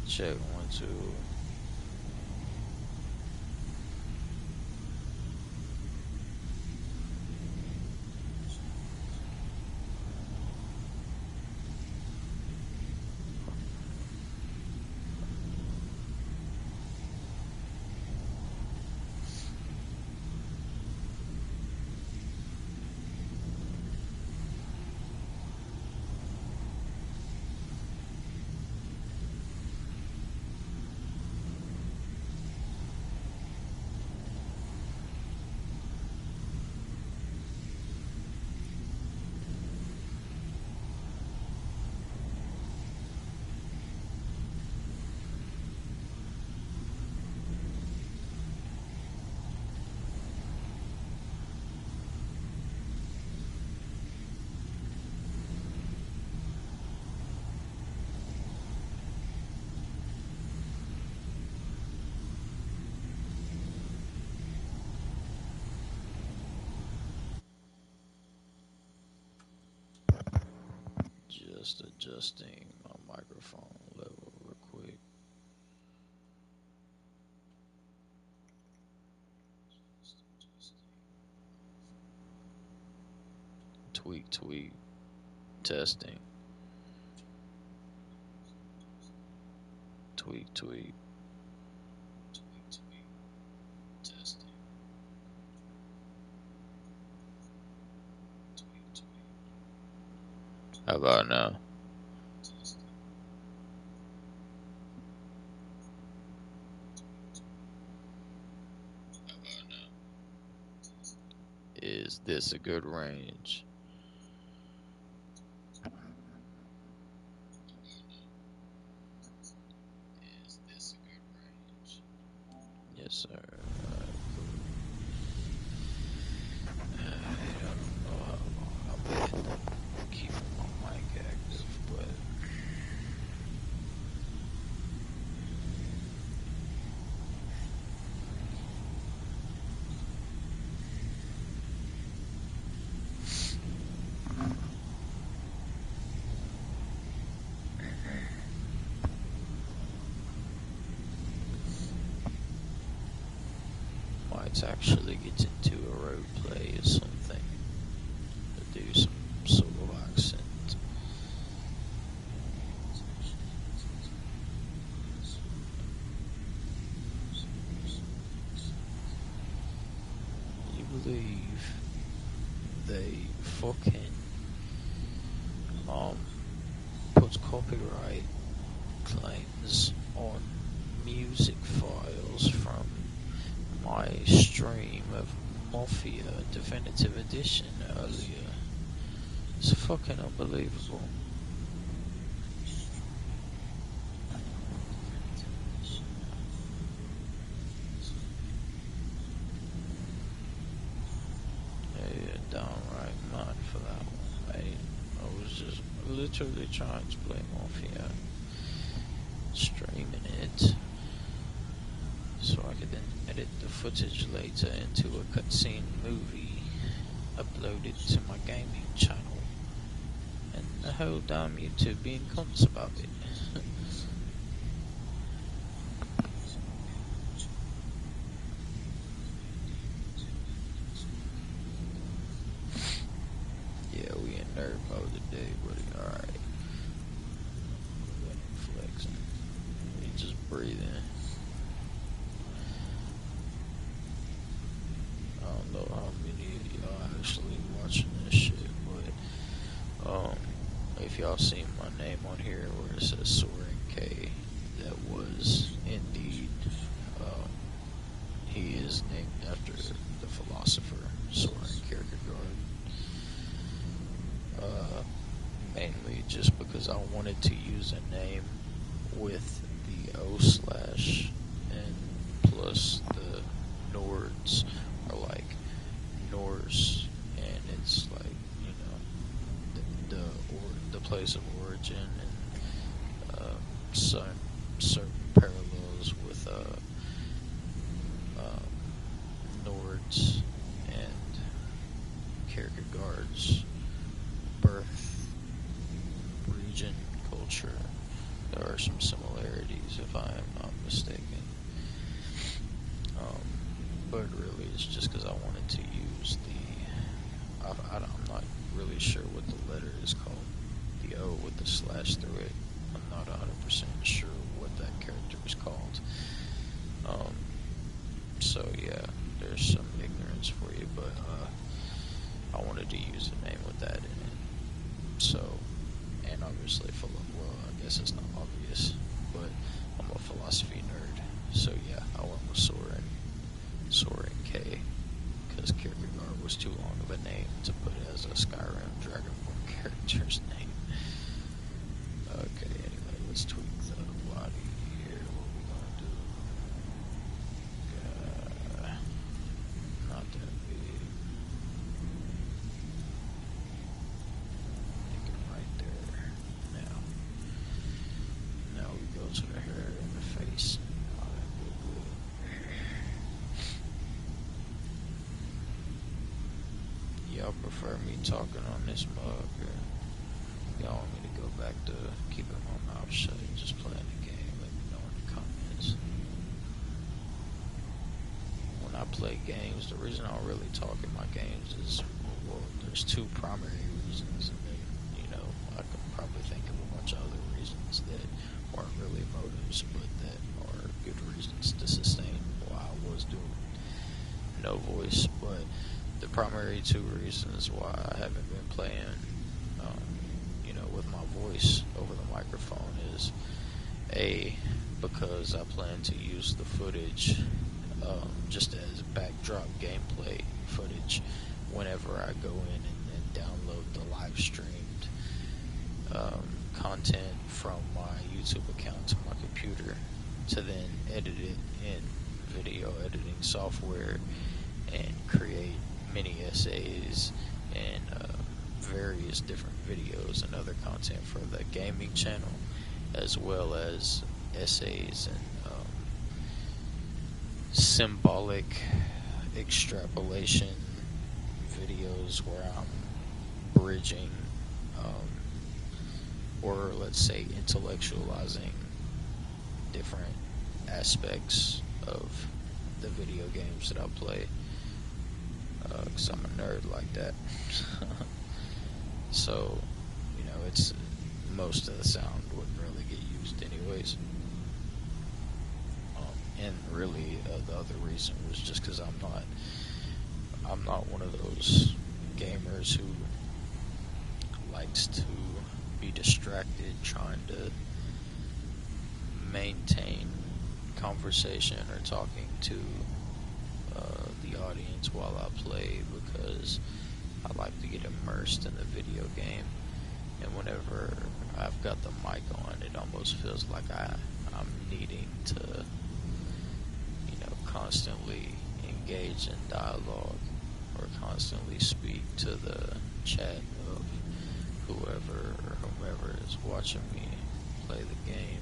Check 1, 2. Just adjusting my microphone level real quick. Tweak, tweak, testing. Tweak, tweak. Testing. How about now? Is this a good range? Is this a good range? Yes, sir. Alright, cool. I don't know how long I'll be able to keep my mic active, but might actually get into a road play or something to do some solo accent. You believe they fucking puts copyright claims on music files from my stream of Mafia Definitive Edition earlier. It's fucking unbelievable. Yeah, downright mad for that one, mate. I was just literally trying to play Mafia, streaming it, so I could then edit the footage later into a cutscene movie, upload it to my gaming channel, and the whole damn YouTube being cunts about it. Yeah, we in nerd mode today, buddy. Alright. Flexing. We just breathing. I don't know how many of y'all actually watching this shit, but if y'all seen my name on here where it says Soaring K, that was indeed he is named after the philosopher Soren Kierkegaard. Mainly just because I wanted to use a name with the O slash and plus the Nords are like Norse, and it's like, you know, the place of origin, and certain parallels with Nords and Kierkegaard's birth region culture. There are some similarities. mistaken. But really, it's just because I wanted to use I'm not really sure what the letter is called. The O with the slash through it. I'm not 100% sure what that character is called. So yeah, there's some ignorance for you, but I wanted to use a name with that in it. So, and obviously, well, I guess it's not obvious, but I'm a philosophy nerd. So yeah, I went with Soren K, because Kierkegaard was too long of a name to put as a Skyrim Dragonborn character's name. Okay, anyway, let's tweak the body here. What we gonna do? Not that big. Make it right there. Now we go to the hair and the face. Oh, that look good. Y'all prefer me talking on this mug, or y'all want me to go back to keeping my mouth shut and just playing the game? Let me know in the comments. When I play games, the reason I don't really talk in my games is, well, there's two primary reasons, and then, I could probably think of a bunch of other reasons that weren't really motives, but that are good reasons to sustain why I was doing no voice. But the primary two reasons why I haven't been playing, with my voice over the microphone is A, because I plan to use the footage just as backdrop gameplay footage whenever I go in and download the live streamed content from my YouTube account to my computer to then edit it in video editing software and create mini essays and various different videos and other content for the gaming channel, as well as essays and symbolic extrapolation videos where I'm bridging or let's say intellectualizing different aspects of the video games that I play, because I'm a nerd like that. So, it's most of the sound wouldn't really get used anyways. And really, the other reason was just because I'm not one of those gamers who likes to be distracted trying to maintain conversation or talking to the audience while I play, because I like to get immersed in the video game, and whenever I've got the mic on, it almost feels like I'm needing to, constantly engage in dialogue or constantly speak to the chat of whoever or whomever is watching me play the game.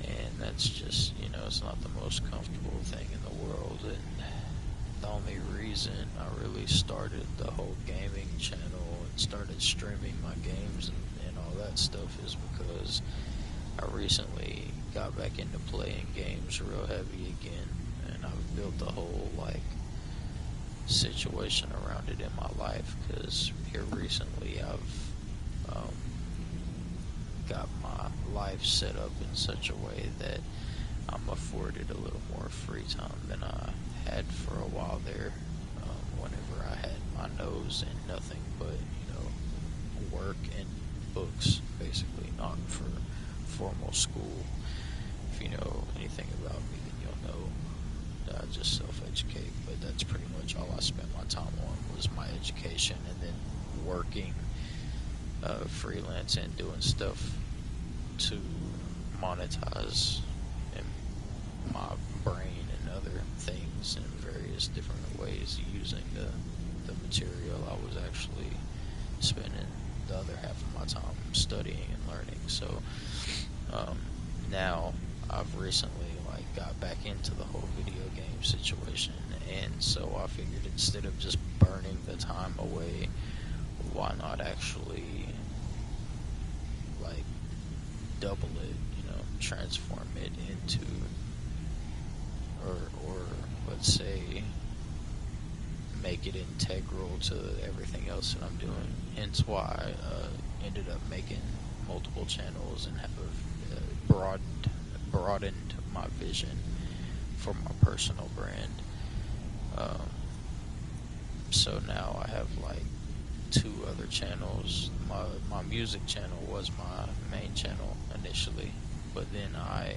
And that's just, it's not the most comfortable thing in the world. And the only reason I really started the whole gaming channel and started streaming my games and all that stuff is because I recently got back into playing games real heavy again, and I've built a whole situation around it in my life, because here recently I've got my life set up in such a way that I'm afforded a little more free time than I had for a while there, whenever I had my nose in nothing but work and books, basically, not for formal school. If you know anything about me, then you'll know that I just self-educate, but that's pretty much all I spent my time on, was my education, and then working freelance and doing stuff to monetize in my brain and other things in various different ways, using the material I was actually spending the other half of my time studying and learning. So now I've recently got back into the whole video game situation, and so I figured instead of just burning the time away, why not actually double it, transform it into, or let's say, make it integral to everything else that I'm doing. Hence why I ended up making multiple channels and have broadened my vision for my personal brand. So now I have like 2 other channels. My music channel was my main channel initially, but then I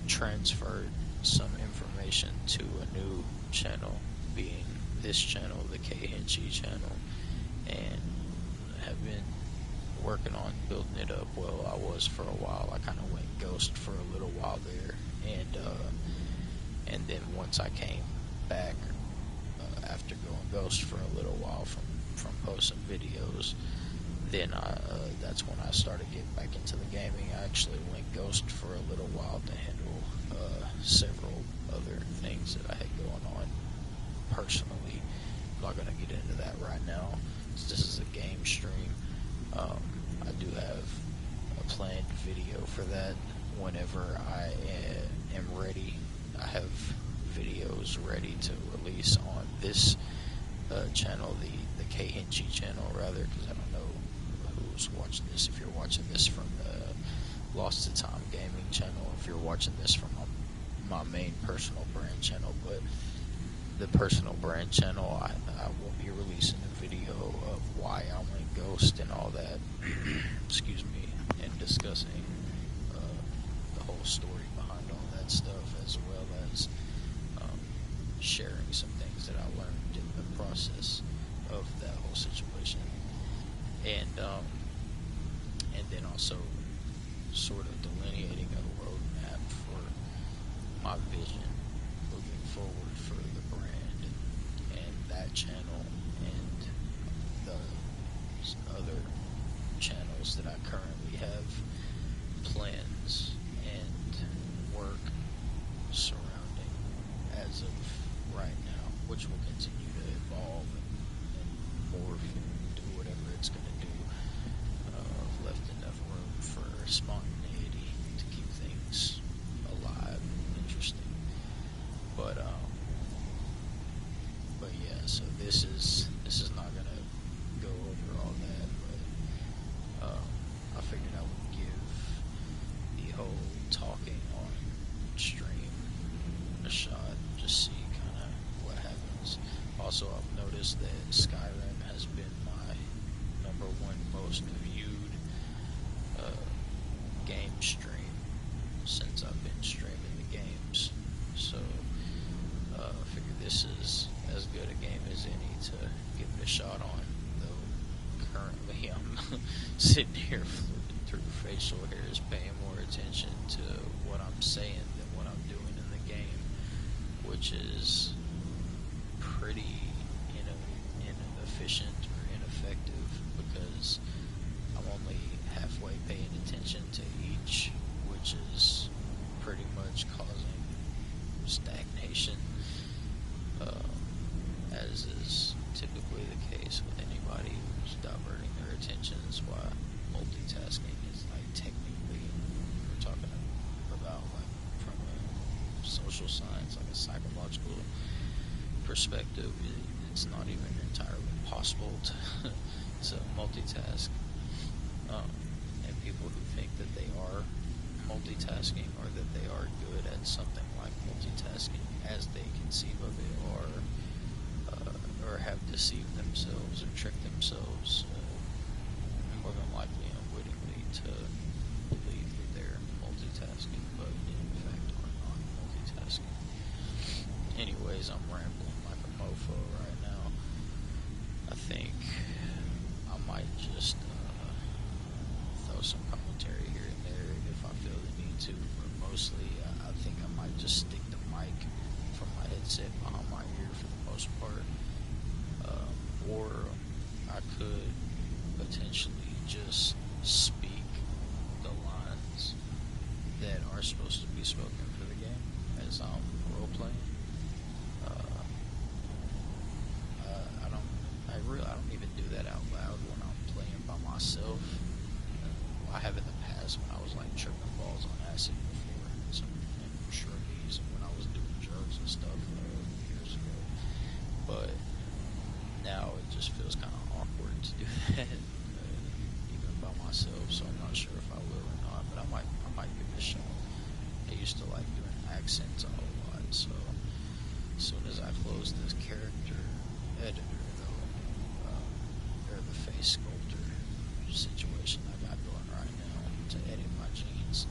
transferred some information to a new channel, being this channel, the K-Henchy channel, and have been working on building it up. Well, I was for a while. I kind of went ghost for a little while there, and then once I came back after going ghost for a little while from posting videos, then that's when I started getting back into the gaming. I actually went ghost for a little while to handle several other things that I had going on personally. I'm not going to get into that right now. This is a game stream. I do have a planned video for that whenever I am ready. I have videos ready to release on this channel, the K-Henchy channel, rather, because I don't know who's watching this. If you're watching this from the Lost to Time Gaming channel, if you're watching this from my main personal brand channel, but the personal brand channel, I will be releasing a video of why I went ghost and all that, excuse me, and discussing the whole story behind all that stuff, as well as sharing some things that I learned in the process of that whole situation, and then also sort of delineating a roadmap for my vision moving forward for the brand and that channel and the other channels that I currently have plans and work surrounding as of right now, which will continue to evolve and morph and do whatever it's going to do. I've left enough room for spontaneity to keep things alive and interesting. But yeah, so this is not going to go over all that, but I figured I would give the whole talking on stream a shot, just see kind of what happens. Also, I've noticed that Skyrim has been my #1 most viewed game stream since I've been streaming the games. So I figure this is as good a game as any to give it a shot on, though currently I'm sitting here flipping through facial hairs, paying more attention to what I'm saying than what I'm doing in the game, which is pretty inefficient or ineffective, because I'm only halfway paying attention to each, which is pretty much causing stagnation, as is typically the case with anybody who's diverting their attentions. Why multitasking is like technically, we're talking about like from a social science, like a psychological perspective, it's not even entirely possible to multitask. And people who think that they are multitasking, or that they are good at something like multitasking as they conceive of it, or have deceived themselves or tricked themselves, more than likely unwittingly, to believe that they're multitasking, but in fact are not multitasking. Anyways, I'm rambling like a mofo right now. I think I might just throw some commentary here and there if I feel the need to, but mostly I think I might just stick the mic from my headset behind my ear for the most part, or I could potentially just speak the lines that are supposed to be spoken for the game as I'm role-playing. I don't even do that out loud when I'm playing by myself. I have in the past used to like doing accents a whole lot, so as soon as I close this character editor, though, or the face sculptor situation I got going right now to edit my jeans,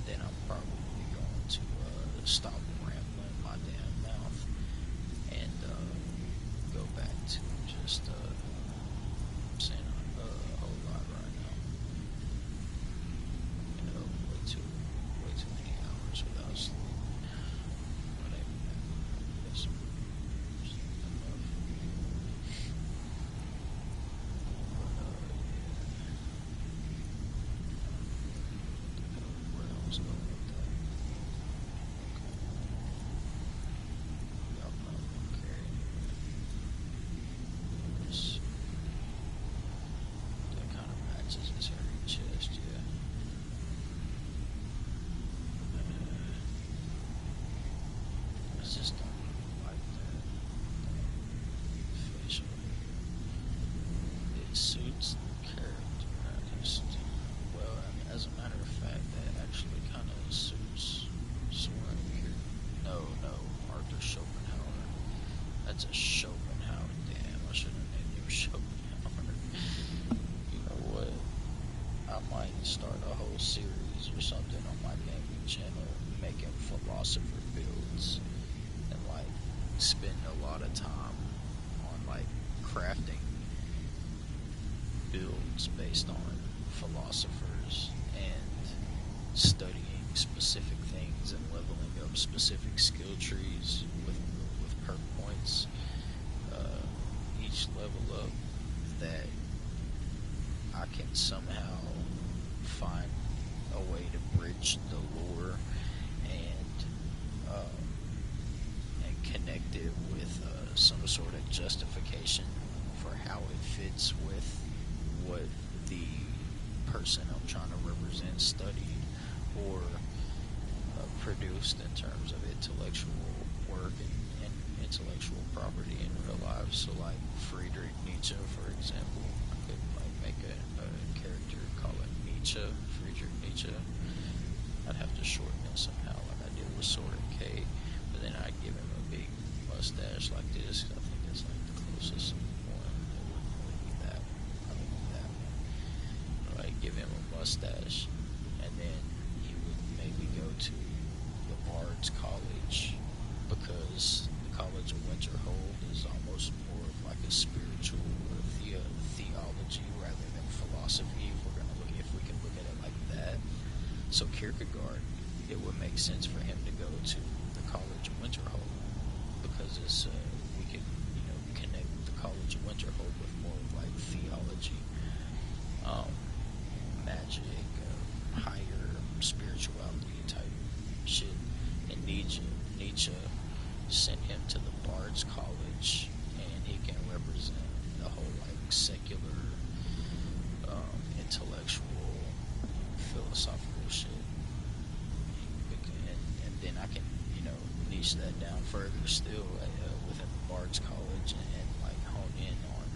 then I'm probably going to stop rambling my damn mouth and go back to just saying a whole lot right now. You know, way too many hours without sleep. But I guess enough. Where I was going with that. Okay. Y'all probably carry this. That kind of matches his hairy chest, yeah. I just don't like that facial hair. It suits the character. Well, I mean, as a matter of fact, that actually kind of suits Soren here. No, Arthur Schopenhauer. That's a Schopenhauer. Damn, I should have named him Schopenhauer. You know what? I might start a whole series or something on my gaming channel making philosopher builds and like spend a lot of time on like crafting builds based on philosophers and studying specific things and leveling up specific skill trees with perk points. Each level up that I can somehow find a way to bridge the lore and connect it with some sort of justification for how it fits with what the person I'm trying to represent studied or produced in terms of intellectual work and intellectual property in real life. So like Friedrich Nietzsche, for example, I could like make a character, call it Nietzsche, Friedrich Nietzsche. I'd have to shorten it somehow like I did with Soren K, but then I'd give him a big mustache like this. I think it's like the closest one. It wouldn't really be that one. Probably be that one. But I'd give him a mustache, and then he would maybe go to the Bard's College, because the College of Winterhold is almost more of like a spiritual or theology rather than philosophy. If we can look at it like that. So Kierkegaard, it would make sense for him to go to the College of Winterhold, because it's we could connect the College of Winterhold with more of like theology, magic, higher spirituality type shit. And Nietzsche sent him to the Bard's College, and he can represent the whole like secular, intellectual, philosophical shit. And then I can niche that down further still within the Bard's College, and like hone in on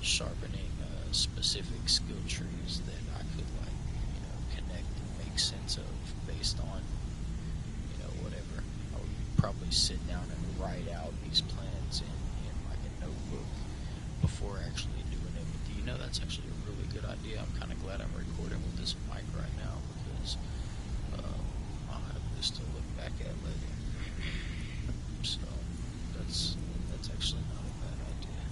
sharpening specific skill trees that I could like connect and make sense of based on whatever. I would probably sit down and write out these plans in like a notebook before actually doing it. But do you know that's actually a really good idea? I'm kind of glad I'm recording with this mic right now, because I'll have this to look back at later. So that's actually not a bad idea.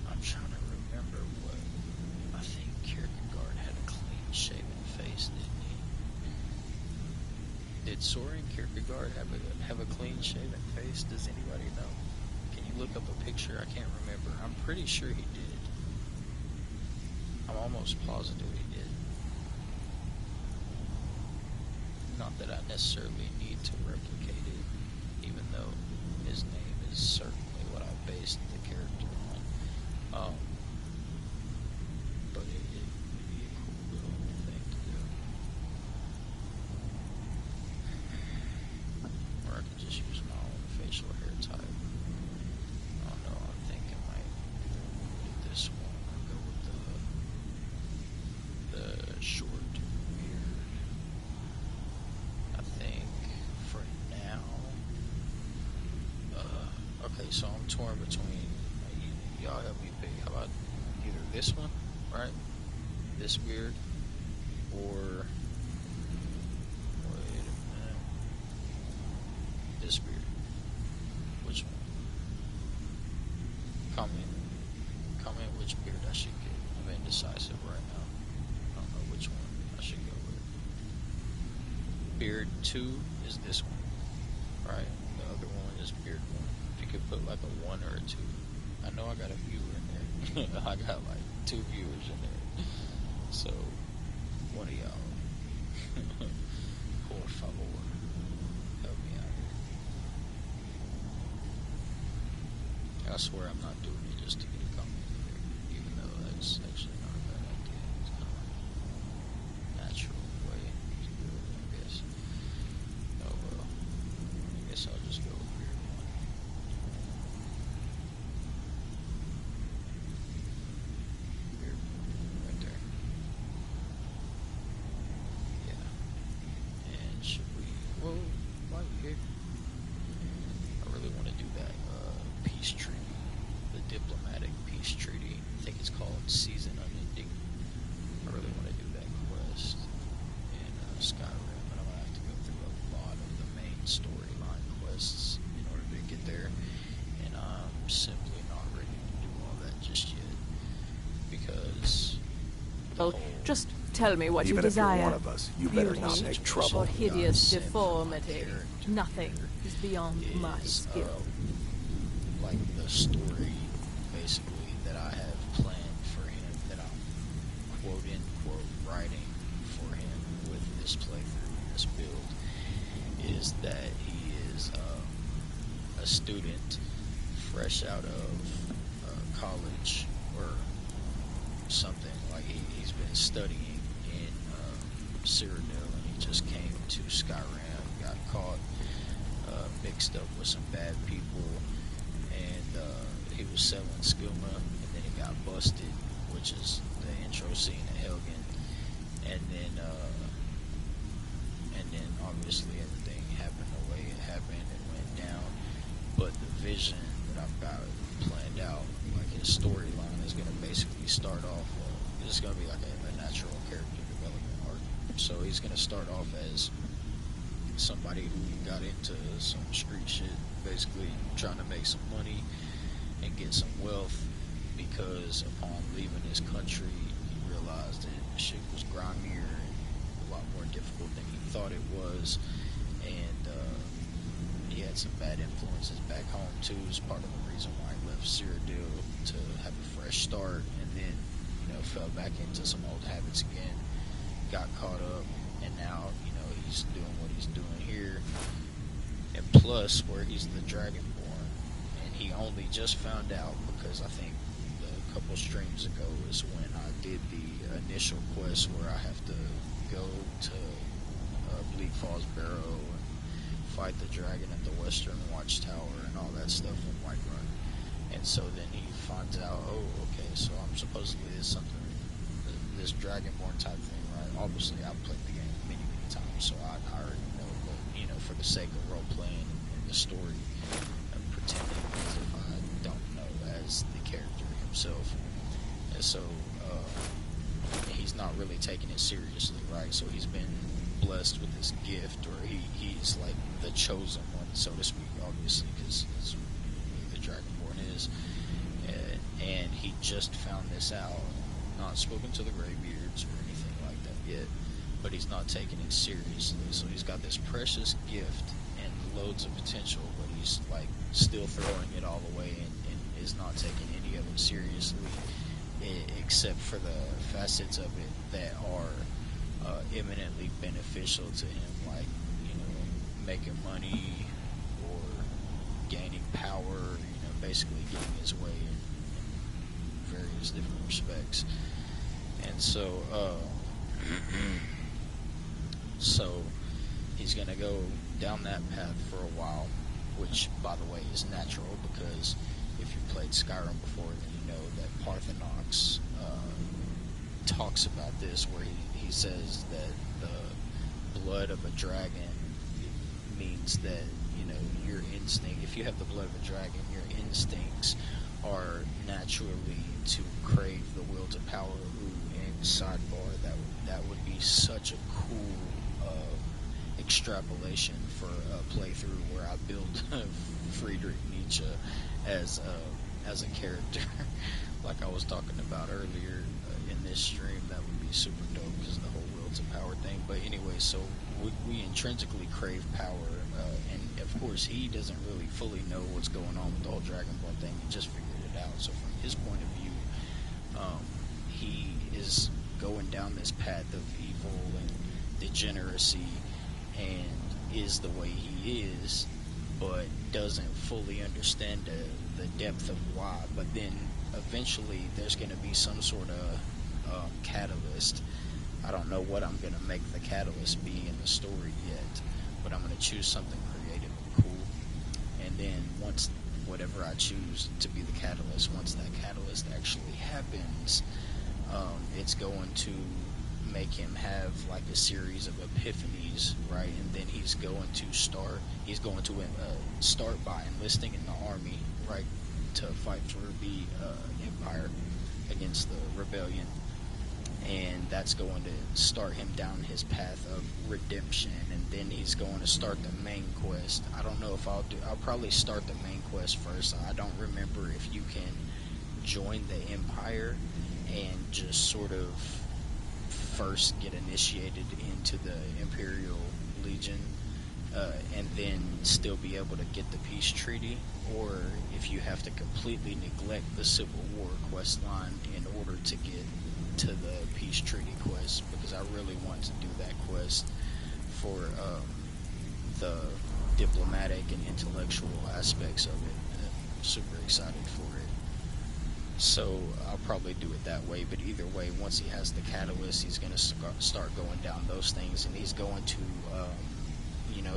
I'm trying to remember what I think. Kierkegaard had a clean-shaven face, didn't he? Did Soren Kierkegaard have a clean-shaven face? Does anybody know? Can you look up a picture? I can't remember. I'm pretty sure he did. I'm almost positive he did. Not that I necessarily need to replicate it, even though his name is certainly what I based the character on. But it would be a cool little thing to do. Or I could just use my own facial hair type. I don't know, I'm thinking like do this one or go with the short between, y'all help me pick, how about either this one, right? This beard, or, wait a minute, this beard. Which one? Comment which beard I should get. I'm indecisive right now. I don't know which one I should go with. Beard 2 is this one, right? The other one is beard 1. If you could put like a 1 or a 2. I know I got a viewer in there. I got like 2 viewers in there. So, one of y'all. Por favor. Help me out here. I swear I'm not doing it just to get a comment here, even though that's actually not a bad idea. It's kind of like a natural way to do it, I guess. Oh well. I guess I'll just go with beard 1. Beard 1, right there. Yeah. And should we, well, while we're here, I really want to do that peace treaty, the diplomatic peace treaty. I think it's called Season Unending. I really want to do that quest in Skyrim, but I'm gonna have to go through a lot of the main storyline quests in order to get there, and I'm simply not ready to do all that just yet because the Well, whole just tell me what you Even if you're desire. one of us, you better Beauty not make or trouble. hideous Godsend for my deformity. character Nothing is beyond my is skill. like the story basically that I have planned for him, that I'm quote unquote writing for him with this playthrough, this build, is that he is a student fresh out of college or something. Like he's been studying in Cyrodiil, and he just came to Skyrim, got caught mixed up with some bad people, and he was selling skooma, and then he got busted, which is the intro scene at Helgen, and then obviously everything happened the way it happened and went down. But the vision that I've got planned out, like his storyline, is going to basically start off. It's going to be like a natural character development arc. So he's going to start off as somebody who got into some street shit, basically trying to make some money and get some wealth, because upon leaving his country, he realized that shit was grimier and a lot more difficult than he thought it was, and he had some bad influences back home too, is part of the reason why he left Cyrodiil, to have a fresh start, and then, fell back into some old habits again, got caught up, and now, he's doing what he's doing here. And plus, where he's the Dragonborn, and he only just found out because I think a couple streams ago is when I did the initial quest where I have to go to Bleak Falls Barrow and fight the dragon at the Western Watchtower and all that stuff in Whiterun. And so then he finds out, oh, okay, so I'm supposedly this Dragonborn type thing, right? Obviously, I've played the game many times, so I already know, but, for the sake of role-playing and the story, I'm pretending as if I don't know as the character himself. And so, he's not really taking it seriously, right? So he's been blessed with this gift, or he's like the chosen one, so to speak, obviously, because that's who the Dragonborn is. And he just found this out, not spoken to the Greybeards or anything like that yet, but he's not taking it seriously. So he's got this precious gift and loads of potential, but he's like still throwing it all away and is not taking any of it seriously, except for the facets of it that are eminently beneficial to him, like making money or gaining power, basically getting his way in various different respects. And so so he's gonna go down that path for a while, which, by the way, is natural, because if you played Skyrim before, then you know that Parthenox talks about this, where he says that the blood of a dragon means that you know, your instinct, if you have the blood of a dragon, your instincts are naturally to crave the will to power. Ooh, and sidebar, that would be such a cool extrapolation for a playthrough where I build Friedrich Nietzsche as a character, like I was talking about earlier in this stream. That would be super dope because of the whole will to power thing. But anyway, so we intrinsically crave power, and of course he doesn't really fully know what's going on with the whole Dragon Ball thing. He just figured it out. So from his point of view, he is going down this path of evil and degeneracy, and is the way he is, but doesn't fully understand the depth of why. But then eventually there's going to be some sort of catalyst. I don't know what I'm going to make the catalyst be in the story yet, but I'm going to choose something creative and cool. And then once whatever I choose to be the catalyst, once that catalyst actually happens, it's going to make him have like a series of epiphanies, right? And then he's going to start by enlisting in the army, right, to fight for the Empire against the rebellion. And that's going to start him down his path of redemption, and then he's going to start the main quest. I don't know if I'll probably start the main quest first. I don't remember if you can join the Empire and just sort of first get initiated into the Imperial Legion, and then still be able to get the peace treaty, or if you have to completely neglect the Civil War quest line in order to get to the peace treaty quest, because I really want to do that quest for the diplomatic and intellectual aspects of it. I'm super excited for it. So I'll probably do it that way, but either way, once he has the catalyst, he's going to start going down those things, and he's going to,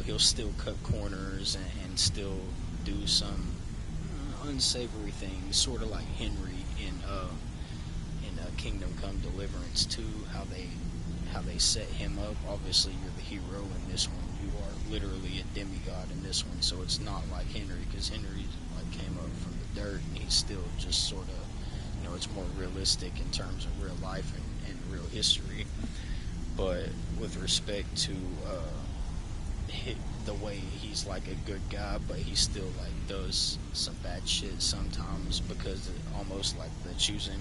he'll still cut corners and still do some unsavory things, sort of like Henry in Kingdom Come Deliverance 2, how they set him up. Obviously, you're the hero in this one. You are literally a demigod in this one, so it's not like Henry, because Henry like came up from the dirt, and he's still just sort of, it's more realistic in terms of real life and real history. But with respect to the way he's like a good guy, but he still like does some bad shit sometimes, because almost like the choosing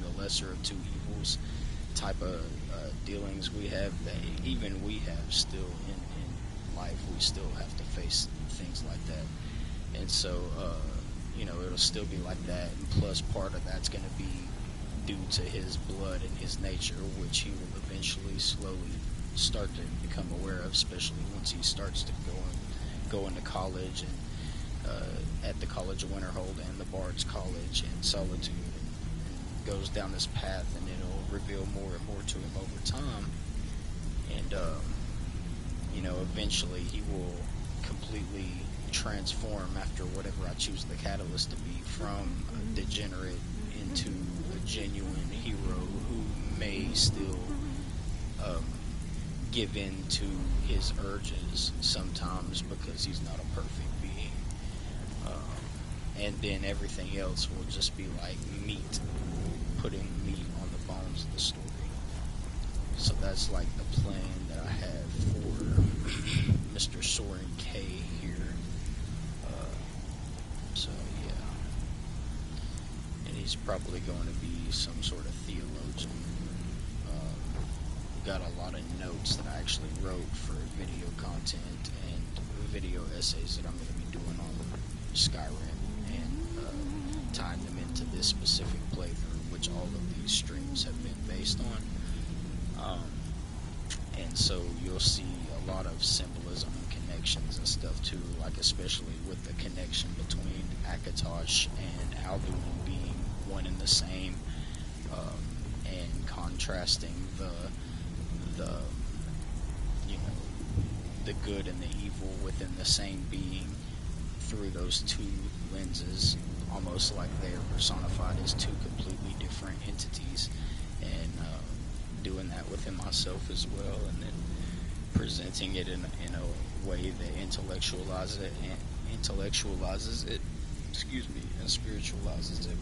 the lesser of two evils type of dealings we have, that even we have still in life. We still have to face things like that, and so it'll still be like that, and plus part of that's going to be due to his blood and his nature, which he will eventually slowly start to become aware of, especially once he starts to go into college, and at the College of Winterhold and the Bard's College and Solitude, and goes down this path, and it'll reveal more and more to him over time, and eventually he will completely transform after whatever I choose the catalyst to be, from a degenerate into a genuine hero who may still give in to his urges sometimes, because he's not a perfect being. And then everything else will just be like meat, putting meat on the bones of the story. So that's like the plan that I have for Mr. Soren K here. So yeah. And he's probably going to be some sort of theologian. Got a lot of notes that I actually wrote for video content and video essays that I'm going to be doing on Skyrim, and tying them into this specific playthrough, which all of these streams have been based on. And so you'll see a lot of symbolism and connections and stuff too, like especially with the connection between Akatosh and Alduin being one and the same, and contrasting the the good and the evil within the same being through those two lenses, almost like they are personified as two completely different entities, and doing that within myself as well. And then presenting it in a way that intellectualizes it, excuse me, and spiritualizes it.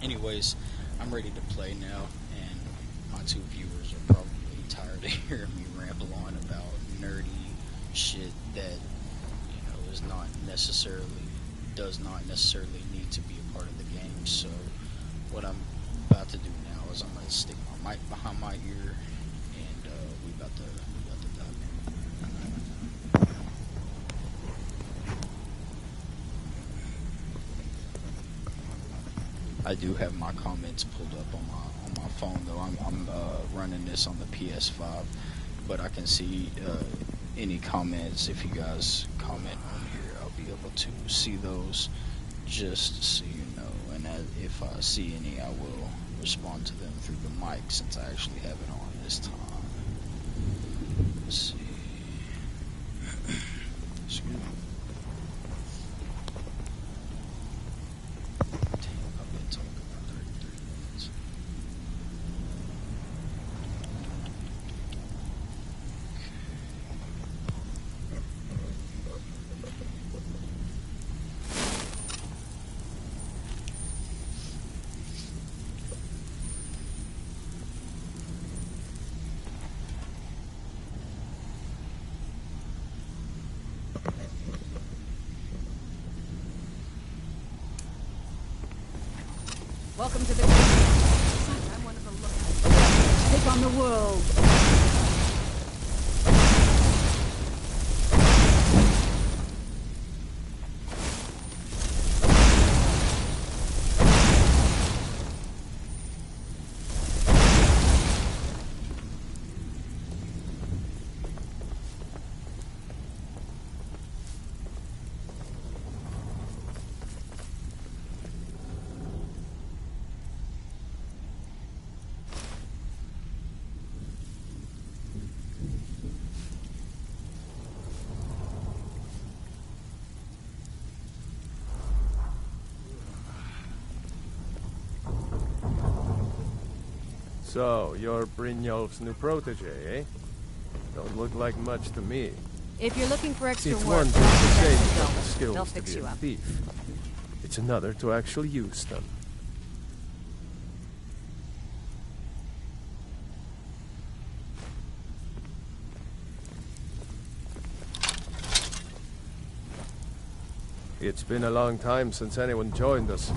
Anyways, I'm ready to play now, and my two viewers are probably tired of hearing me ramble on about nerdy shit that does not necessarily need to be a part of the game. So what I'm about to do now is I'm gonna stick my mic behind my ear, and we about to dive in. I do have my comments pulled up on my phone though. I'm running this on the PS5, but I can see any comments. If you guys comment on here, I'll be able to see those, just so you know. And if I see any, I will respond to them through the mic, since I actually have it on this time. Let's see. Excuse me. Damn, I've been talking about 33 minutes. Welcome to the I'm one of the lookouts. Take on the world. So, you're Brynjolf's new protege, eh? Don't look like much to me. If you're looking for extra It's work, one thing to say you got the they'll skills to fix be you a up. thief. It's another to actually use them. It's been a long time since anyone joined us.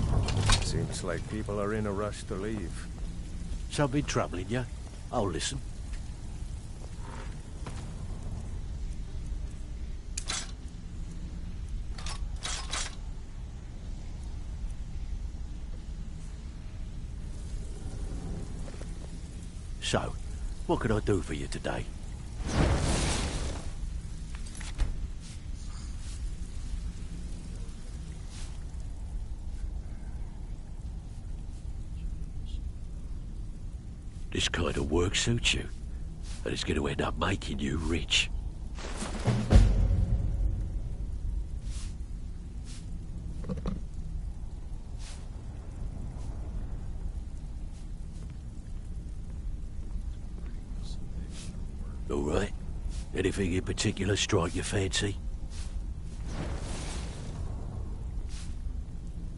Seems like people are in a rush to leave. Something troubling you? I'll listen. So, what can I do for you today? This kind of work suits you, and it's going to end up making you rich. All right. Anything in particular strike your fancy?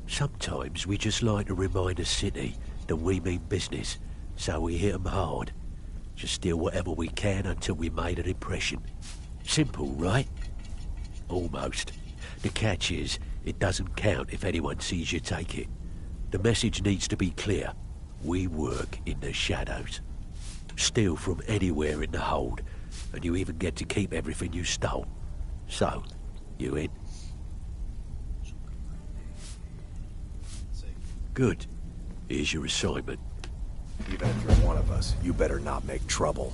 Sometimes we just like to remind a city that we mean business. So we hit 'em hard. Just steal whatever we can until we made an impression. Simple, right? Almost. The catch is, it doesn't count if anyone sees you take it. The message needs to be clear. We work in the shadows. Steal from anywhere in the hold, and you even get to keep everything you stole. So, you in? Good. Here's your assignment. Even if you're one of us, you better not make trouble.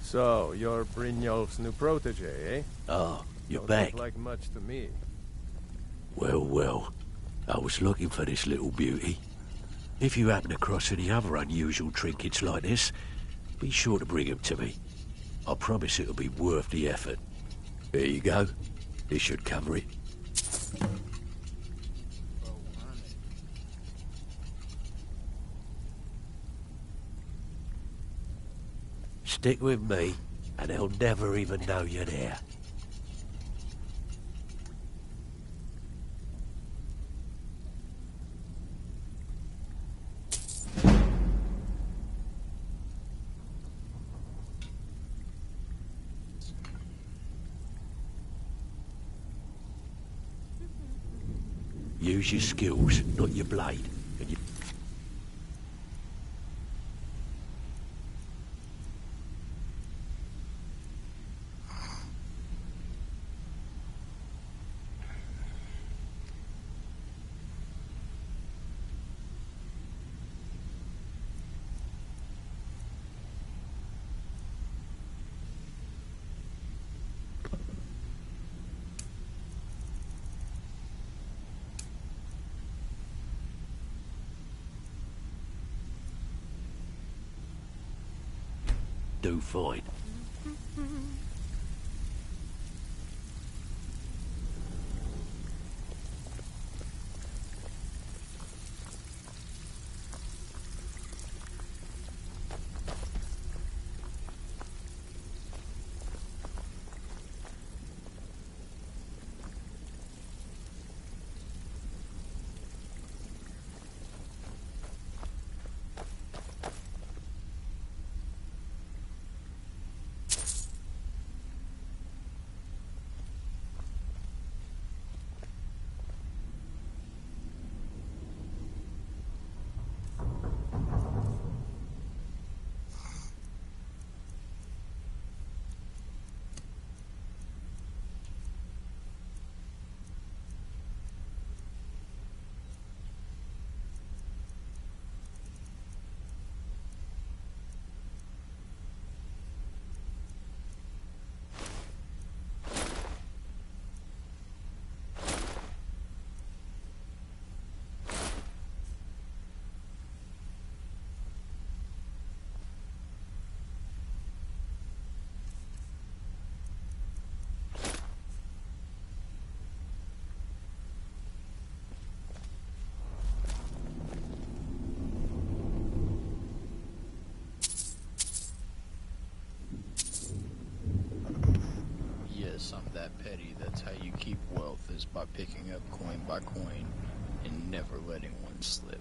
So, you're Brynjolf's new protege, eh? Ah, you're Don't back. look like much to me. Well, well. I was looking for this little beauty. If you happen across any other unusual trinkets like this, be sure to bring them to me. I promise it'll be worth the effort. There you go. This should cover it. Stick with me, and they'll never even know you're there. Use your skills, not your blade. And you... do fine. Yes, I'm that petty. That's how you keep wealth, is by picking up coin by coin and never letting one slip.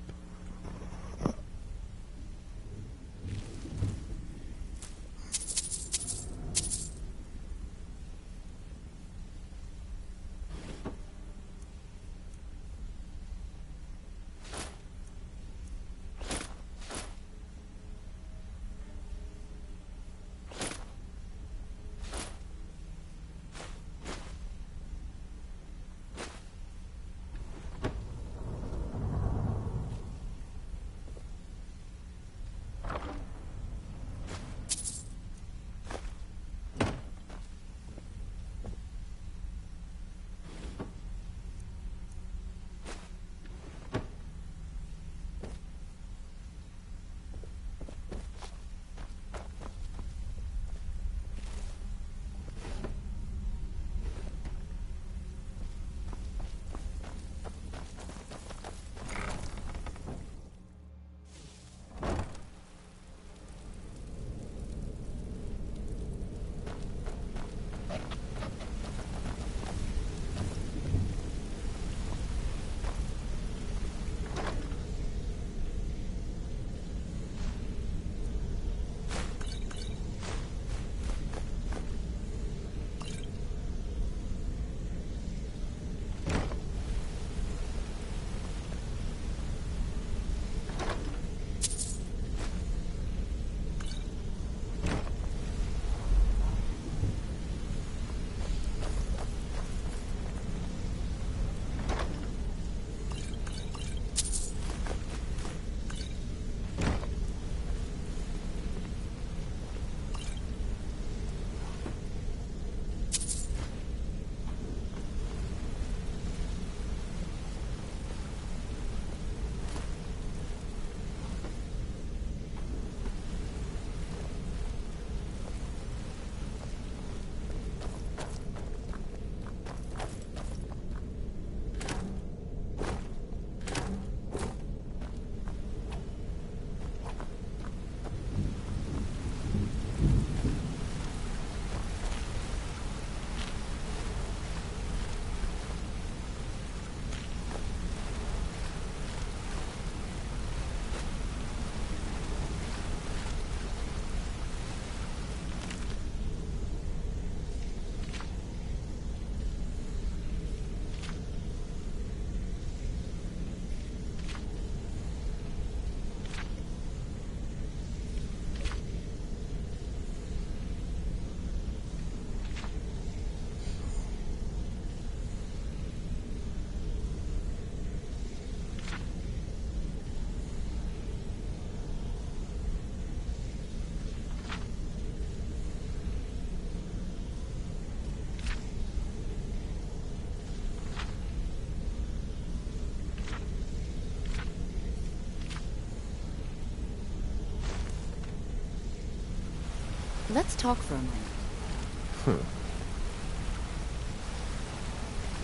Let's talk for a moment.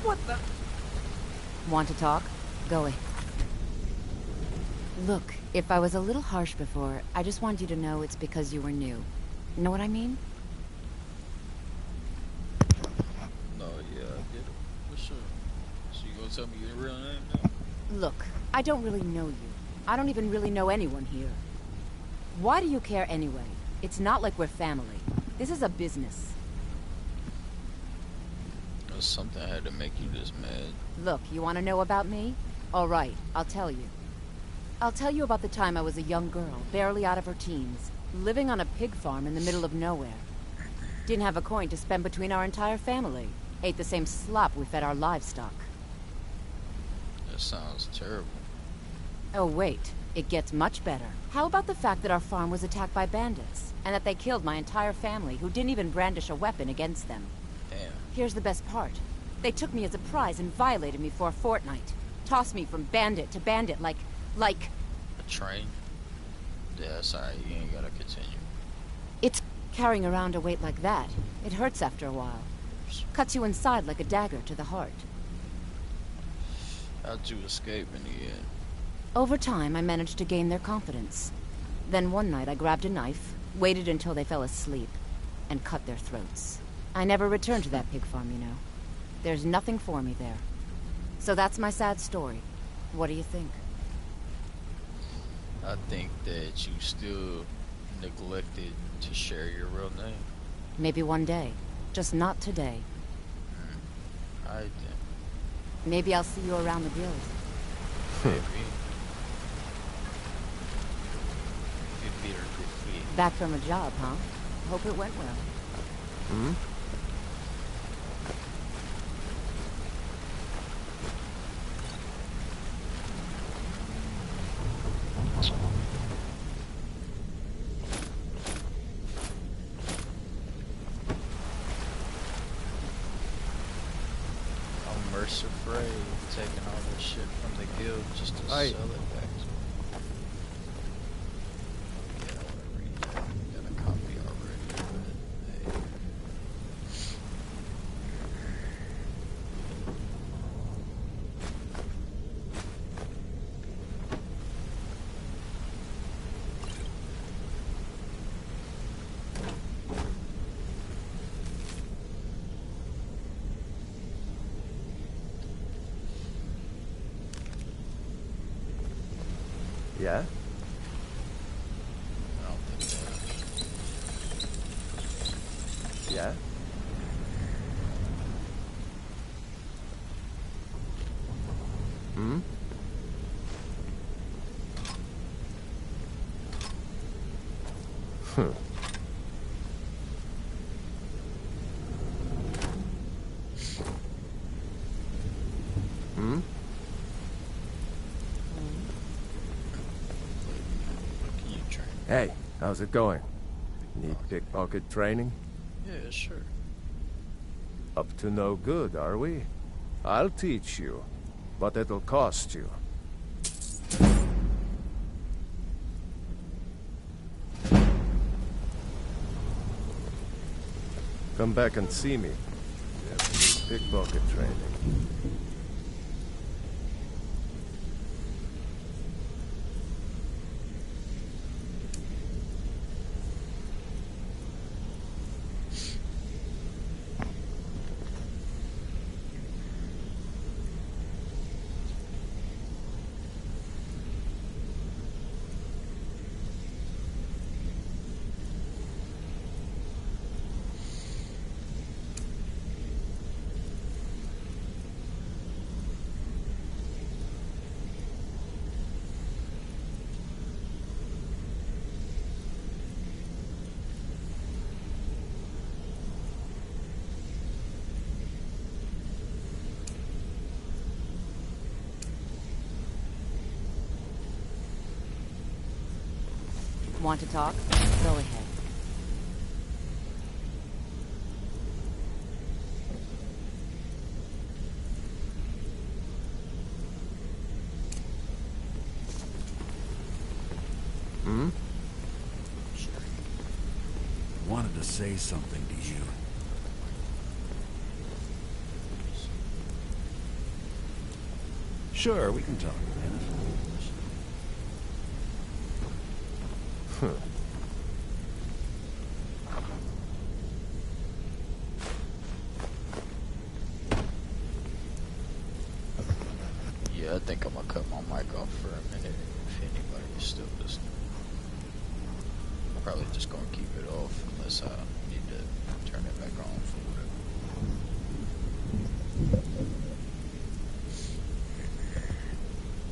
What the? Want to talk? Go ahead. Look, if I was a little harsh before, I just want you to know it's because you were new. Know what I mean? No, yeah, I get it. For sure. So you gonna tell me your real name now? Look, I don't really know you. I don't even really know anyone here. Why do you care anyway? It's not like we're family. This is a business. There's something I had to make you this mad. Look, you want to know about me? All right, I'll tell you. I'll tell you about the time I was a young girl, barely out of her teens, living on a pig farm in the middle of nowhere. Didn't have a coin to spend between our entire family. Ate the same slop we fed our livestock. That sounds terrible. Oh wait, it gets much better. How about the fact that our farm was attacked by bandits, and that they killed my entire family who didn't even brandish a weapon against them? Damn. Here's the best part. They took me as a prize and violated me for a fortnight. Tossed me from bandit to bandit like... A train? Yeah, sorry, you ain't gotta continue. It's carrying around a weight like that. It hurts after a while. Cuts you inside like a dagger to the heart. How'd you escape in the end? Over time, I managed to gain their confidence. Then one night I grabbed a knife, waited until they fell asleep, and cut their throats. I never returned to that pig farm, you know. There's nothing for me there. So that's my sad story. What do you think? I think that you still neglected to share your real name. Maybe one day. Just not today. Alright then. Maybe I'll see you around the guild. Maybe. Good beer, good feet. Back from a job, huh? Hope it went well. Hmm? Mercifrey taking all this shit from the guild just to Aye. sell it back to him. Yeah, I wanna read that. Got a copy already, but hey. Yeah? I don't think that. Yeah? Hmm? Hmm? Can you train? Hey, how's it going? Need pickpocket training? Yeah, sure. Up to no good, are we? I'll teach you, but it'll cost you. Come back and see me. We have to do pickpocket training. Want to talk? Go ahead. Wanted to say something to you. Sure, we can talk, man. Yeah, I think I'm gonna cut my mic off for a minute if anybody is still listening. I'm probably just gonna keep it off unless I need to turn it back on for whatever.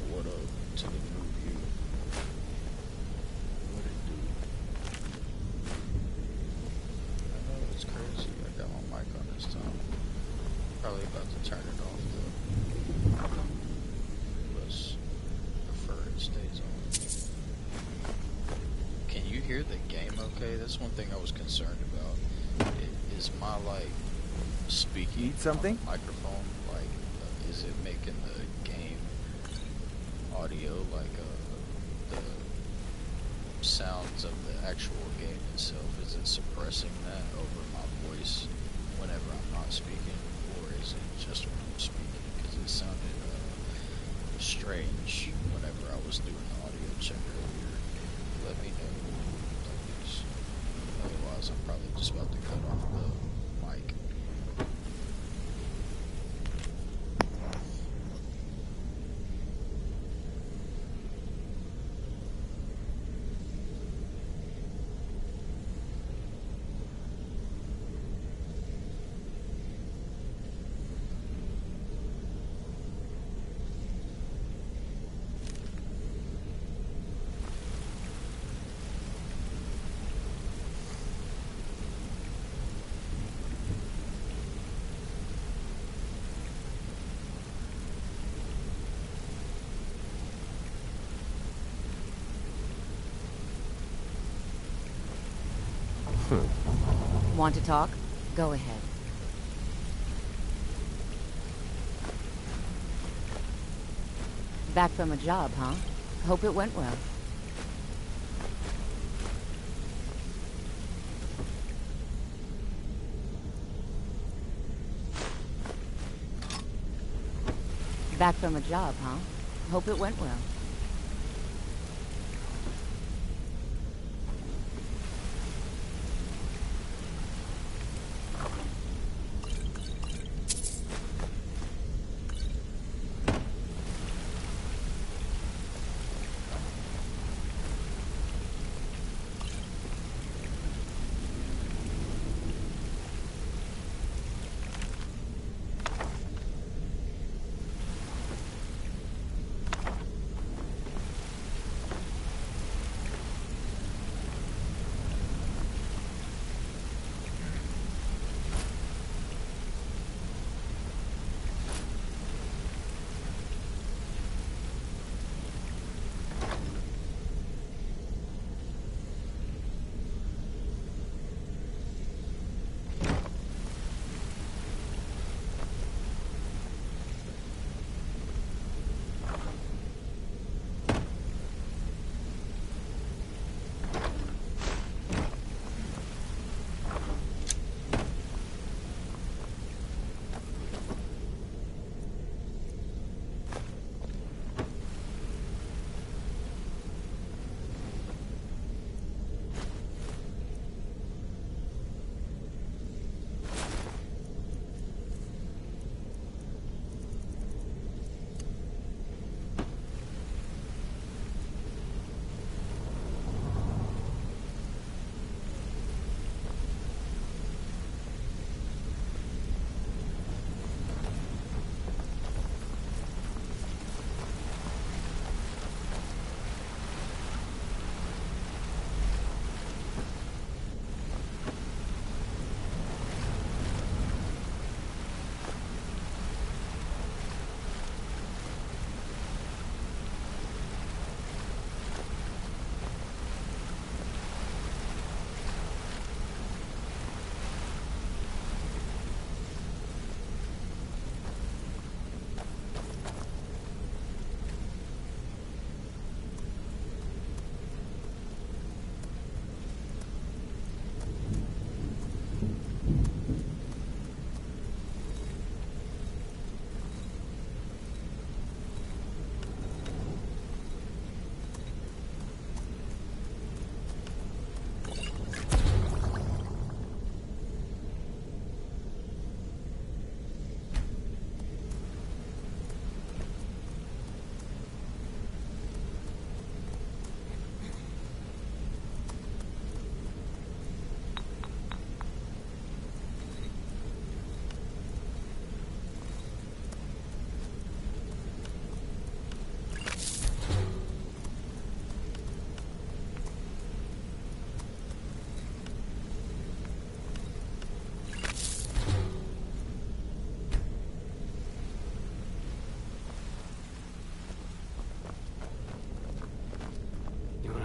What up to the new you? What it do? I know it's crazy. I got my mic on this time. Probably about to turn it off though. Prefer it stays on. Can you hear the game okay? That's one thing I was concerned about. Is my speaking Eat something? on the microphone is it making the game audio the sounds of the actual game itself? Is it suppressing that over my voice whenever I'm not speaking, or is it just when I'm speaking? Because it sounded strange whenever I was doing the audio check earlier. Let me know, please. Otherwise, I'm probably just about to cut off the mic. Want to talk? Go ahead. Back from a job, huh? Hope it went well. Back from a job, huh? Hope it went well.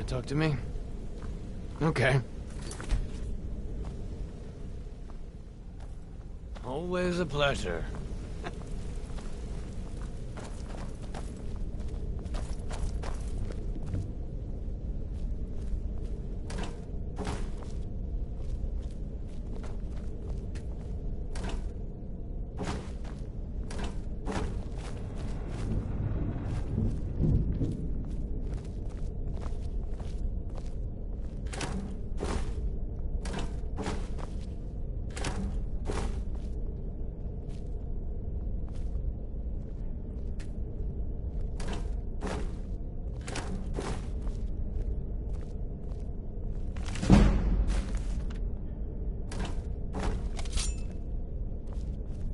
talk to me? Okay. Always a pleasure.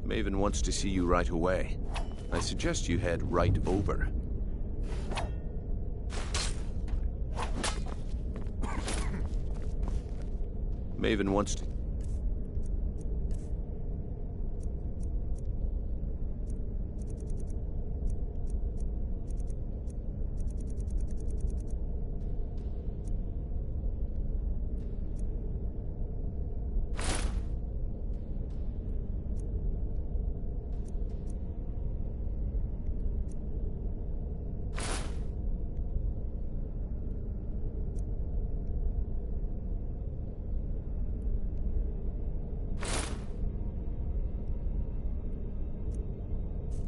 Maven wants to see you right away. I suggest you head right over. Maven wants to...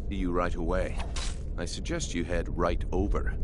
see you right away. I suggest you head right over.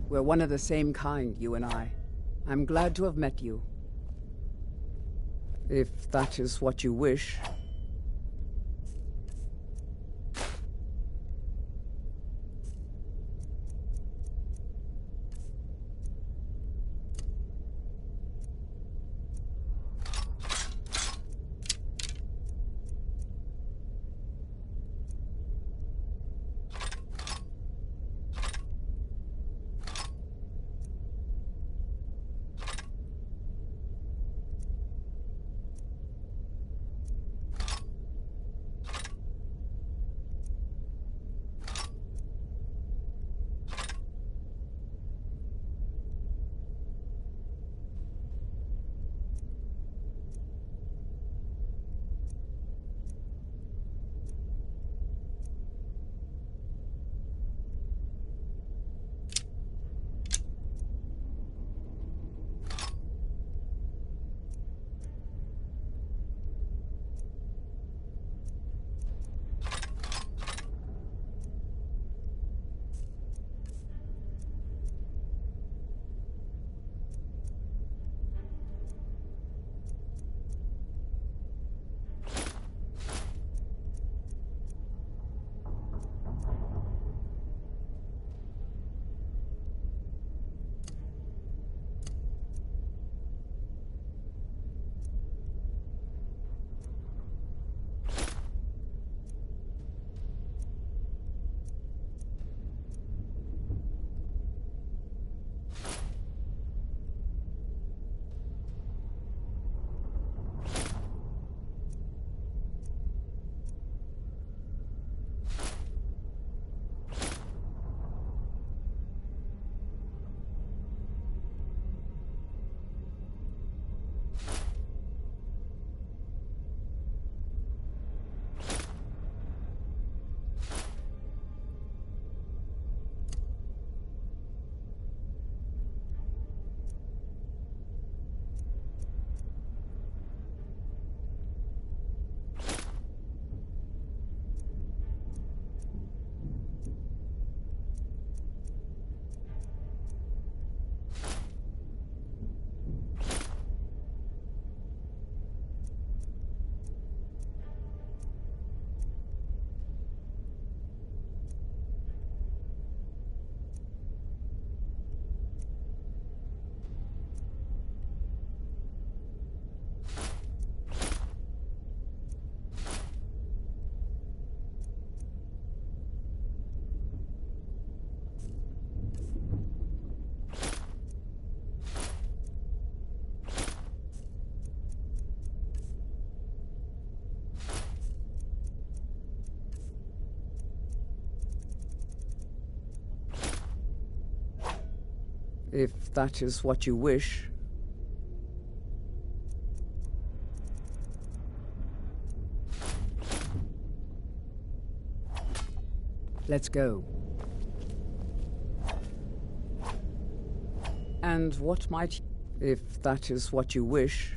We're one of the same kind, you and I. I'm glad to have met you. If that is what you wish. If that is what you wish. Let's go. And what might... If that is what you wish.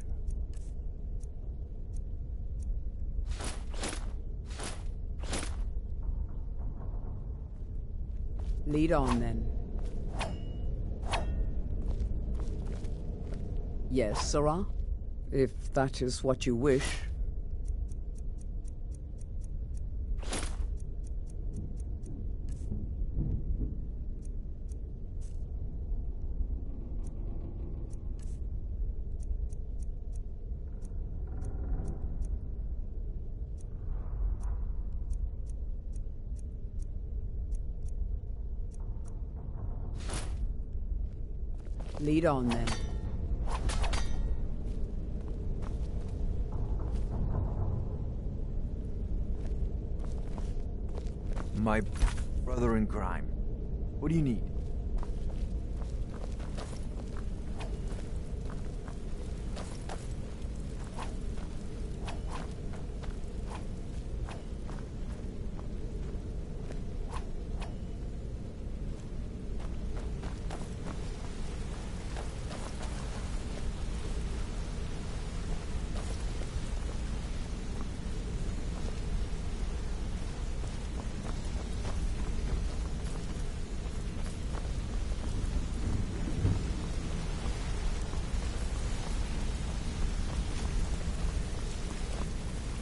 Lead on, then. Yes, Sarah? If that is what you wish. Lead on, then. My brother in crime. What do you need?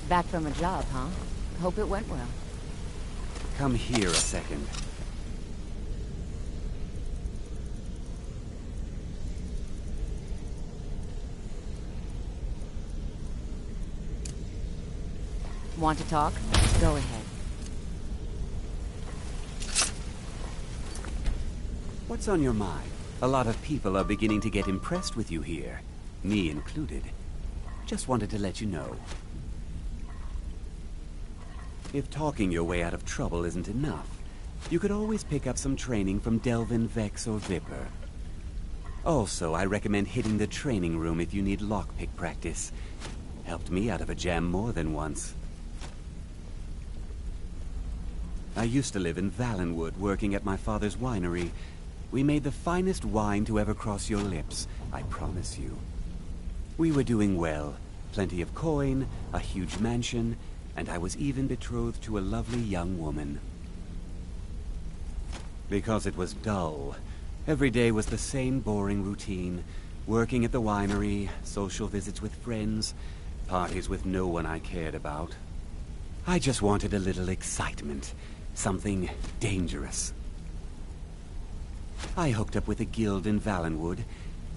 Back from a job, huh? Hope it went well. Come here a second. Want to talk? Go ahead. What's on your mind? A lot of people are beginning to get impressed with you here. Me included. Just wanted to let you know. If talking your way out of trouble isn't enough, you could always pick up some training from Delvin, Vex, or Viper. Also, I recommend hitting the training room if you need lockpick practice. Helped me out of a jam more than once. I used to live in Valenwood, working at my father's winery. We made the finest wine to ever cross your lips, I promise you. We were doing well. Plenty of coin, a huge mansion, and I was even betrothed to a lovely young woman. Because it was dull. Every day was the same boring routine. Working at the winery, social visits with friends, parties with no one I cared about. I just wanted a little excitement. Something dangerous. I hooked up with a guild in Valenwood.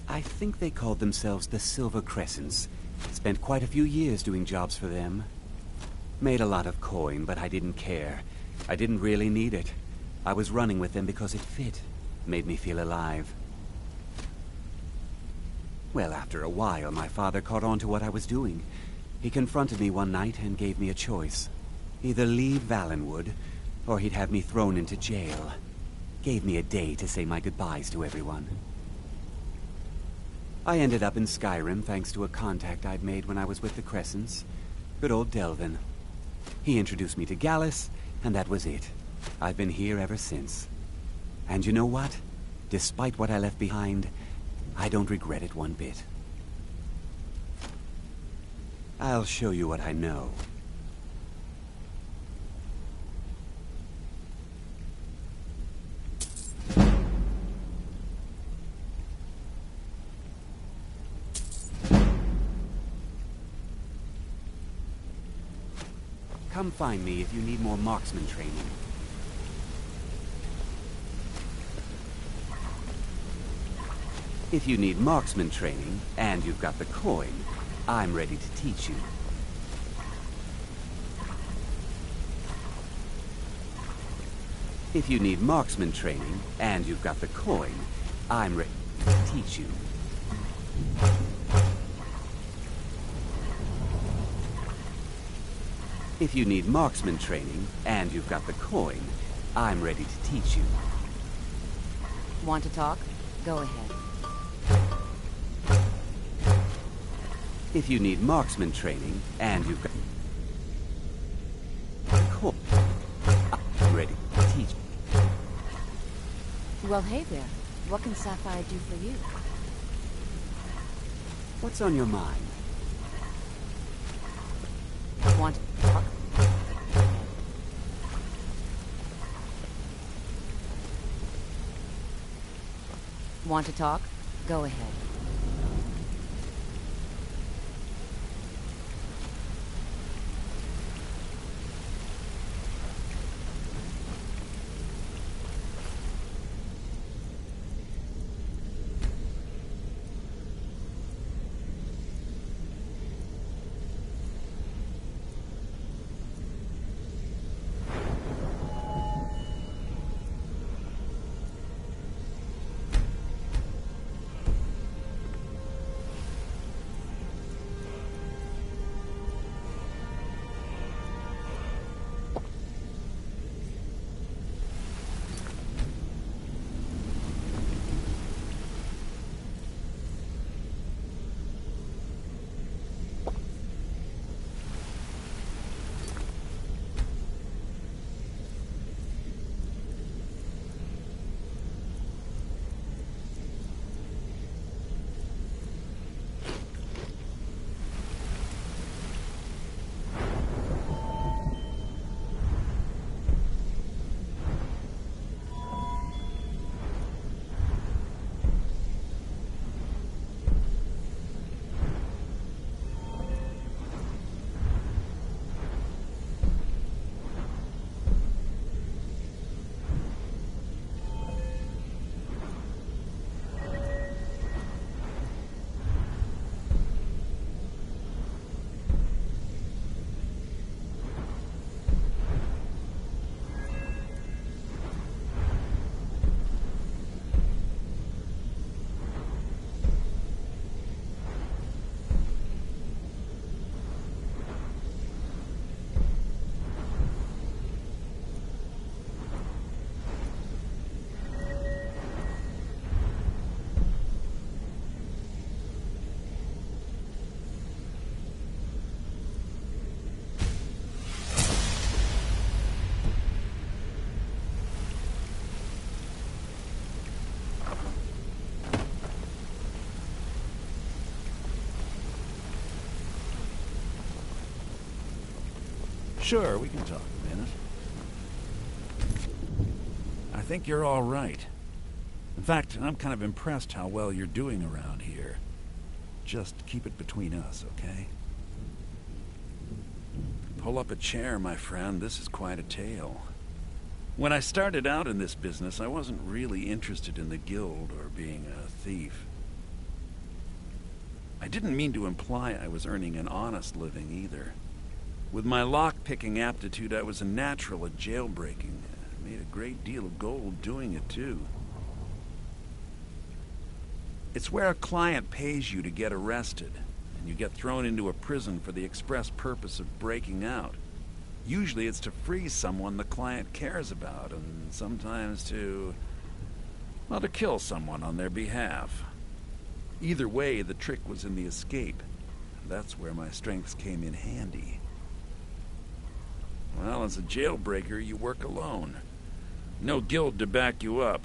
I think they called themselves the Silver Crescents. Spent quite a few years doing jobs for them. Made a lot of coin, but I didn't care. I didn't really need it. I was running with them because it fit. Made me feel alive. Well, after a while, my father caught on to what I was doing. He confronted me one night and gave me a choice. Either leave Valenwood, or he'd have me thrown into jail. Gave me a day to say my goodbyes to everyone. I ended up in Skyrim thanks to a contact I'd made when I was with the Crescents. Good old Delvin. He introduced me to Gallus, and that was it. I've been here ever since. And you know what? Despite what I left behind, I don't regret it one bit. I'll show you what I know. Come find me if you need more marksman training. If you need marksman training, and you've got the coin, I'm ready to teach you. If you need marksman training, and you've got the coin, I'm ready to teach you. If you need marksman training, and you've got the coin, I'm ready to teach you. Want to talk? Go ahead. If you need marksman training, and you've got... Cool. I'm ready to teach. Well, hey there. What can Sapphire do for you? What's on your mind? Want... Want to talk? Go ahead. Sure, we can talk a minute. I think you're all right. In fact, I'm kind of impressed how well you're doing around here. Just keep it between us, okay? Pull up a chair, my friend. This is quite a tale. When I started out in this business, I wasn't really interested in the guild or being a thief. I didn't mean to imply I was earning an honest living either. With my lock-picking aptitude, I was a natural at jailbreaking. I made a great deal of gold doing it, too. It's where a client pays you to get arrested, and you get thrown into a prison for the express purpose of breaking out. Usually it's to free someone the client cares about, and sometimes to kill someone on their behalf. Either way, the trick was in the escape. That's where my strengths came in handy. Well, as a jailbreaker, you work alone. No guild to back you up.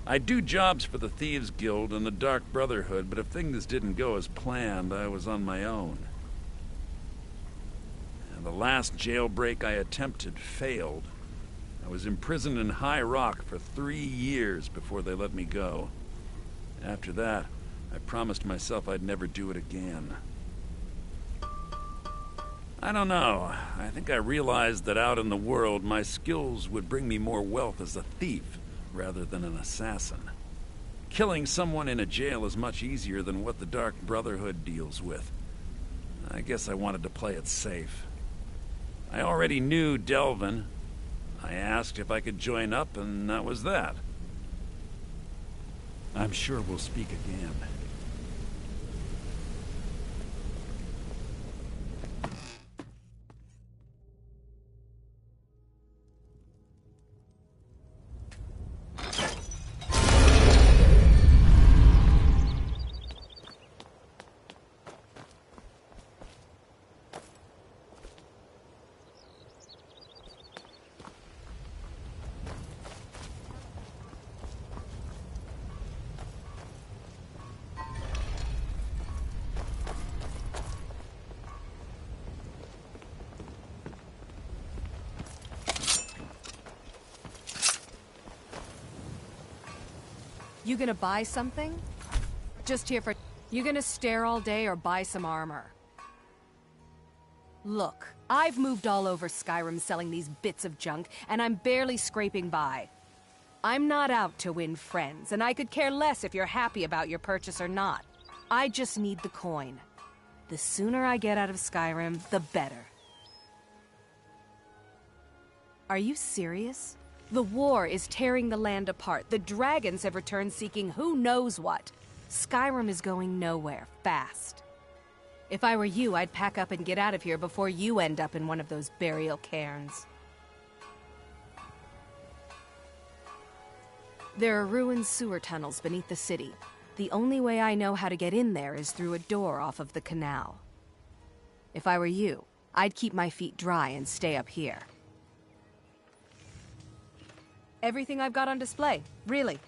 I do jobs for the Thieves Guild and the Dark Brotherhood, but if things didn't go as planned, I was on my own. And the last jailbreak I attempted failed. I was imprisoned in High Rock for 3 years before they let me go. After that, I promised myself I'd never do it again. I don't know. I think I realized that out in the world, my skills would bring me more wealth as a thief rather than an assassin. Killing someone in a jail is much easier than what the Dark Brotherhood deals with. I guess I wanted to play it safe. I already knew Delvin. I asked if I could join up, and that was that. I'm sure we'll speak again. You gonna buy something? Just here for... You gonna stare all day or buy some armor? Look, I've moved all over Skyrim selling these bits of junk, and I'm barely scraping by. I'm not out to win friends, and I could care less if you're happy about your purchase or not. I just need the coin. The sooner I get out of Skyrim, the better. Are you serious? The war is tearing the land apart. The dragons have returned seeking who knows what. Skyrim is going nowhere, fast. If I were you, I'd pack up and get out of here before you end up in one of those burial cairns. There are ruined sewer tunnels beneath the city. The only way I know how to get in there is through a door off of the canal. If I were you, I'd keep my feet dry and stay up here. Everything I've got on display, really.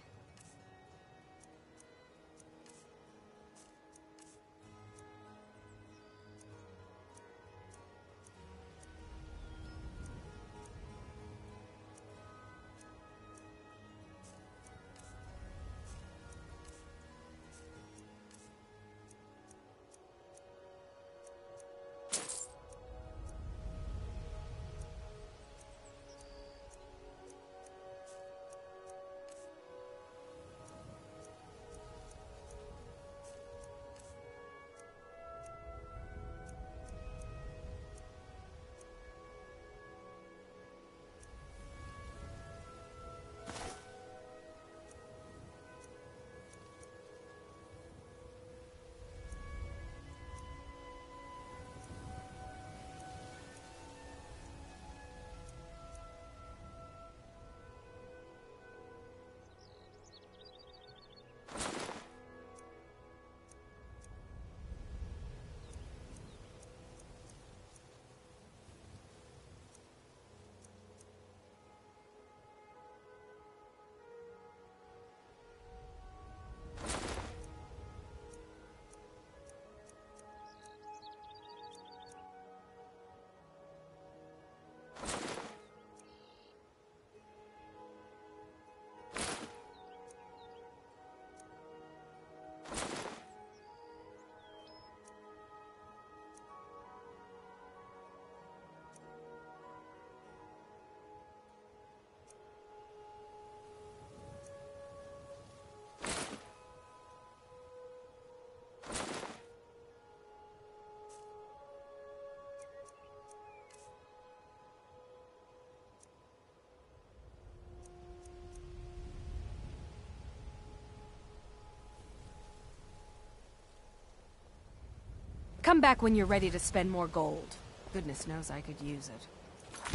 Come back when you're ready to spend more gold. Goodness knows I could use it.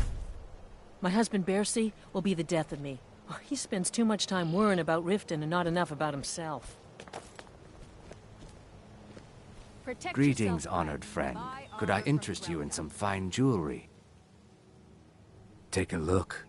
My husband Bercy will be the death of me. He spends too much time worrying about Riften and not enough about himself. Greetings, honored friend. Could I interest you in some fine jewelry? Take a look.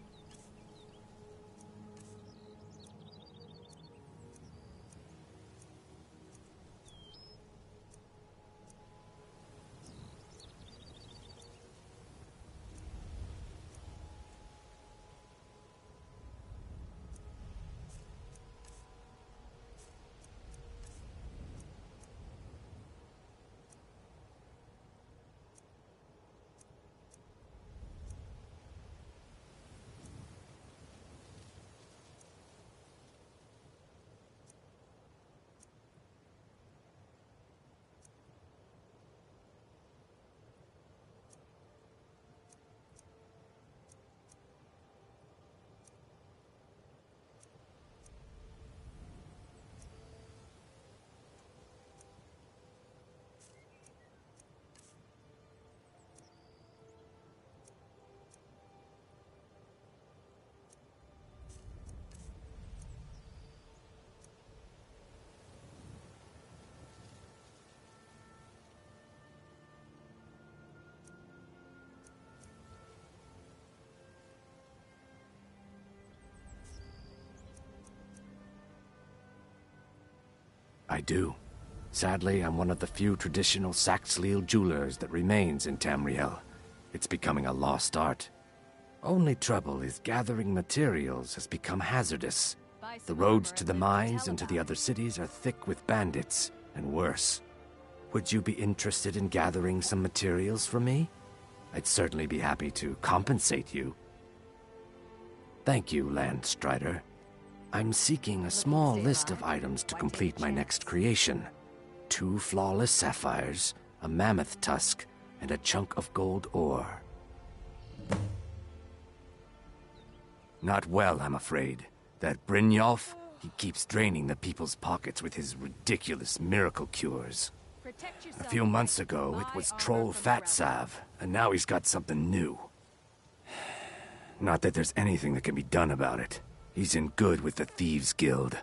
I do. Sadly, I'm one of the few traditional Saxhleel jewelers that remains in Tamriel. It's becoming a lost art. Only trouble is gathering materials has become hazardous. The roads to the mines and to the other cities are thick with bandits, and worse. Would you be interested in gathering some materials from me? I'd certainly be happy to compensate you. Thank you, Landstrider. I'm seeking a small list of items to complete my next creation. 2 flawless sapphires, a mammoth tusk, and a chunk of gold ore. Not well, I'm afraid. That Brynjolf, he keeps draining the people's pockets with his ridiculous miracle cures. A few months ago, it was Troll Fatsav, and now he's got something new. Not that there's anything that can be done about it. He's in good with the Thieves' Guild.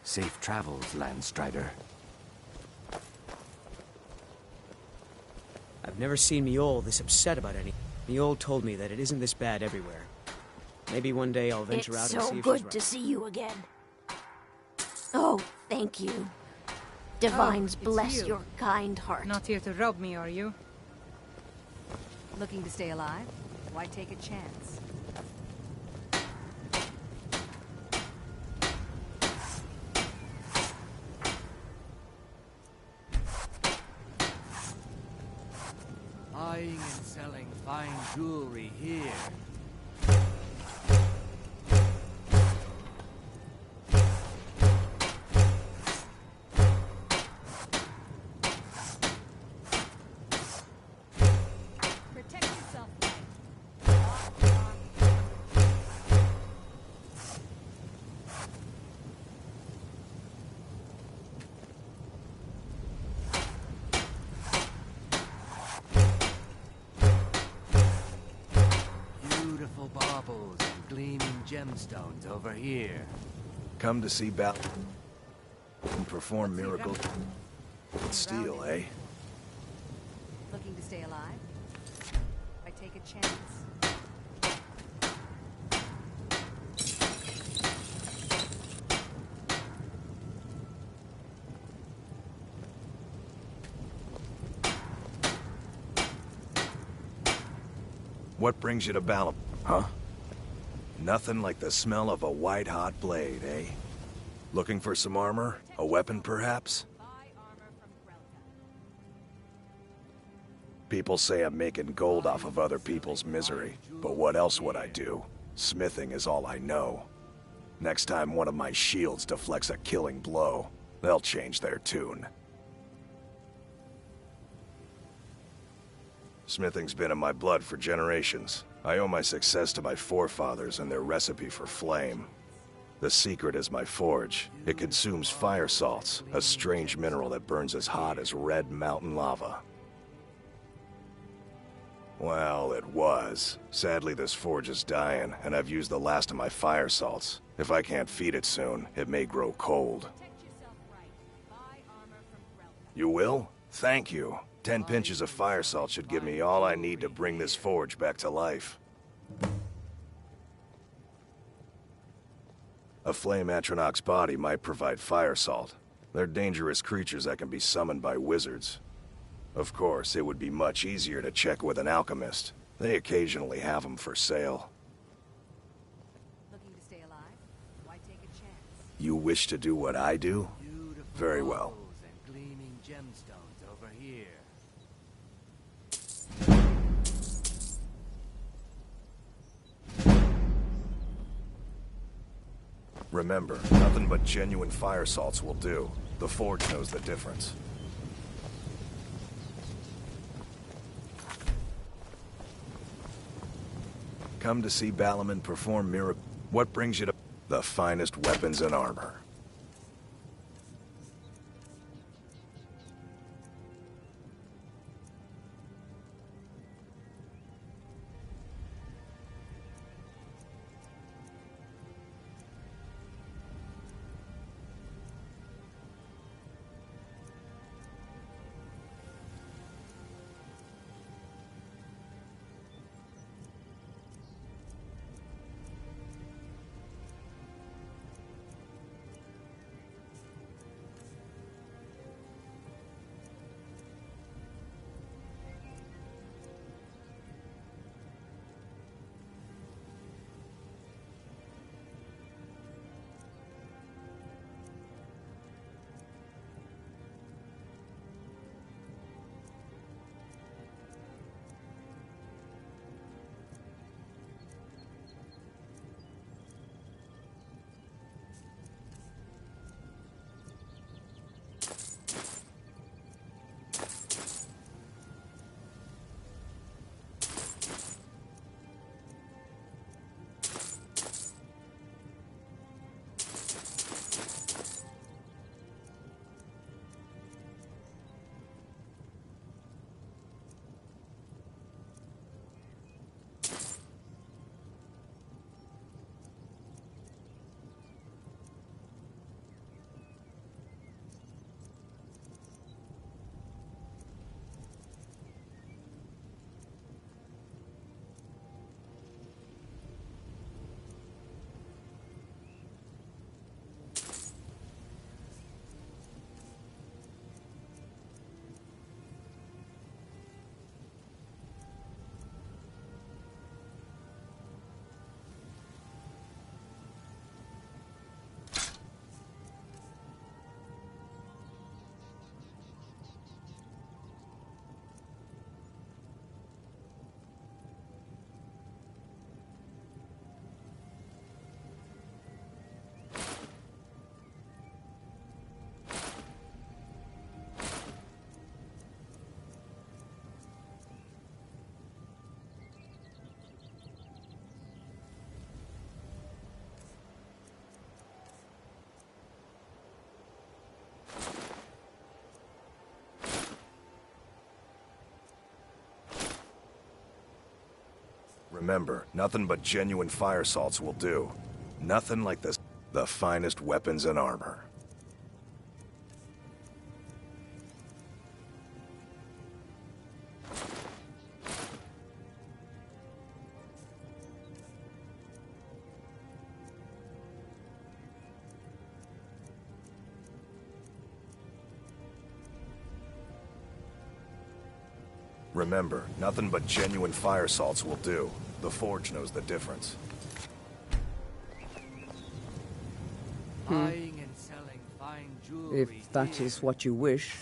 Safe travels, Landstrider. I've never seen Miol this upset about anything. Miol told me that it isn't this bad everywhere. Maybe one day I'll venture out and see if she's right. It's so good to see you again. Oh, thank you. Divines bless your kind heart. Not here to rob me, are you? Looking to stay alive? Why take a chance? Buying and selling fine jewelry here. Protect yourself, Beautiful baubles and gleaming gemstones over here. Come to see Bal and perform miracles. Steal, eh? Looking to stay alive? I take a chance. What brings you to Balam? Huh? Nothing like the smell of a white-hot blade, eh? Looking for some armor? A weapon, perhaps? People say I'm making gold off of other people's misery, but what else would I do? Smithing is all I know. Next time one of my shields deflects a killing blow, they'll change their tune. Smithing's been in my blood for generations. I owe my success to my forefathers and their recipe for flame. The secret is my forge. It consumes fire salts, a strange mineral that burns as hot as red mountain lava. Well, it was. Sadly, this forge is dying, and I've used the last of my fire salts. If I can't feed it soon, it may grow cold. You will? Thank you. 10 pinches of fire salt should give me all I need to bring this forge back to life. A flame Atronach's body might provide fire salt. They're dangerous creatures that can be summoned by wizards. Of course, it would be much easier to check with an alchemist. They occasionally have them for sale. Looking to stay alive? Why take a chance? You wish to do what I do? Very well. And gleaming gemstones over here. Remember, nothing but genuine fire salts will do. The forge knows the difference. Come to see Balaman perform miracles. What brings you to the finest weapons and armor? Remember, nothing but genuine fire salts will do. Nothing like the finest weapons and armor. Remember, nothing but genuine fire salts will do. The Forge knows the difference. Buying and selling fine jewelry. If that is what you wish.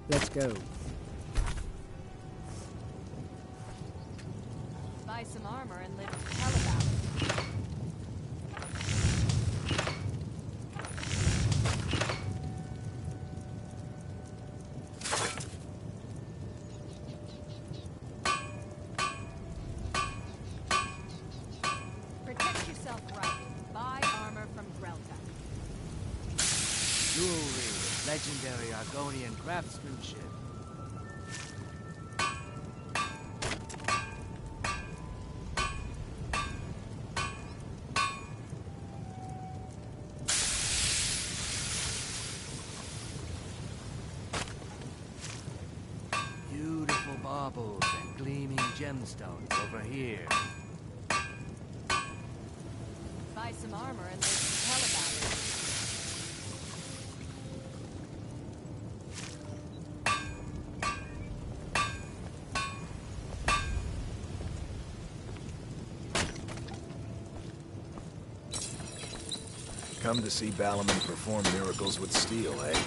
Let's go. Buy some armor and live to tell about it. Protect yourself right. Buy armor from Grelta. Jewelry with legendary Argonian craftsmanship. Beautiful baubles and gleaming gemstones over here. Buy some armor and live to tell about it. Come to see Balaman perform miracles with steel, eh?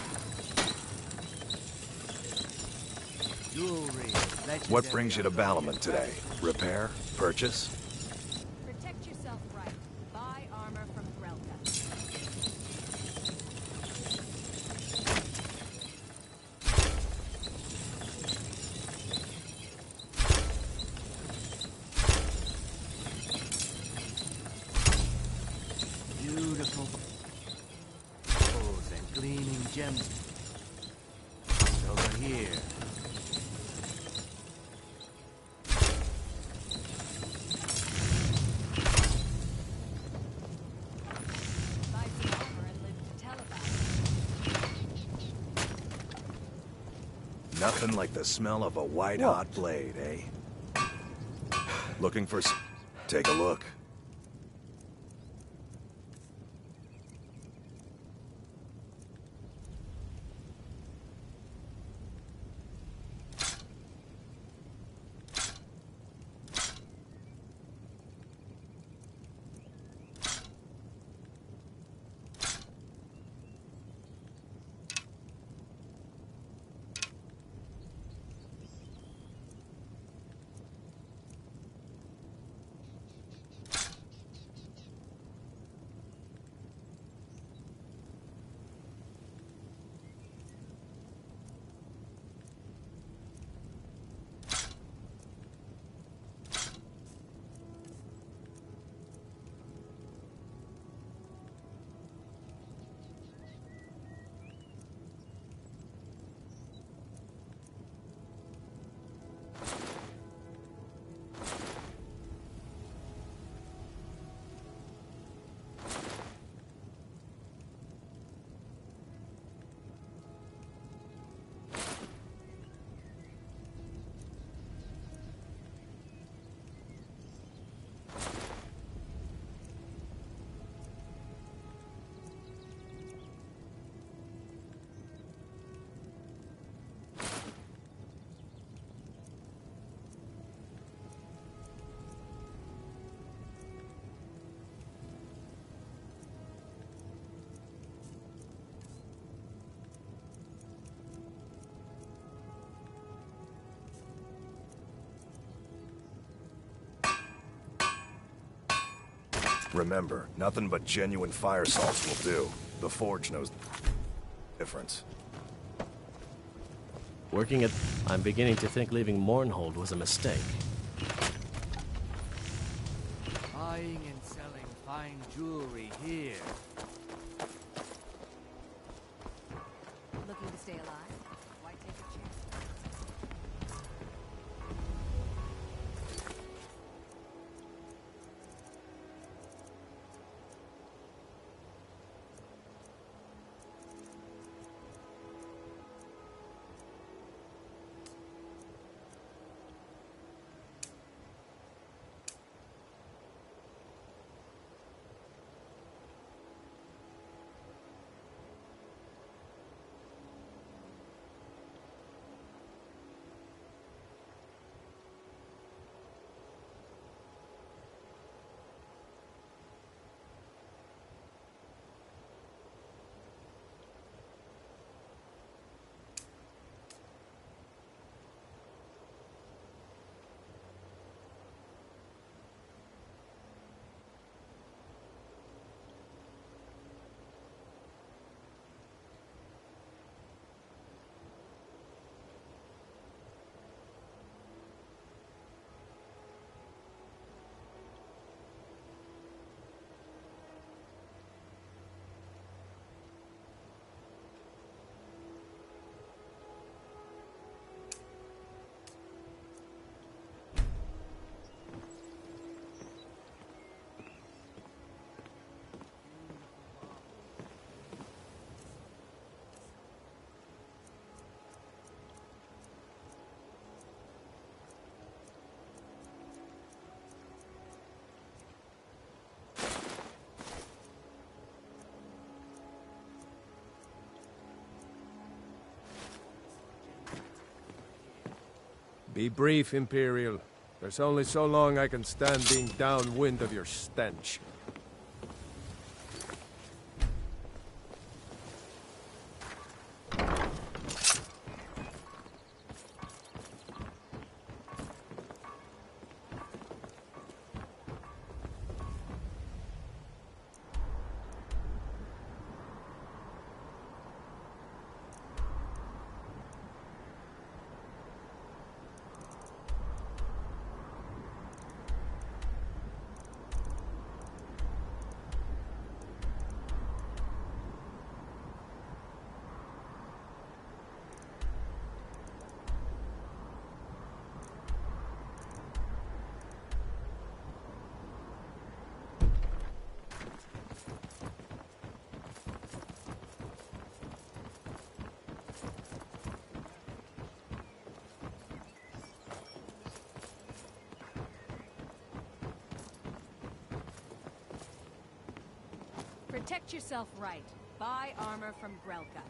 Jewelry with legendary What brings you to Argonian Balaman today? Repair? Purchase? Protect yourself right. Buy armor from Grelta. Beautiful baubles and gleaming gems. Over here. Buy some armor and live to tell about it. Nothing like the smell of a white-hot blade, eh? Looking for Take a look. Remember, nothing but genuine fire salts will do. The Forge knows the difference. Working at... I'm beginning to think leaving Mournhold was a mistake. Buying and selling fine jewelry here. Looking to stay alive? Why take a chance? Be brief, Imperial. There's only so long I can stand being downwind of your stench. Protect yourself right. Buy armor from Grelka.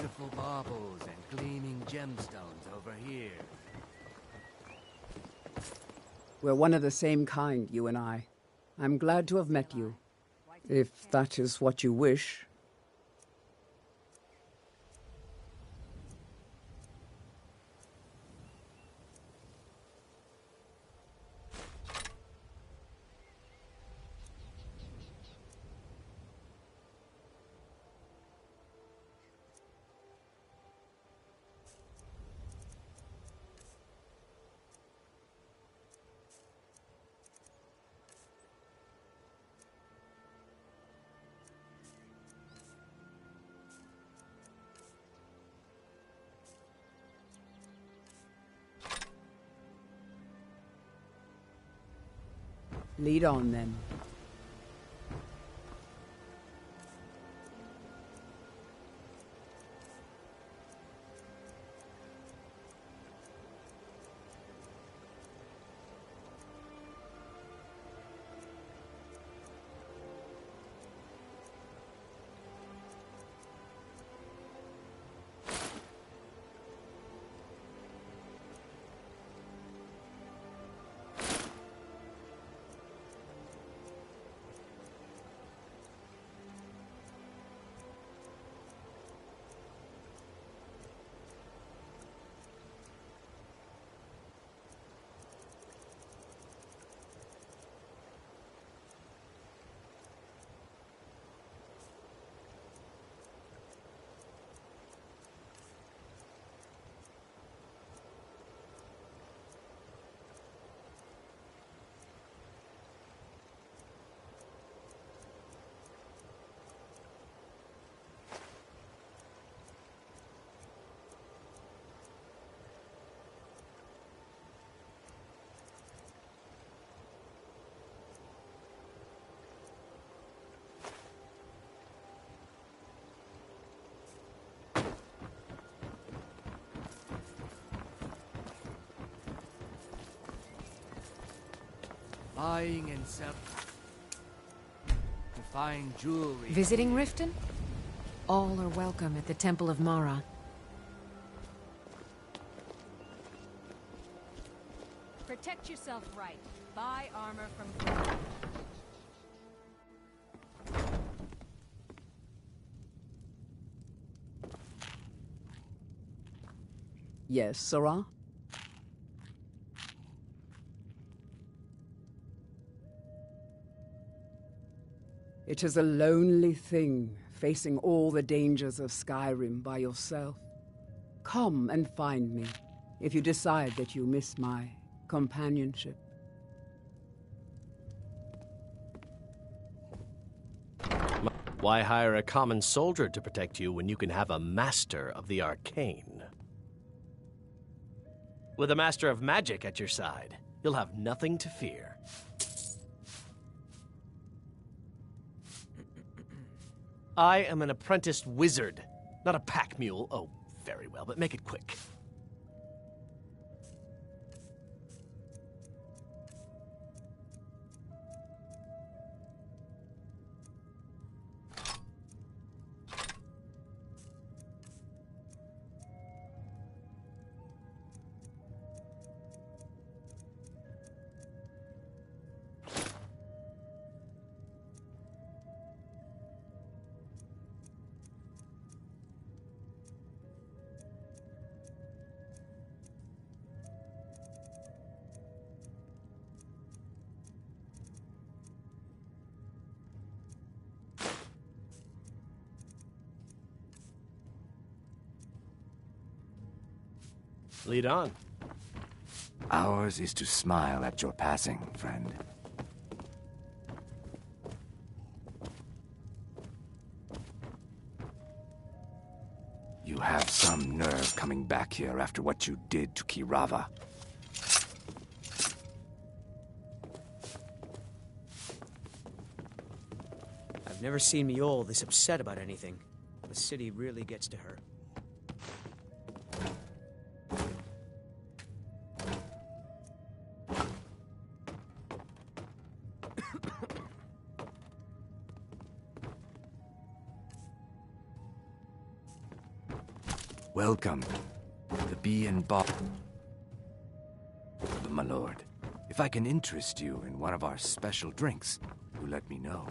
beautiful baubles and gleaming gemstones over here. We're one of the same kind, you and I. I'm glad to have met you. If that is what you wish. Lead on, then. Buying and selling. To find jewelry. Visiting Riften? All are welcome at the Temple of Mara. Protect yourself right. Buy armor from... Yes, Sarah? It is a lonely thing, facing all the dangers of Skyrim by yourself. Come and find me, if you decide that you miss my companionship. Why hire a common soldier to protect you when you can have a master of the arcane? With a master of magic at your side, you'll have nothing to fear. I am an apprenticed wizard, not a pack mule. Oh, very well, but make it quick. Lead on. Ours is to smile at your passing, friend. You have some nerve coming back here after what you did to Kirava. I've never seen Mjol this upset about anything. The city really gets to her. Welcome. The Bee and Bob. My lord, if I can interest you in one of our special drinks, you let me know.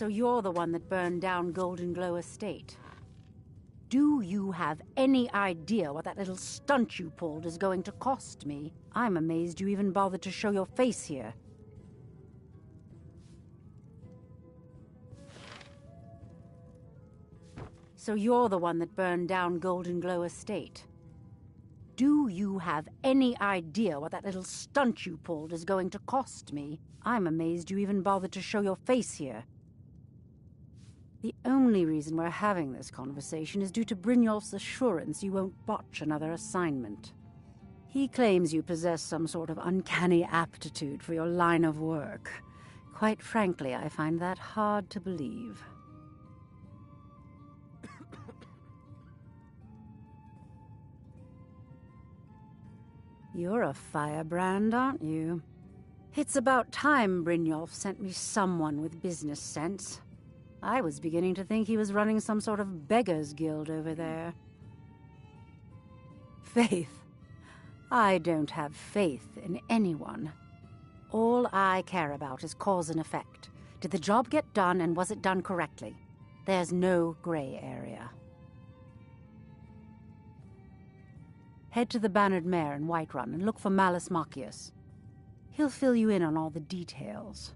So you're the one that burned down Golden Glow Estate. Do you have any idea what that little stunt you pulled is going to cost me? I'm amazed you even bothered to show your face here. So you're the one that burned down Golden Glow Estate. Do you have any idea what that little stunt you pulled is going to cost me? I'm amazed you even bothered to show your face here. The only reason we're having this conversation is due to Brynjolf's assurance you won't botch another assignment. He claims you possess some sort of uncanny aptitude for your line of work. Quite frankly, I find that hard to believe. You're a firebrand, aren't you? It's about time Brynjolf sent me someone with business sense. I was beginning to think he was running some sort of beggars' guild over there. Faith. I don't have faith in anyone. All I care about is cause and effect. Did the job get done, and was it done correctly? There's no gray area. Head to the Bannered Mare in Whiterun and look for Malus Machius. He'll fill you in on all the details.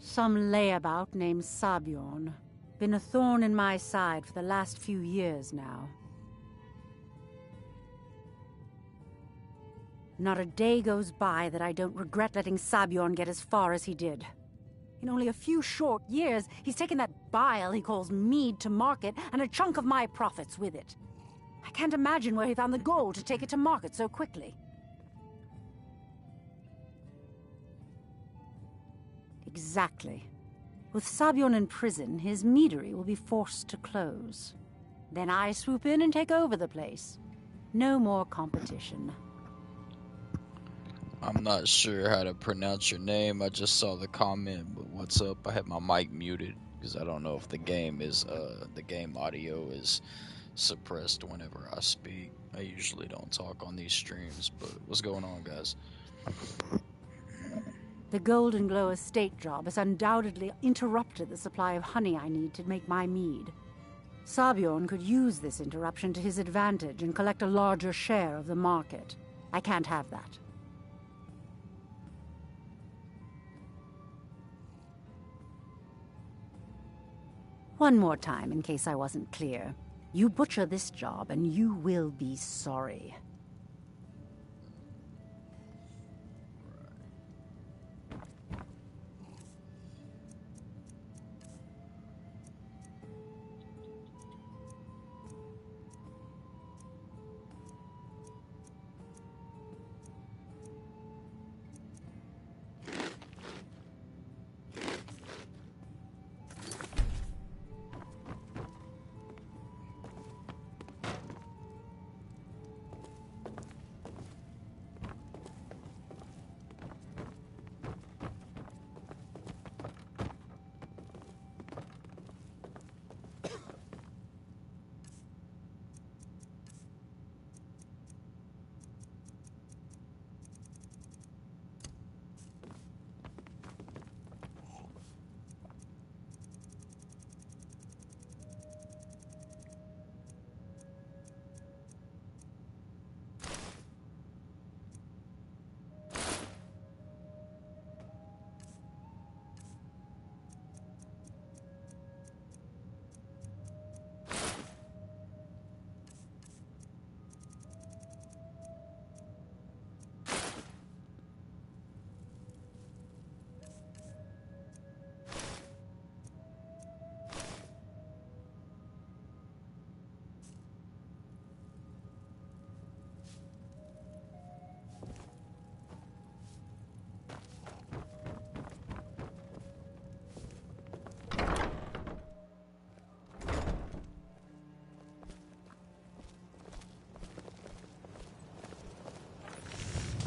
Some layabout named Sabjorn. Been a thorn in my side for the last few years now. Not a day goes by that I don't regret letting Sabjorn get as far as he did. In only a few short years, he's taken that bile he calls mead to market, and a chunk of my profits with it. I can't imagine where he found the gold to take it to market so quickly. Exactly. With Sabjorn in prison, his meadery will be forced to close. Then I swoop in and take over the place. No more competition. I'm not sure how to pronounce your name. I just saw the comment, but what's up? I had my mic muted because I don't know if the game audio is suppressed whenever I speak. I usually don't talk on these streams, but what's going on, guys? The Golden Glow estate job has undoubtedly interrupted the supply of honey I need to make my mead. Sabjorn could use this interruption to his advantage and collect a larger share of the market. I can't have that. One more time, in case I wasn't clear. You butcher this job, and you will be sorry.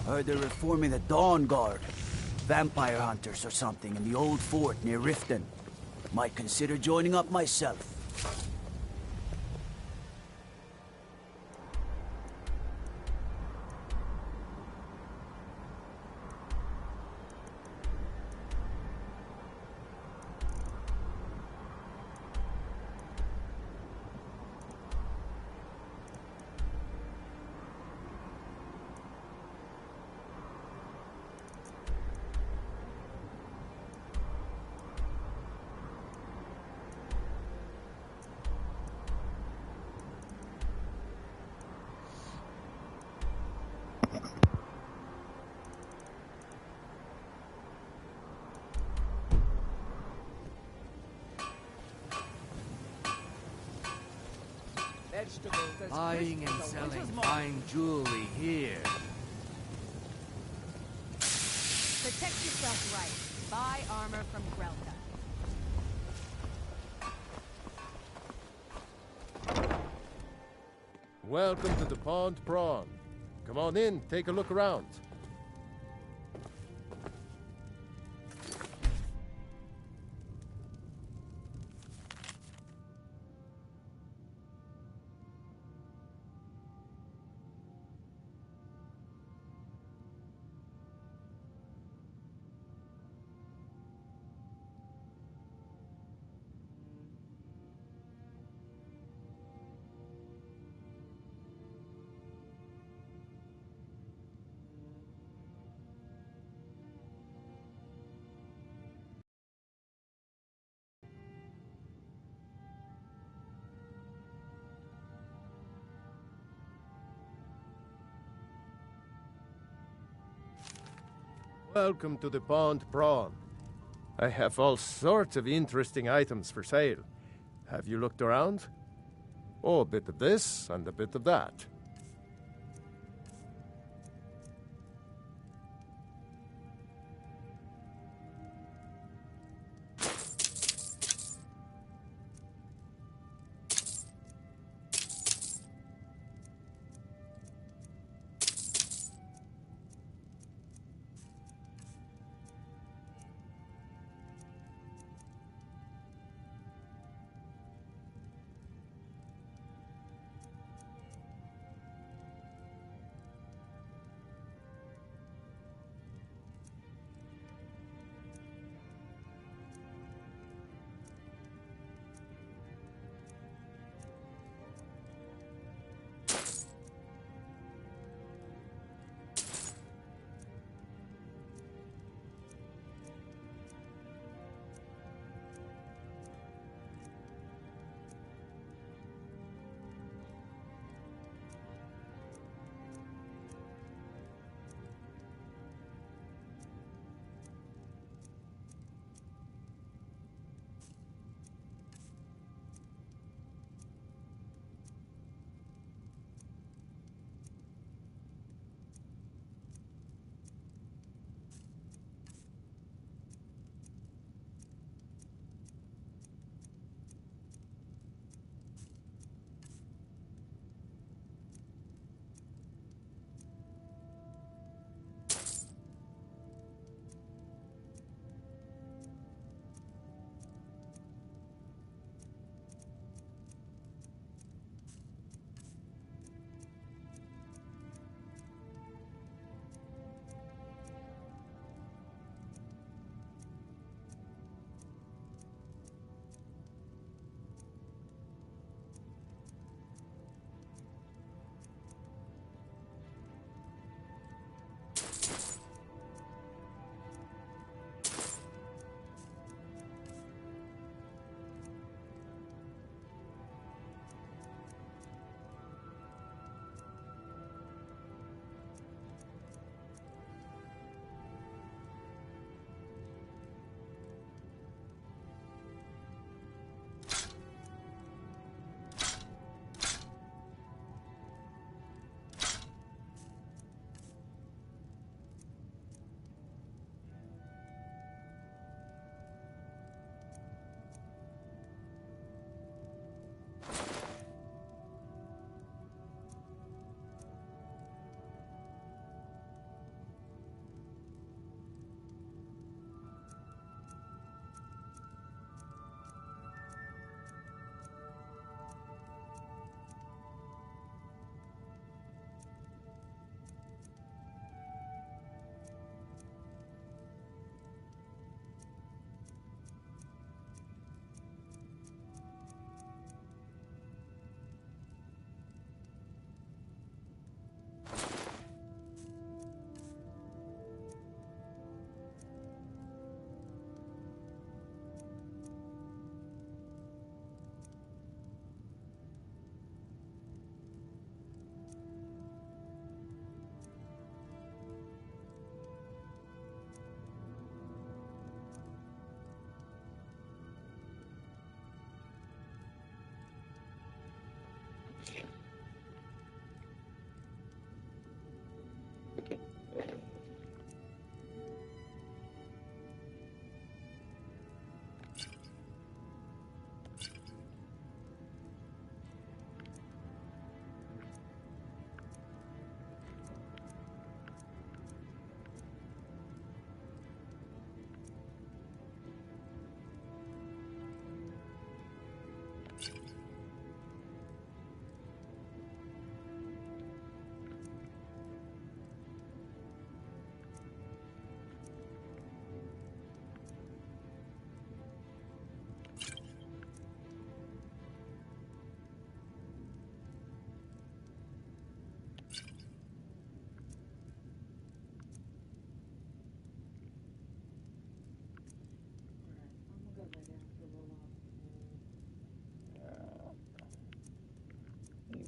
Heard they're reforming the Dawn Guard. Vampire hunters or something in the old fort near Riften. Might consider joining up myself. Buying and selling fine jewelry here. Protect yourself right. Buy armor from Grelka. Welcome to the Pond Prawn. Come on in, take a look around. Welcome to the Pond Prawn. I have all sorts of interesting items for sale. Have you looked around? Oh, a bit of this and a bit of that.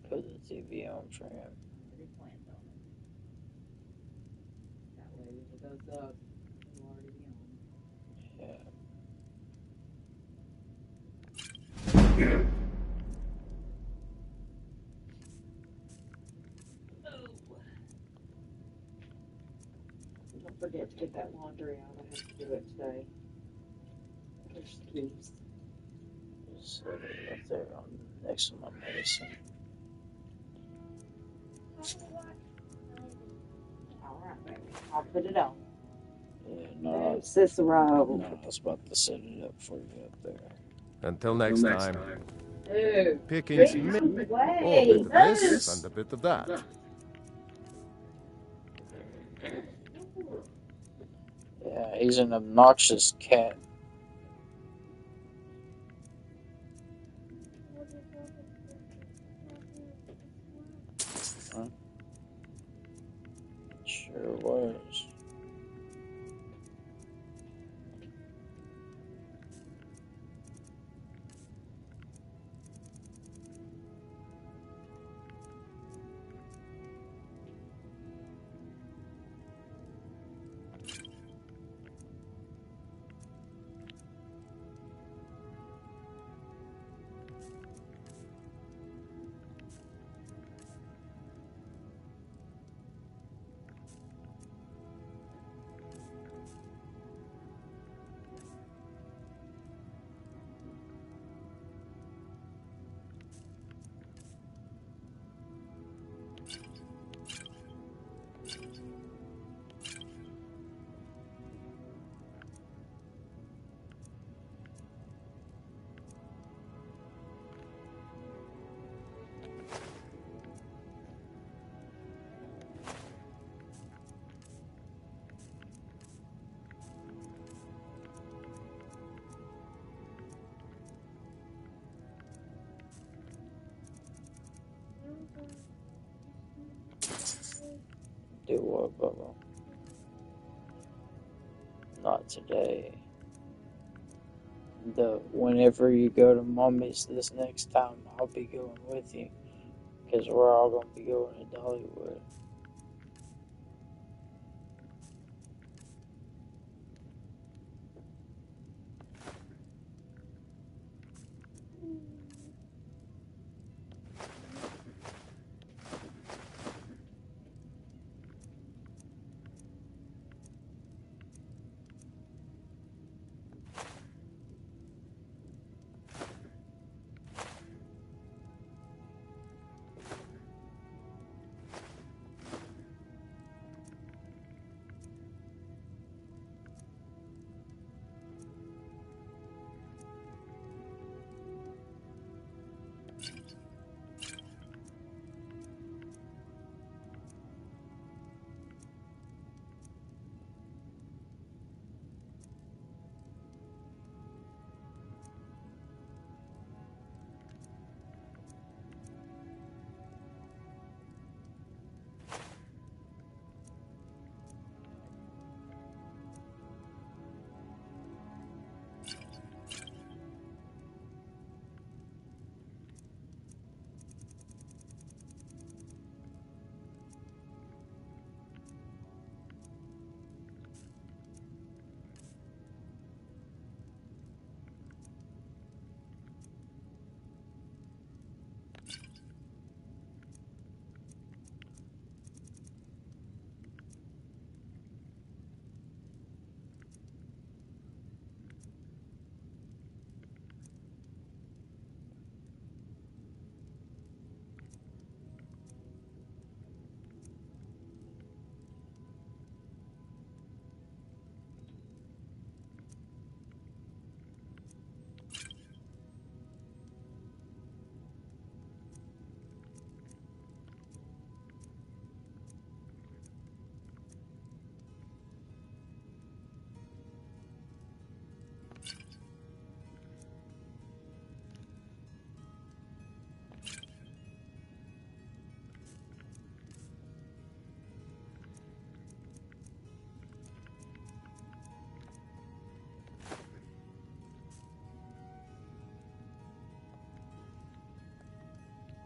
Put the TV on trim. That way, if it goes up, forget to get that laundry out. I have to do it today. There's keys. Set it up there next to my medicine. Alright, baby. I'll put it on. Yeah, no, Cicero. No, I was about to set it up for you up there. Until next time. Dude. Pickings Get me. out of the way. Oh, a bit of this and a bit of that. Yeah, he's an obnoxious cat. Huh? Sure was. Do what, Bubba? Not today. Whenever you go to Mommy's this next time, I'll be going with you. Because we're all going to be going to Dollywood.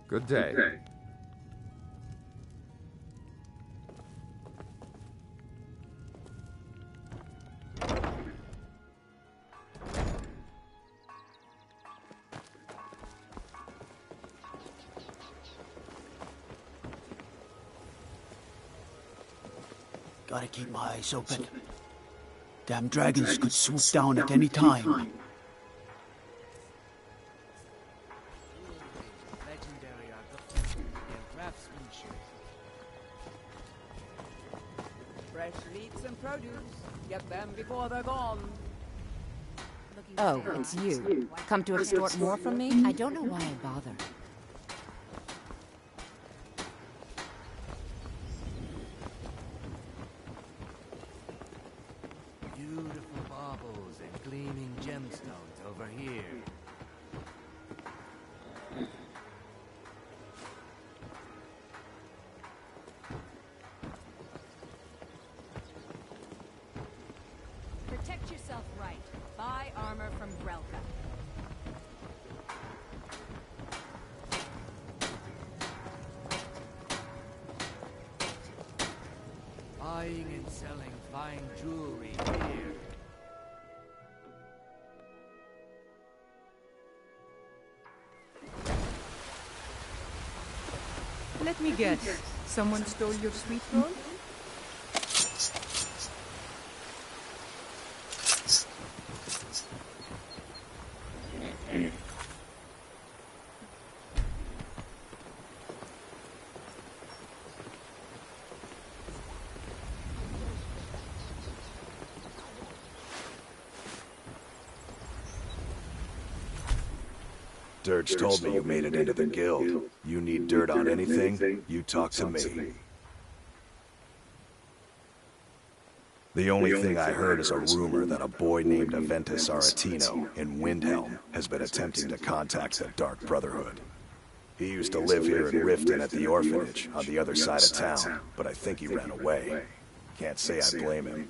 Good day. Gotta keep my eyes open. Damn dragons could swoop down at any time. Legendary artifacts, their craftsmanship. Fresh meats and produce. Get them before they're gone. Oh, it's you. Come to extort more from me? I don't know why I bother. Beautiful baubles and gleaming gemstones over here. Protect yourself right. Buy armor from Grelka. Buying and selling fine jewelry here. Let me guess. Someone stole your sweet roll? Dirge told me you made it into the guild. You need dirt on anything, you talk to me. The only thing I heard is a rumor that a boy named Aventus Aretino in Windhelm has been attempting to contact the Dark Brotherhood. He used to live here in Riften at the orphanage on the other side of town, but I think he ran away. Can't say I blame him.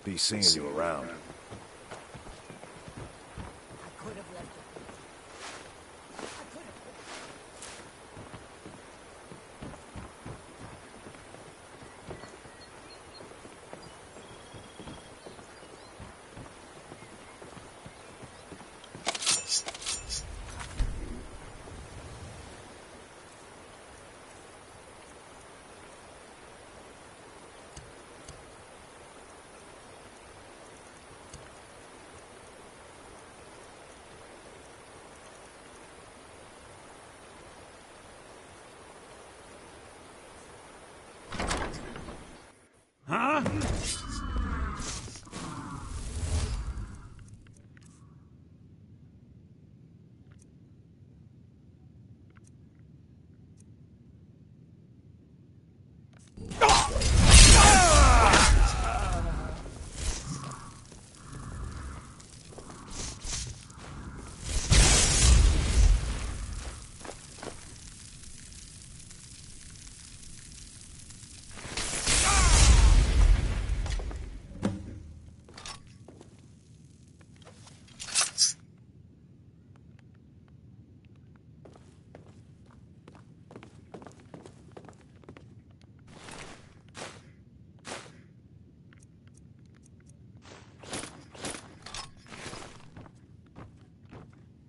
Be seeing you around. Huh?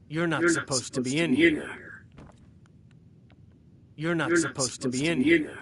You're not supposed to be in here. You're not supposed to be in here.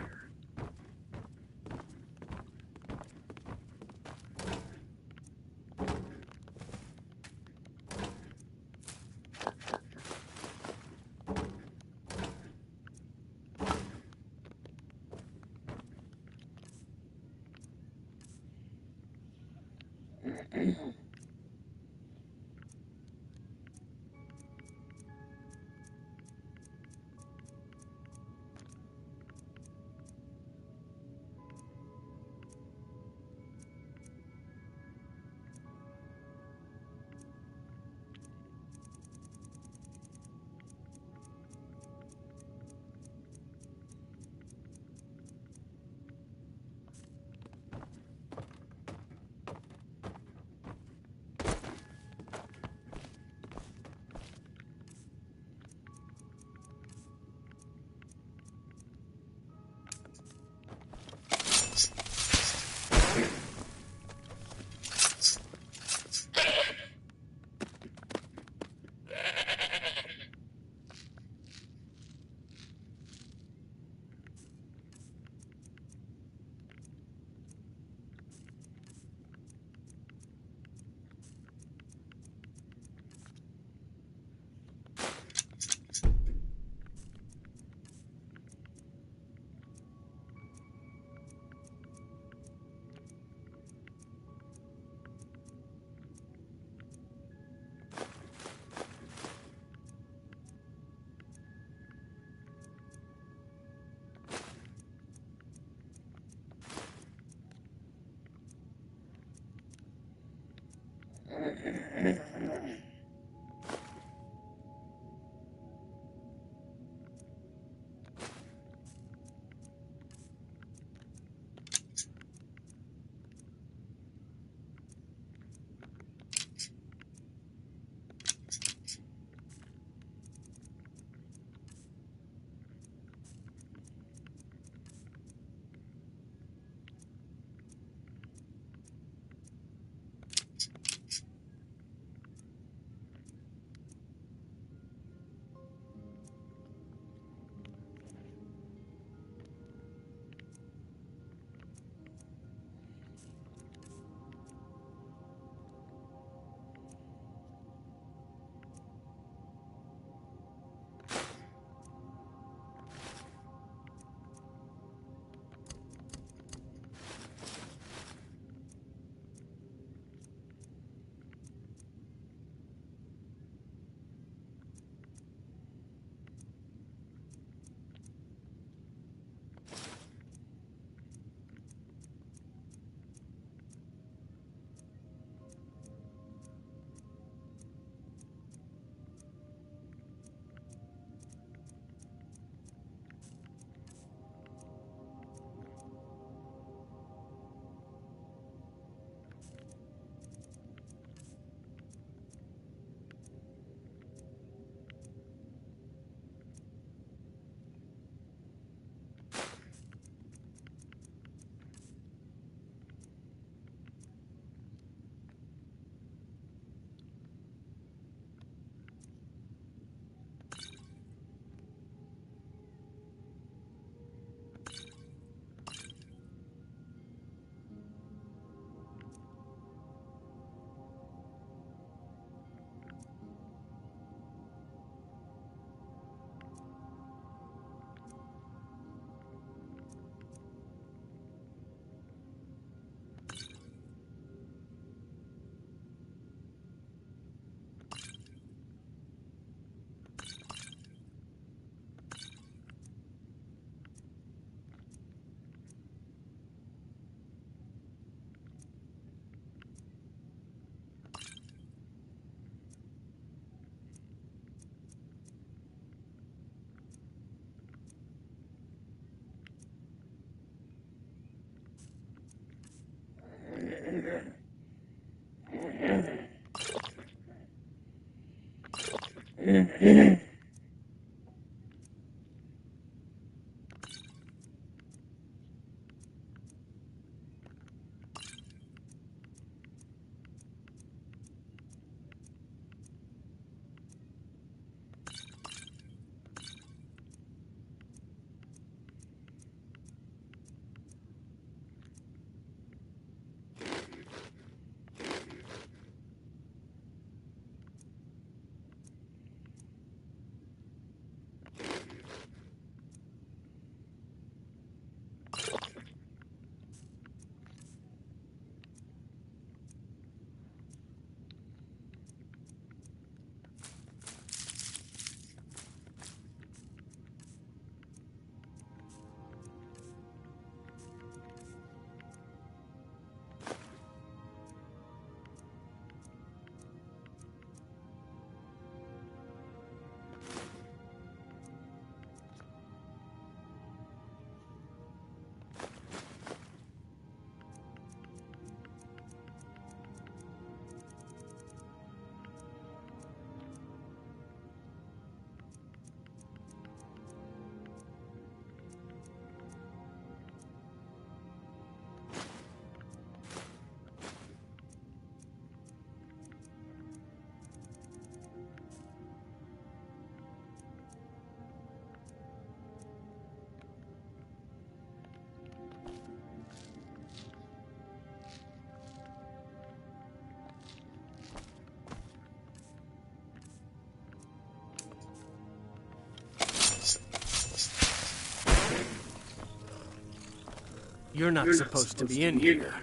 You're not supposed to be in here.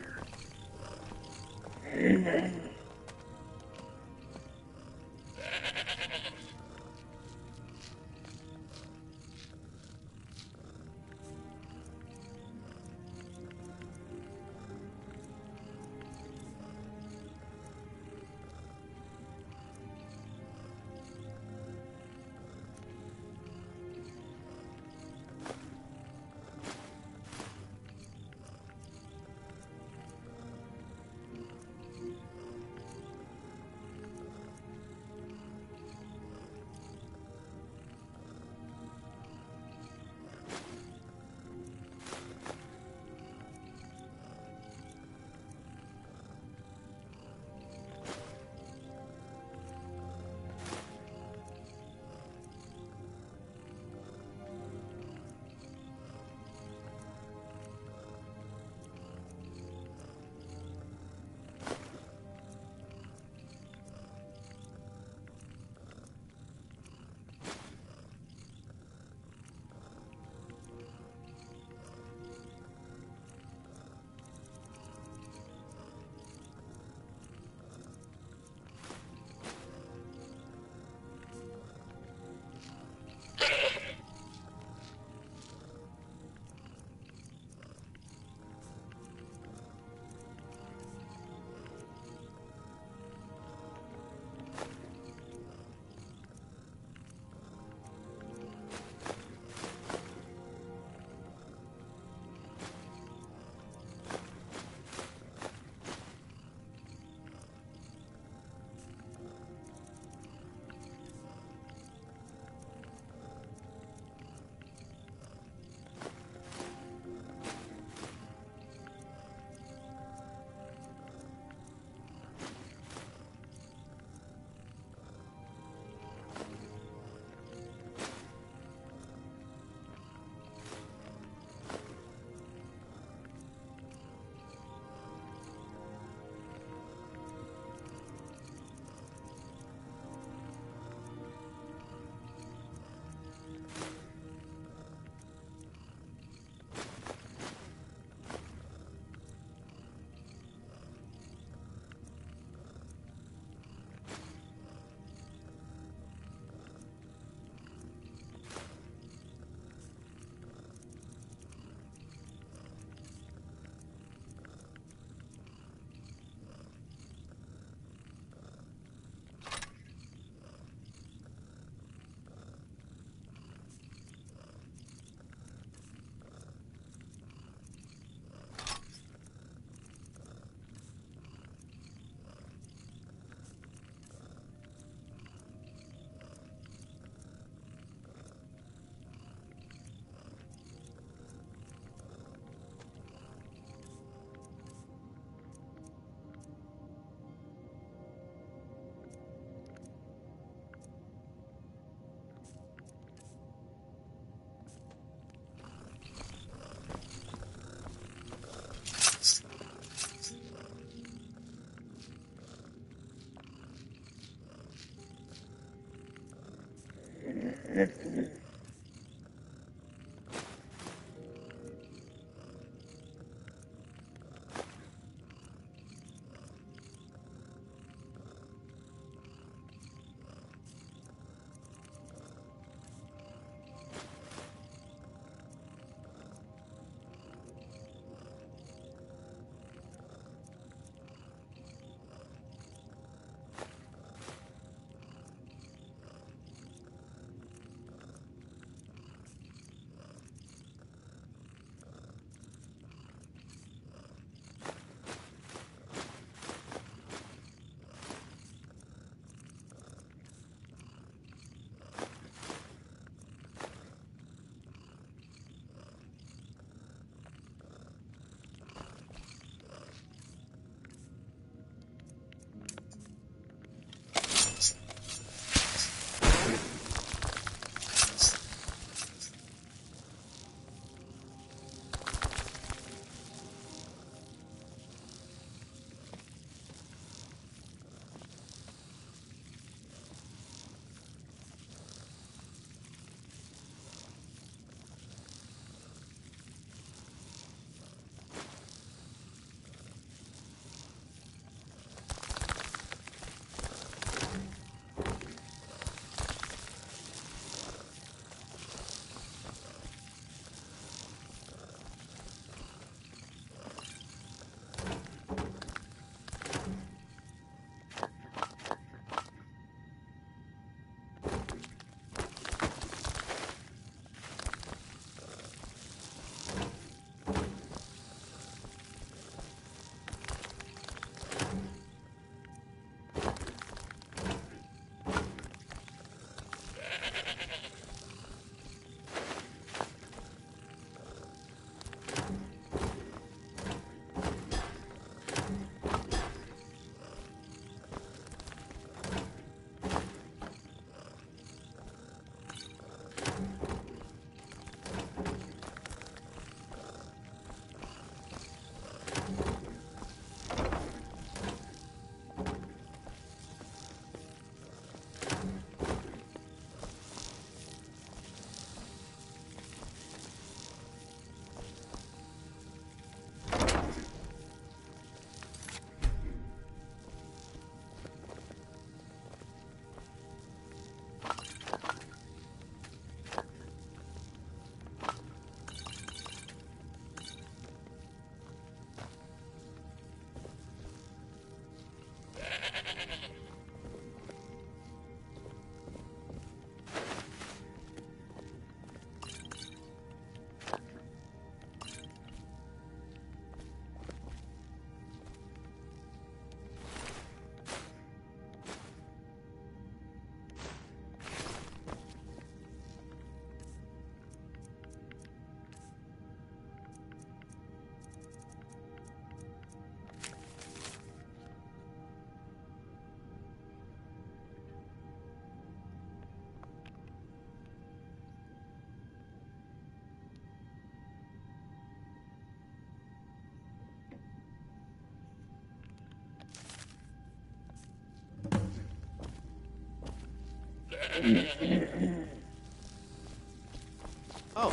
Oh.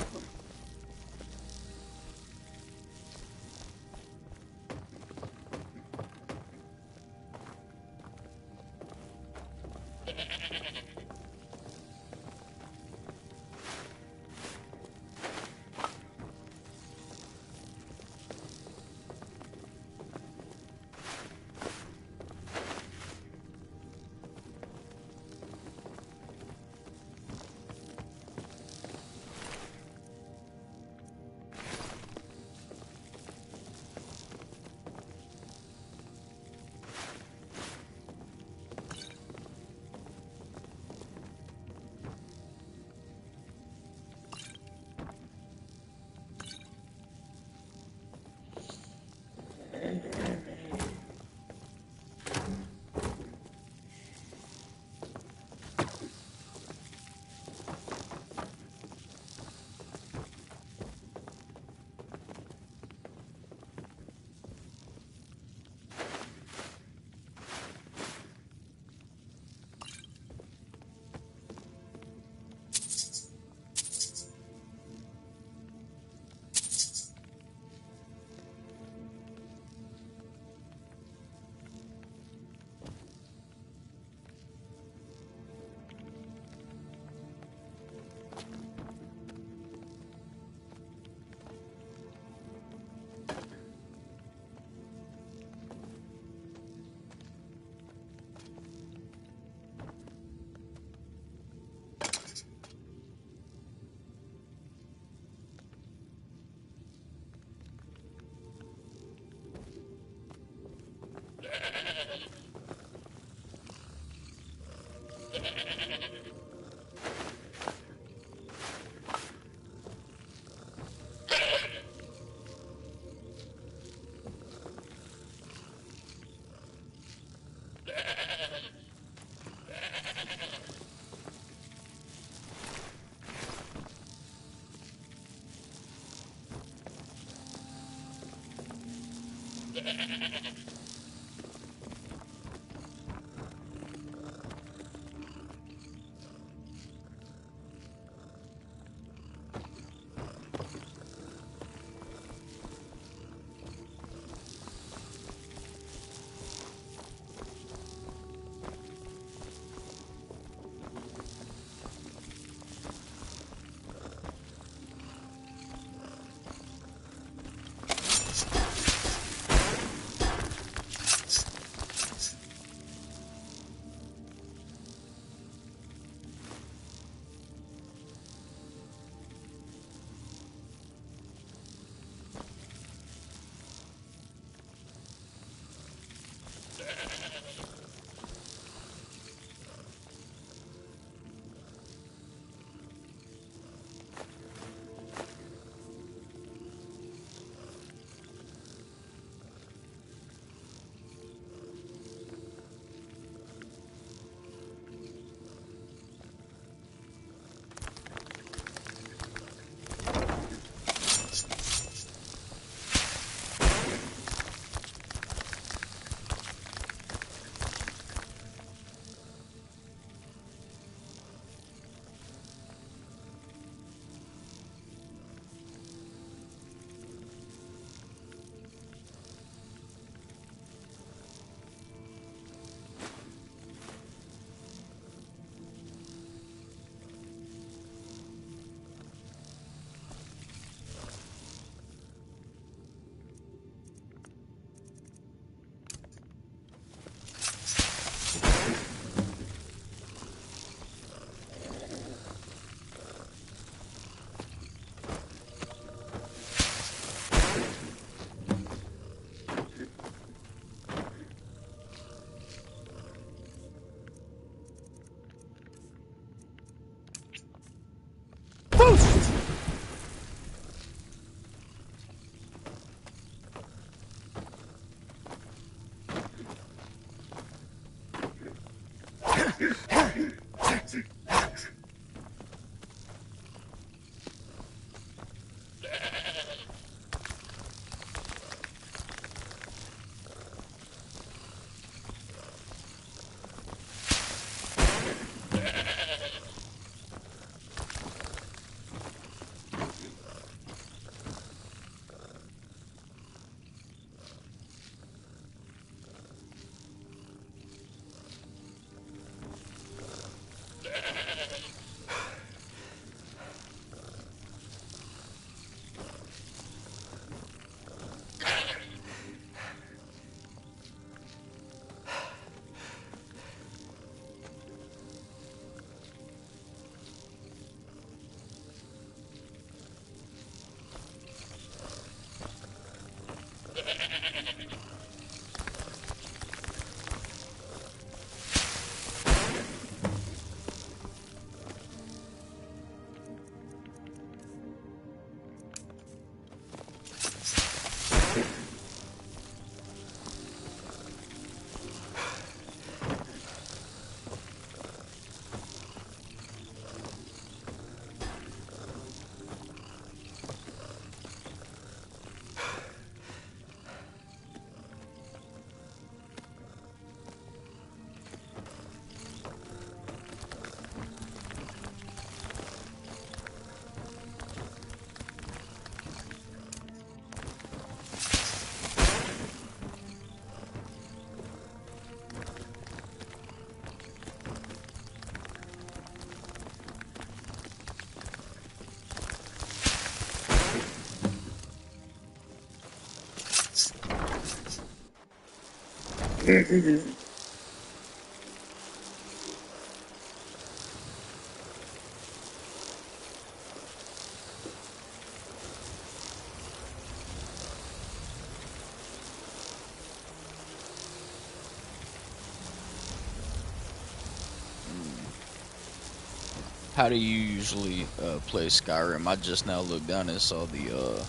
How do you usually play Skyrim? I just now looked down and saw the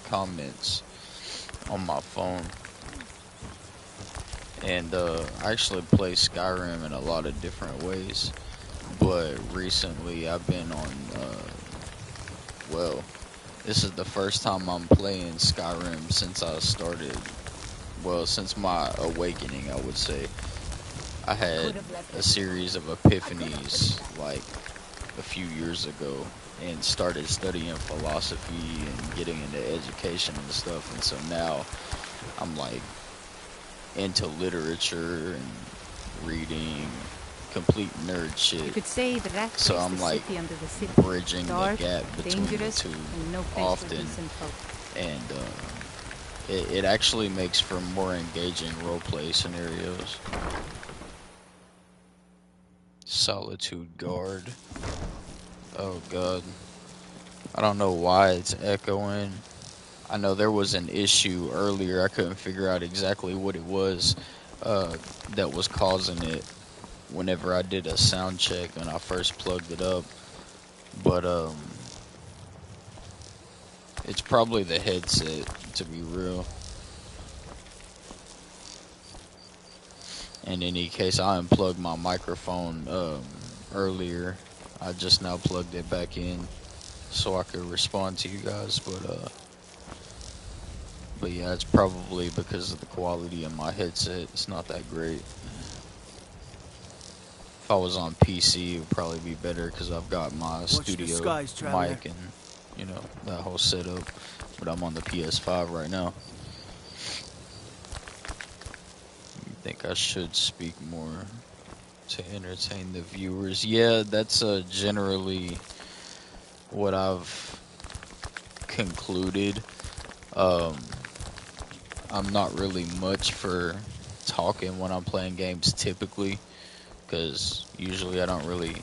comments on my phone, and I actually play Skyrim in a lot of different ways. But recently, I've been on well, This is the first time I'm playing Skyrim since I started. Well, since my awakening, I would say. I had a series of epiphanies like a few years ago and started studying philosophy and getting into education and stuff. And so now I'm like into literature and reading, complete nerd shit. You could say the rat So is I'm the like city under the city. bridging Dark, the gap between the dangerous, two and no place for often, decent folk. and it actually makes for more engaging roleplay scenarios. Solitude Guard. Oh god. I don't know why it's echoing. I know there was an issue earlier. I couldn't figure out exactly what it was that was causing it whenever I did a sound check when I first plugged it up. But it's probably the headset, to be real. In any case, I unplugged my microphone earlier. I just now plugged it back in so I could respond to you guys, but yeah, it's probably because of the quality of my headset. It's not that great. If I was on PC, it would probably be better because I've got my studio mic and, you know, that whole setup. But I'm on the PS5 right now. I think I should speak more to entertain the viewers. Yeah, that's generally what I've concluded. I'm not really much for talking when I'm playing games typically, because usually I don't really,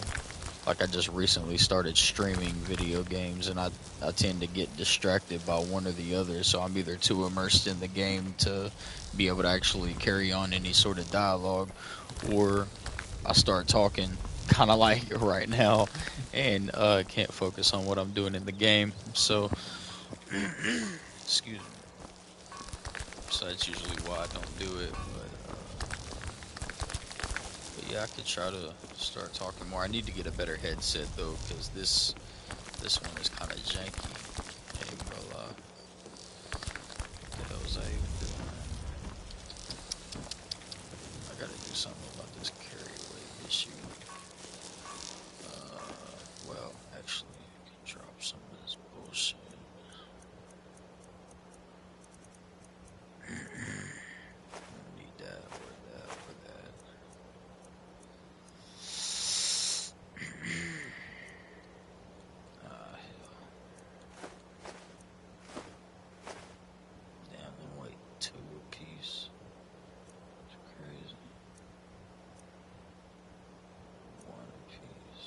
like, I just recently started streaming video games and I tend to get distracted by one or the other, so I'm either too immersed in the game to be able to actually carry on any sort of dialogue, or I start talking kind of like right now and can't focus on what I'm doing in the game. So excuse me. So that's usually why I don't do it, but yeah, I could try to start talking more. I need to get a better headset though, because this one is kind of janky. Can't even go lie. What the hell was I even doing? I gotta do something about this carry weight issue. Well, actually, I can drop some of this bullshit. Need that, or that, or that. Hell. Damn, I'm waiting 2 apiece. It's crazy. 1 apiece.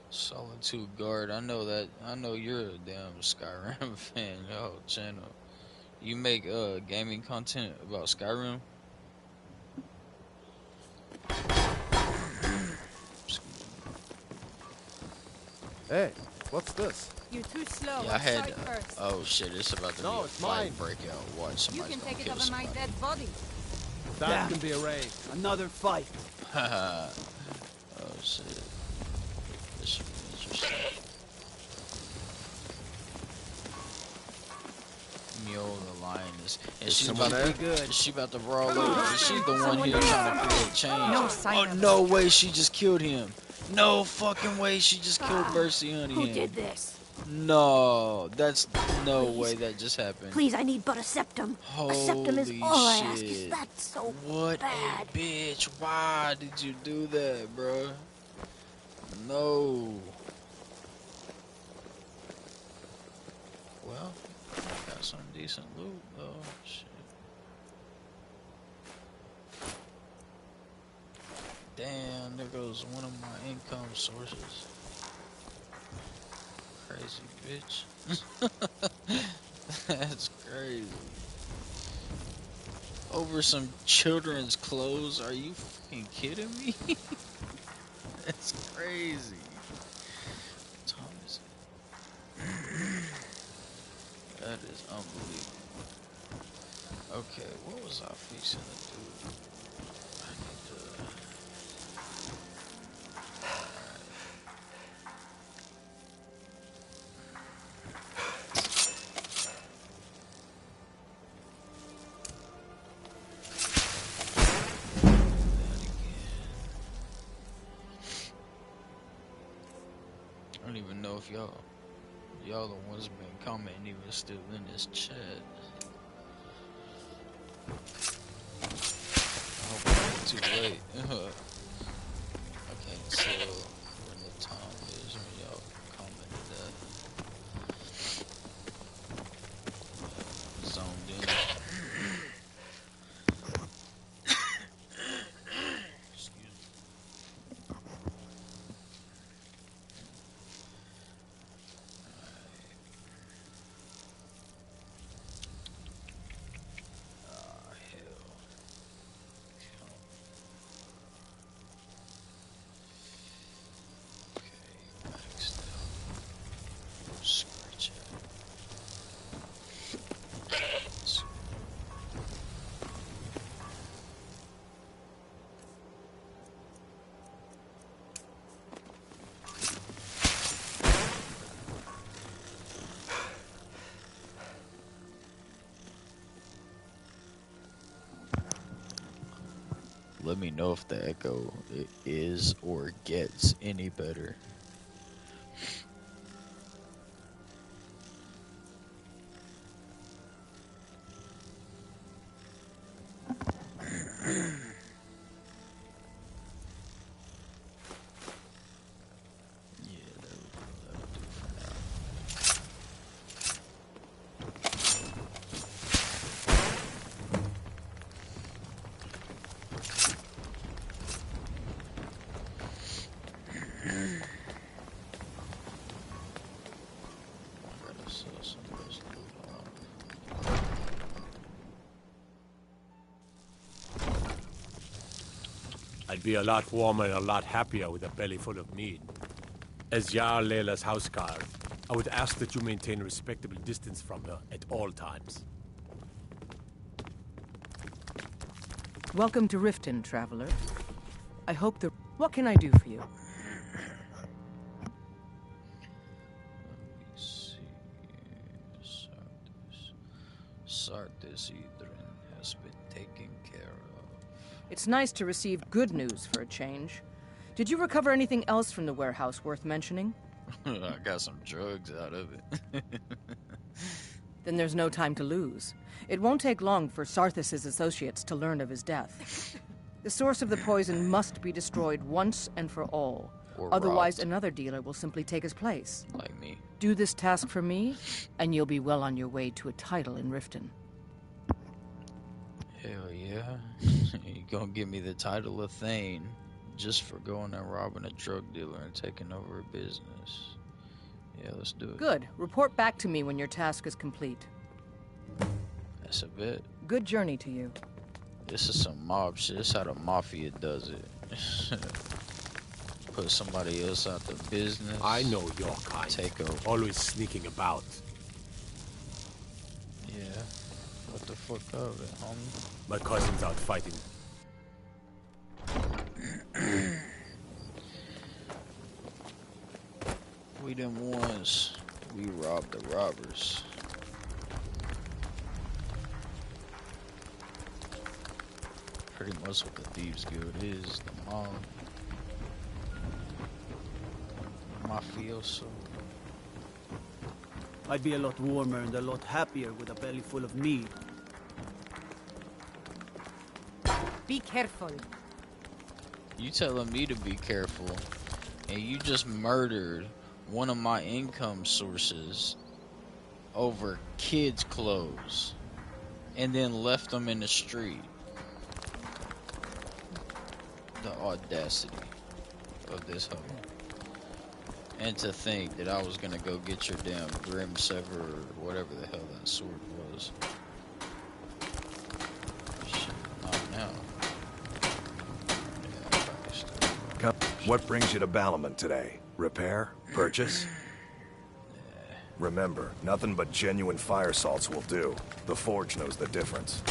Solitude Guard, I know that. I know you're a damn Skyrim fan, yo, channel. You make gaming content about Skyrim? Hey, what's this? You're too slow. Yeah, I had. Oh shit! It's about to be a it's fight mine. breakout. Watch, You somebody's can gonna take it kill over my somebody. dead body. That Damn. can be arranged. Another fight. Oh shit! This should be interesting. Mule the lioness, and Is she's someone about to be there? good. She's about to brawl over. She's the one here trying to create change. No sign Oh of no way! She just killed him. No fucking way! She just killed Mercy Honey. Who did this? No, that's no Please. way that just happened. Please, I need but a septum. A septum is Holy all I ask. shit. Is that so What bad? a bitch. Why did you do that, bro? No. Well, got some decent loot, though. Shit. Damn, there goes one of my income sources. Crazy bitch. That's crazy. Over some children's clothes? Are you fucking kidding me? That's crazy. What time is it? That is unbelievable. Okay, what was I fixing to do? I need to... Alright. I don't even know if y'all the ones been commenting even still in this chat. I hope it ain't too late. I can't tell when the time is when y'all commented that. Zoned in. Excuse me. Let me know if the echo is or gets any better. I'd be a lot warmer and a lot happier with a belly full of mead. As Jarl Layla's houseguard, I would ask that you maintain a respectable distance from her at all times. Welcome to Riften, traveler. I hope the... What can I do for you? Sartis Idrin has been taken care of. It's nice to receive good news for a change. Did you recover anything else from the warehouse worth mentioning? I got some drugs out of it. Then there's no time to lose. It won't take long for Sarthis' associates to learn of his death. The source of the poison must be destroyed once and for all. Or Otherwise, robbed. another dealer will simply take his place. Like me. Do this task for me, and you'll be well on your way to a title in Riften. Hell yeah. You gonna give me the title of Thane just for going and robbing a drug dealer and taking over a business. Yeah, let's do it. Good. Report back to me when your task is complete. That's a bit. Good journey to you. This is some mob shit. This is how the mafia does it. Put somebody else out the business. I know your kind. Take over. Always sneaking about. Yeah. What the fuck of it, homie? My cousin's out fighting. We them ones. We robbed the robbers. Pretty much what the Thieves Guild is. The mob. Mafioso. I'd be a lot warmer and a lot happier with a belly full of mead. Be careful. You telling me to be careful, and you just murdered one of my income sources over kids' clothes, and then left them in the street. The audacity of this hoe. And to think that I was gonna go get your damn Grim Sever or whatever the hell that sword was. Shit, not now. What brings you to Balamon today? Repair? Purchase? Remember, nothing but genuine fire salts will do. The Forge knows the difference.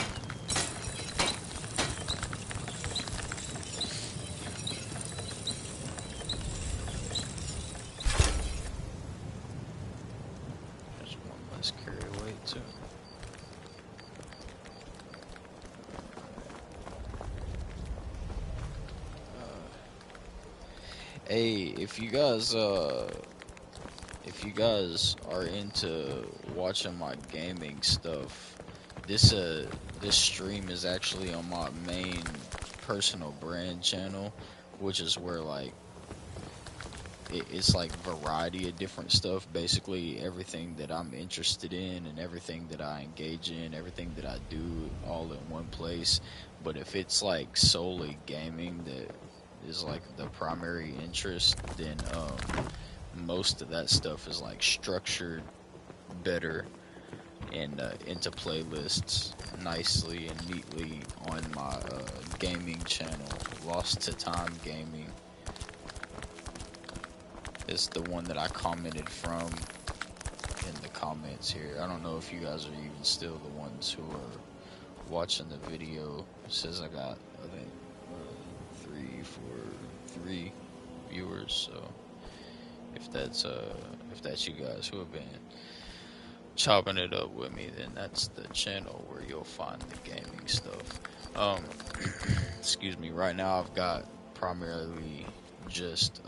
There's one less carry weight too. Hey, if you guys if you guys are into watching my gaming stuff, this stream is actually on my main personal brand channel, which is where like it's like variety of different stuff. Basically everything that I'm interested in and everything that I engage in, everything that I do, all in one place. But if it's like solely gaming that is like the primary interest, then most of that stuff is like structured better and into playlists nicely and neatly on my gaming channel. Lost to Time Gaming is the one that I commented from in the comments here. I don't know if you guys are even still the ones who are watching the video. It says I got, I think, 3 viewers. So if that's you guys who have been chopping it up with me, then that's the channel where you'll find the gaming stuff. Excuse me. Right now I've got primarily just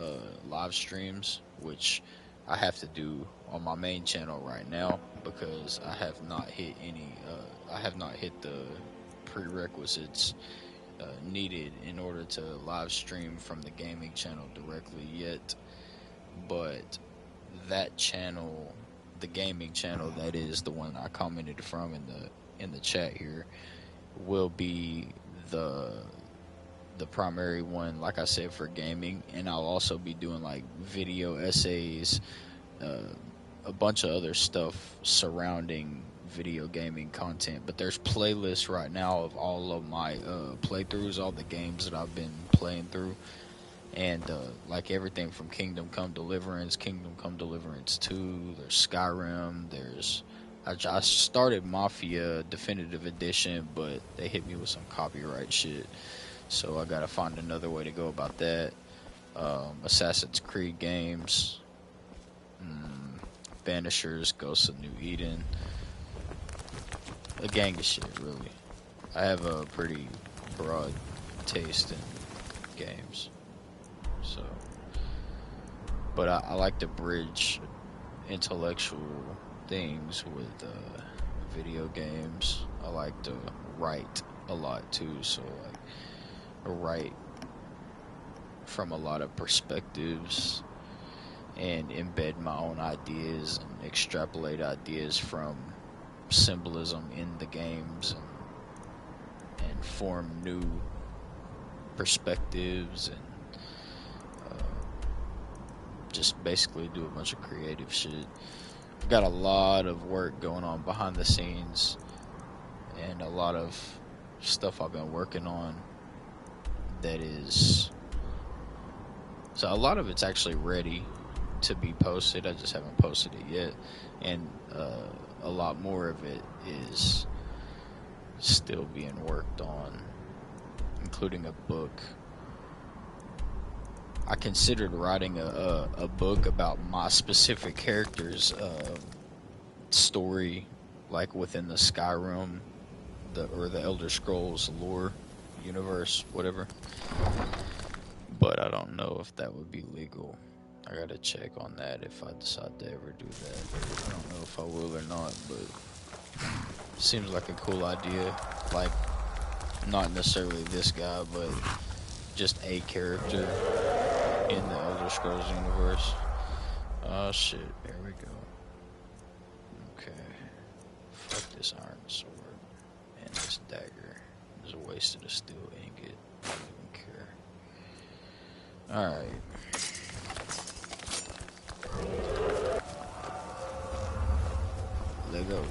live streams, which I have to do on my main channel right now because I have not hit the prerequisites needed in order to live stream from the gaming channel directly yet. But that channel, the gaming channel, that is the one I commented from in the chat here, will be the primary one, like I said, for gaming. And I'll also be doing like video essays, a bunch of other stuff surrounding video gaming content. But there's playlists right now of all of my playthroughs, all the games that I've been playing through, and like everything from Kingdom Come Deliverance, Kingdom Come Deliverance 2, there's Skyrim, there's I started Mafia Definitive Edition, but they hit me with some copyright shit, so I gotta find another way to go about that. Assassin's Creed games, Banishers, Ghosts of New Eden, a gang of shit, really. I have a pretty broad taste in games, so. But I like to bridge intellectual things with video games. I like to write a lot too, so like I write from a lot of perspectives and embed my own ideas and extrapolate ideas from symbolism in the games and form new perspectives and just basically do a bunch of creative shit. I've got a lot of work going on behind the scenes and a lot of stuff I've been working on that is, so a lot of it's actually ready to be posted. I just haven't posted it yet, and a lot more of it is still being worked on, including a book. I considered writing a book about my specific character's story, like within the Skyrim or the Elder Scrolls lore universe, whatever. But I don't know if that would be legal. I gotta check on that if I decide to ever do that. I don't know if I will or not, but seems like a cool idea. Like, not necessarily this guy, but just a character in the Elder Scrolls universe. Oh shit, here we go. Okay. Fuck this iron sword. And this dagger. It's a waste of the steel ingot. I don't even care. Alright. Let go.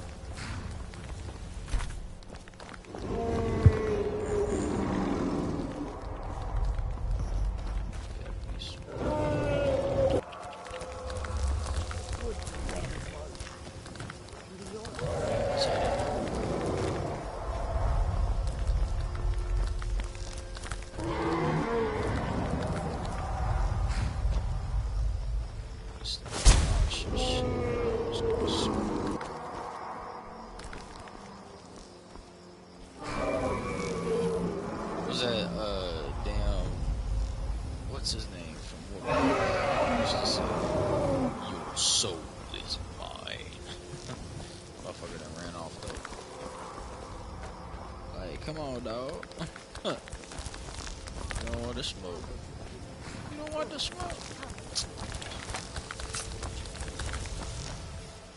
come on, dog. You don't want to smoke. You don't want to smoke.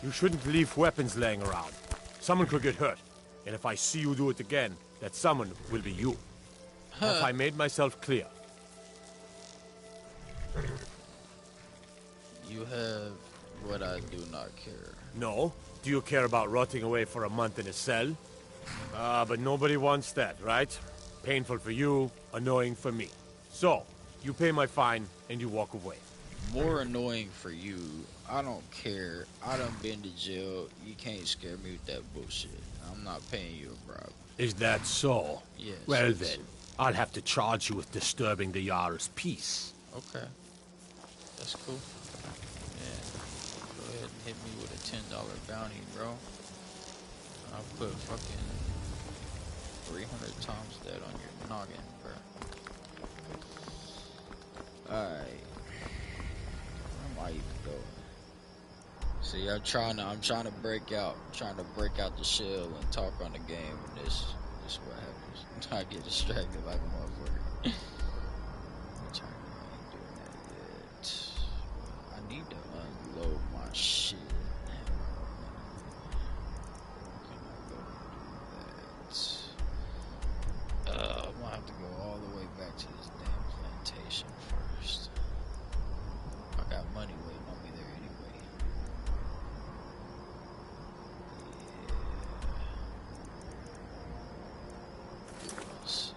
You shouldn't leave weapons laying around. Someone could get hurt. And if I see you do it again, that someone will be you. Have I made myself clear? You have what I do not care. No? Do you care about rotting away for a month in a cell? But nobody wants that, right? Painful for you, annoying for me. So, you pay my fine, and you walk away. More annoying for you. I don't care. I done been to jail. You can't scare me with that bullshit. I'm not paying you a bribe. Is that so? Yes. Well then, I'll have to charge you with disturbing the Jarl's peace. Okay. That's cool. Yeah. Go ahead and hit me with a $10 bounty, bro. I'll put fucking 300 times that on your noggin, bro. Alright. Where am I even going? See, I'm trying to break out the shell and talk on the game, and this is what happens. I get distracted like a motherfucker. I ain't doing that yet. I need to unload my shit. I'm gonna have to go all the way back to this damn plantation first. I got money waiting on me there anyway. Yeah. Let's see.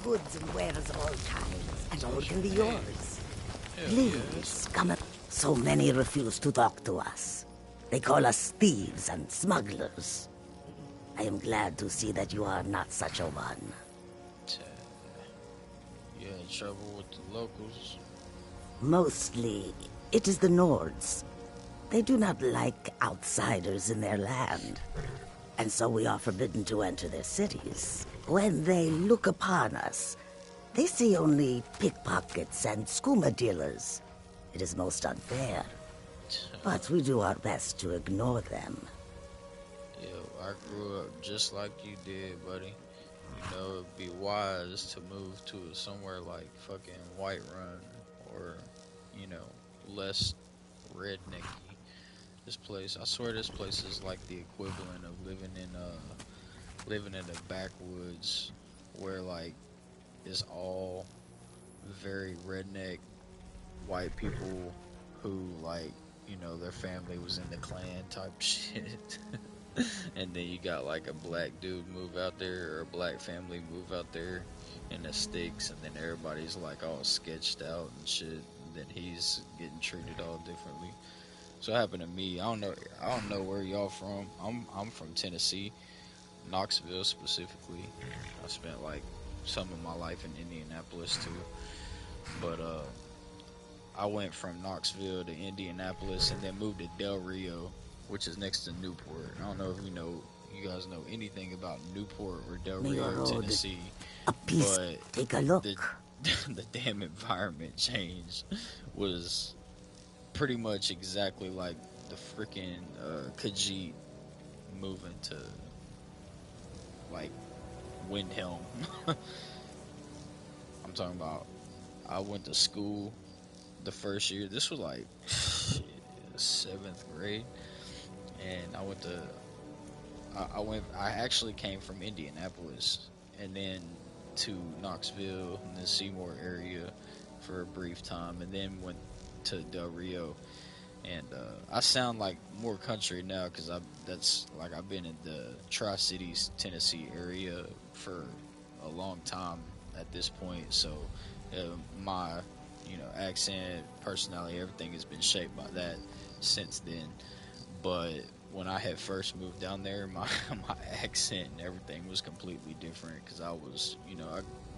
Goods and wares of all kinds, and all can be yours. Please, come up. So many refuse to talk to us. They call us thieves and smugglers. I am glad to see that you are not such a one. You had trouble with the locals? Mostly, it is the Nords. They do not like outsiders in their land, and so we are forbidden to enter their cities. When they look upon us, they see only pickpockets and skooma dealers. It is most unfair, but we do our best to ignore them. Yo, I grew up just like you did, buddy. You know, it'd be wise to move to somewhere like fucking Whiterun, or, you know, less rednecky. This place, I swear this place is like the equivalent of living in the backwoods, where like it's all very redneck white people who, like, you know, their family was in the clan type shit. And then you got like a black dude move out there, or a black family move out there in the sticks, and then everybody's like all sketched out and shit, and then he's getting treated all differently. So it happened to me. I don't know where y'all from. I'm from Tennessee, Knoxville specifically. I spent like some of my life in Indianapolis too. But I went from Knoxville to Indianapolis and then moved to Del Rio, which is next to Newport. I don't know if you guys know anything about Newport or Del Rio, Tennessee. But take a look. The damn environment change was pretty much exactly like the freaking Khajiit moving to like Windhelm. I'm talking about, I went to school the first year. This was like 7th grade, and I actually came from Indianapolis and then to Knoxville and the Seymour area for a brief time, and then went to Del Rio. And I sound like more country now because I've been in the Tri-Cities, Tennessee area for a long time at this point. So my accent, personality, everything has been shaped by that since then. But when I had first moved down there, my accent and everything was completely different because I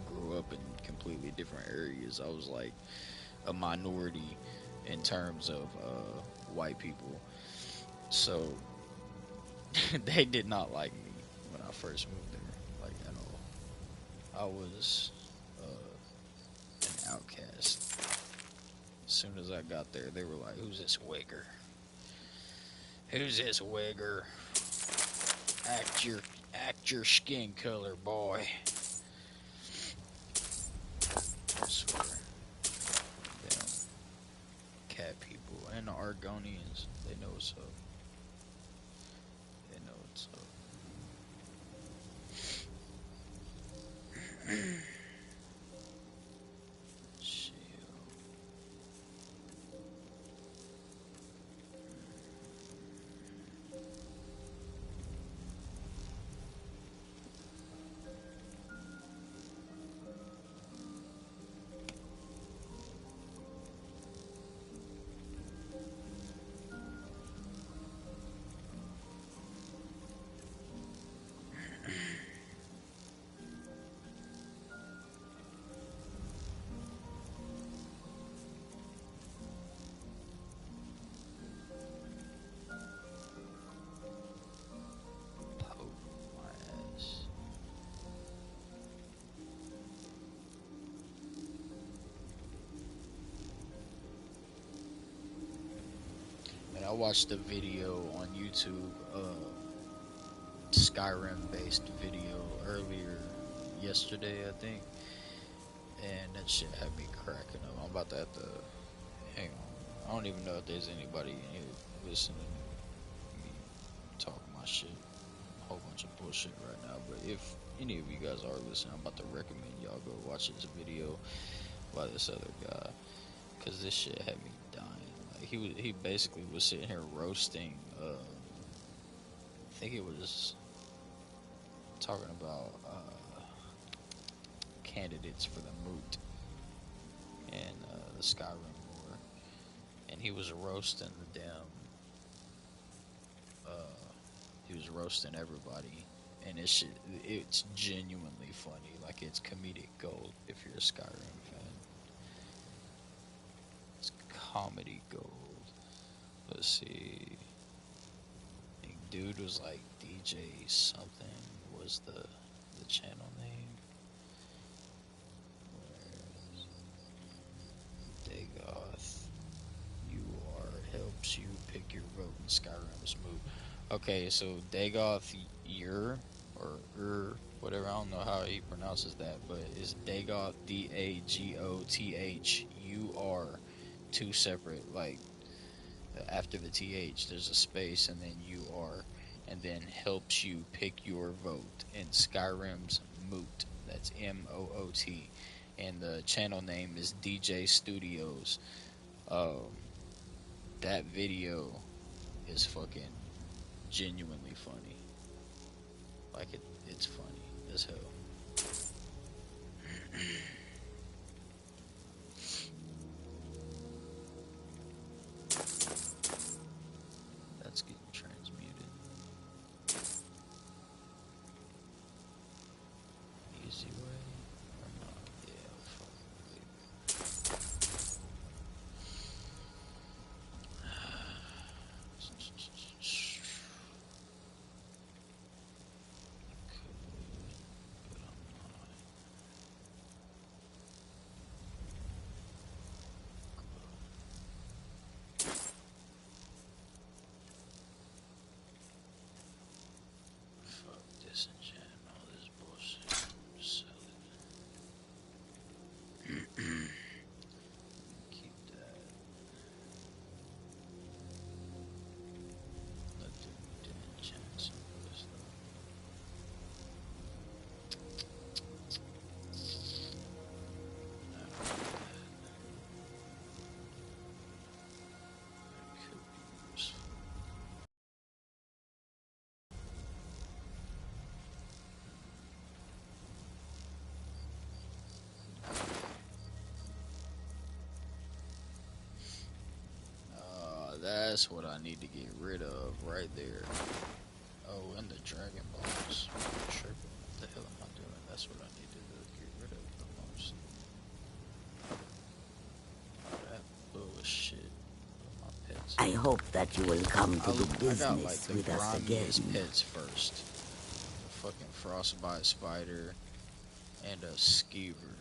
grew up in completely different areas. I was like a minority in terms of white people, so they did not like me when I first moved there, like at all. I was an outcast. As soon as I got there, they were like, "Who's this wigger? Who's this wigger? Act your skin color, boy." I swear. Damn. Cat people and the Argonians, they know what's up. They know what's up. I watched a video on YouTube, Skyrim-based video earlier yesterday, I think, and that shit had me cracking up. I'm about to have to hang on. I don't even know if there's anybody in here listening to me talk my shit, a whole bunch of bullshit right now. But if any of you guys are listening, I'm about to recommend y'all go watch this video by this other guy, because this shit had me dying. He basically was sitting here roasting, I think he was talking about candidates for the moot and the Skyrim war, and he was roasting the damn, he was roasting everybody, and it's genuinely funny, like it's comedic gold if you're a Skyrim fan. It's comedy gold. Let's see. I think dude was like DJ something was the channel name. Where's Dagoth? Helps you pick your vote in Skyrim's moot. Okay, so Dagoth or whatever, I don't know how he pronounces that, but it's Dagoth, DAGOTHUR, two separate, like, after the TH, there's a space, and then UR, and then helps you pick your vote in Skyrim's moot. That's MOOT, and the channel name is DJ Studios. That video is fucking genuinely funny. Like it's funny as hell. That's getting transmuted. Easy way or not? Yeah, fuck. That's what I need to get rid of right there. Oh, and the Dragon Balls. Tripping. What the hell am I doing? That's what I need to get rid of the most. That bullshit. My pets. I hope that you will come to do I business got like the with us again. grimiest pets first. The fucking frostbite spider and a skeever.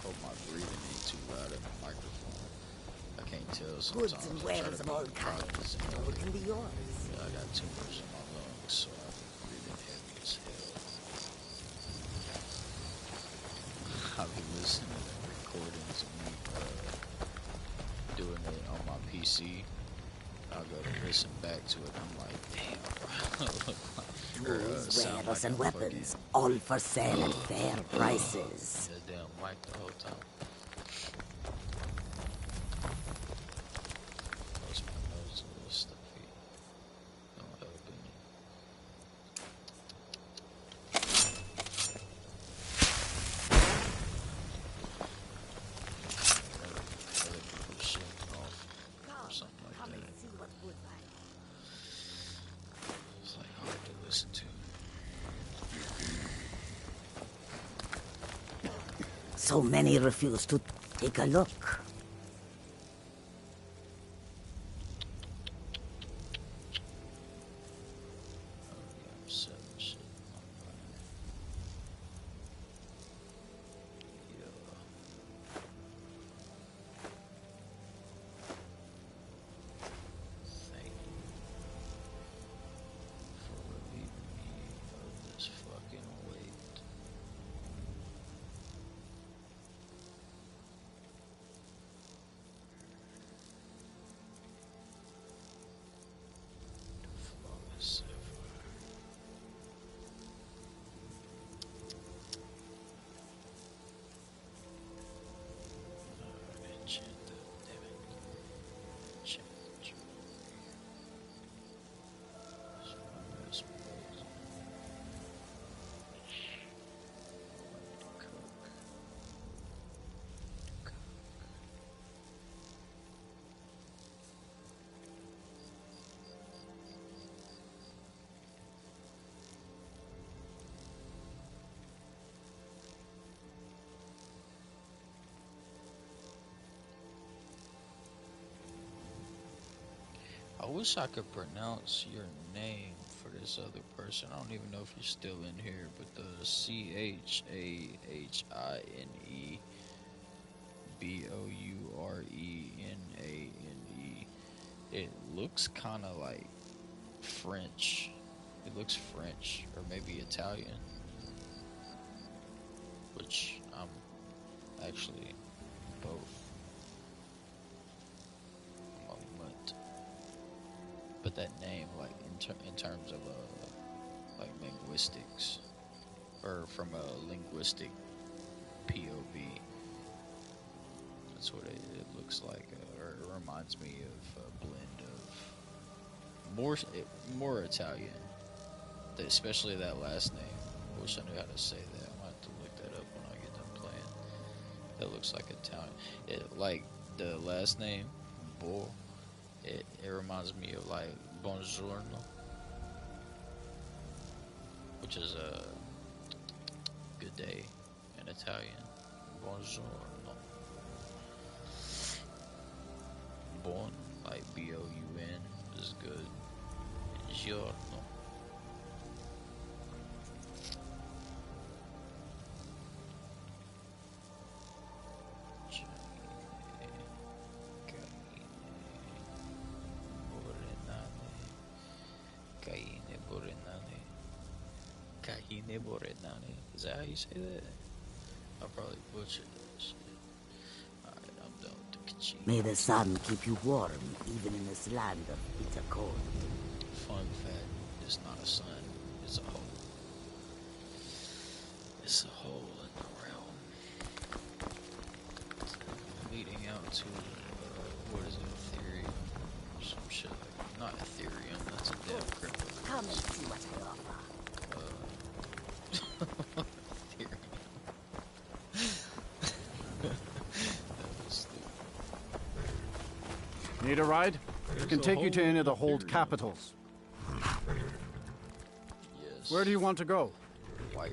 Hope my breathing ain't too loud in the microphone. I can't tell sometimes. Goods and I try wares to of be all quiet kinds. and All can be yours. I got too much in my lungs, so I've been breathing heavy as hell. I've been listening to recordings of me doing it on my PC. I'll go to listen back to it. I'm like, damn, bro. Goods, wares, and weapons, all for sale at fair prices. That damn mic the whole time. Close my nose a little stuffy. Don't help any. Other people shitting off or something like that. It's like hard to listen to. So many refuse to take a look. I wish I could pronounce your name for this other person. I don't even know if you're still in here, but the CHAHINEBOURENANE. It looks kind of like French. It looks French or maybe Italian, which I'm actually both. But that name, like in terms of like linguistics, or from a linguistic POV, that's what it looks like, or it reminds me of a blend of more Italian, especially that last name. I wish I knew how to say that. I'm gonna have to look that up when I get done playing. That looks like Italian. It like the last name, Bo. It reminds me of like buongiorno, which is a good day in Italian. Buongiorno. Buon, like B-O-U-N, is good. Giorno. Is that how you say that? I'll probably butcher that shit. Alright, I'm done with the kachina. May the sun keep you warm, even in this land of bitter cold. Fun fact, it's not a sun, it's a hole. It's a hole in the realm. leading out to, what is it, Ethereum? Or some shit like, not Ethereum, that's a damn crypto. Come and see what I offer. Ethereum. That was stupid. Need a ride? I can take you to any of the hold capitals. Yes. Where do you want to go? White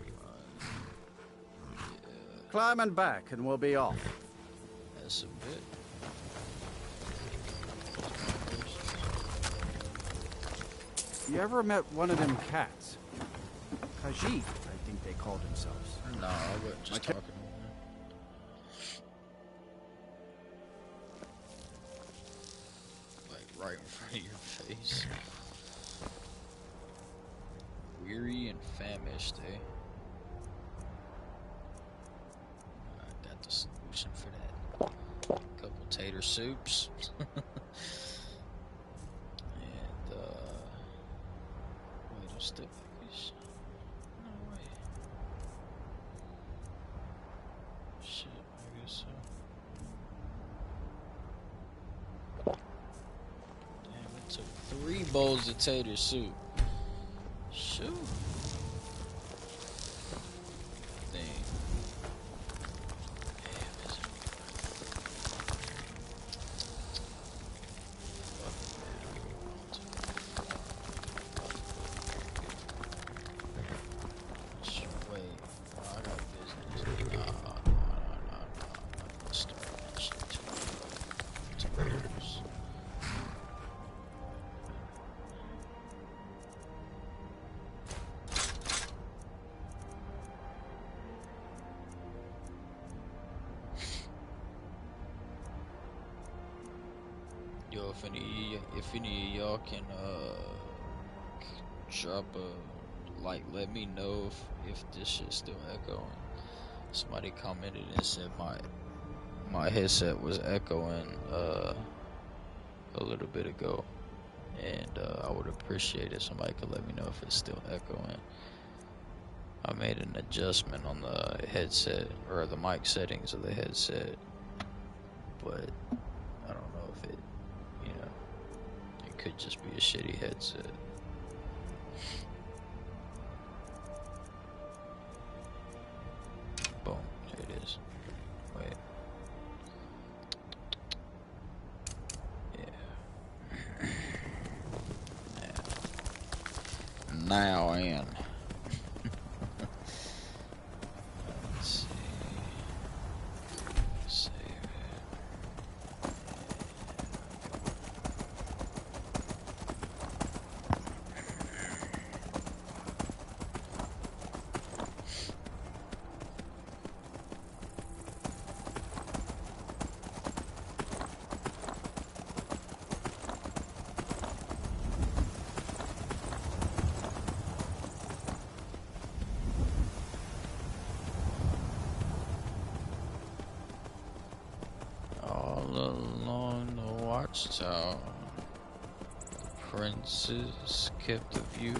Climb and back, and we'll be off. That's a bit. You ever met one of them cats? Khajiit, I think they called themselves. No, I wasn't just talking to him. Like right in front of your face. Weary and famished, eh? I got the solution for that. Couple tater soups. And, wait, I'm still like this. No way. Shit, I guess so. Damn, it took 3 bowls of tater soup. Shoot. Dang. Wait, I got business. Nah. Let's start that shit too. Tomatoes. Yo, if any of y'all can drop a like, let me know if this shit's still echoing. Somebody commented and said my headset was echoing a little bit ago, and I would appreciate it. Somebody could let me know if it's still echoing. I made an adjustment on the headset or the mic settings of the headset, but I don't know if it, you know, it could just be a shitty headset. Boom, here it is. Wait. Yeah. Now in. Let's see. Save it. All along the watchtower, the princes kept the view.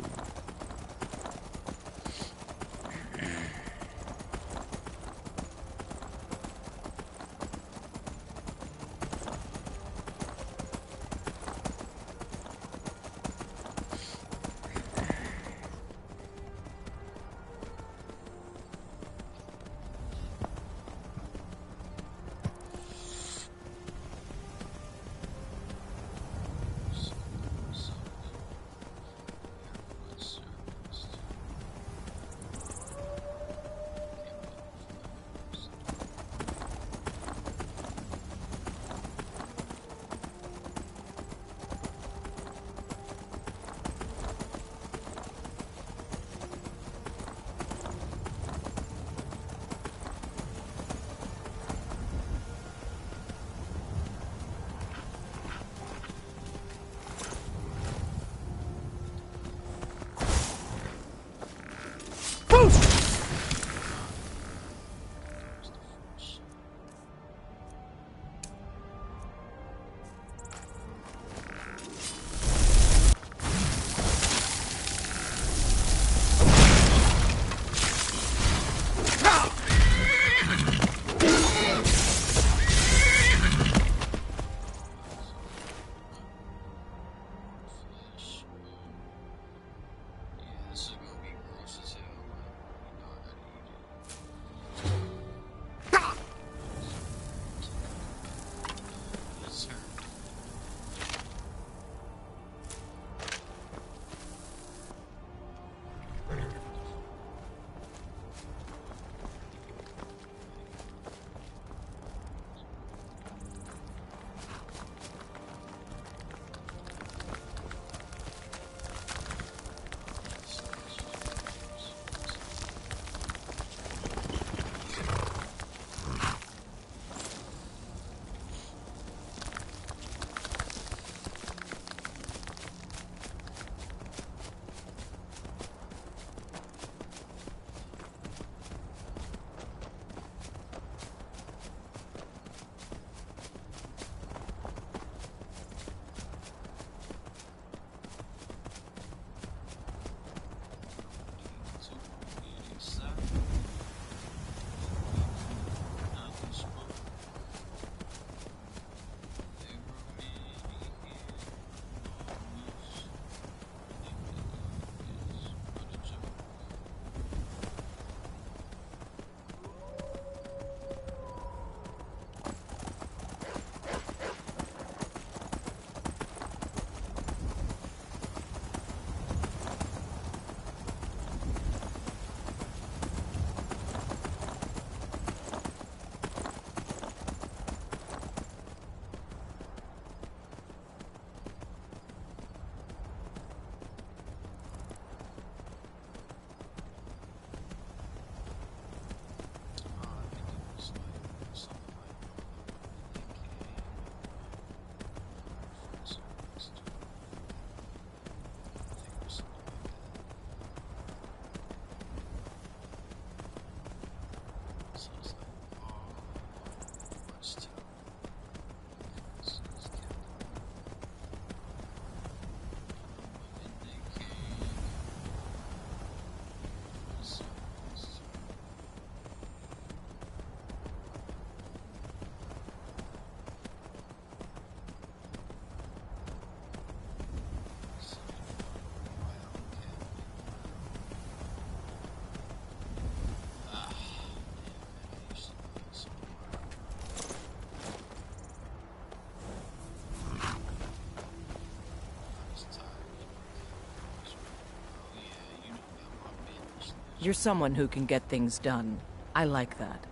You're someone who can get things done. I like that.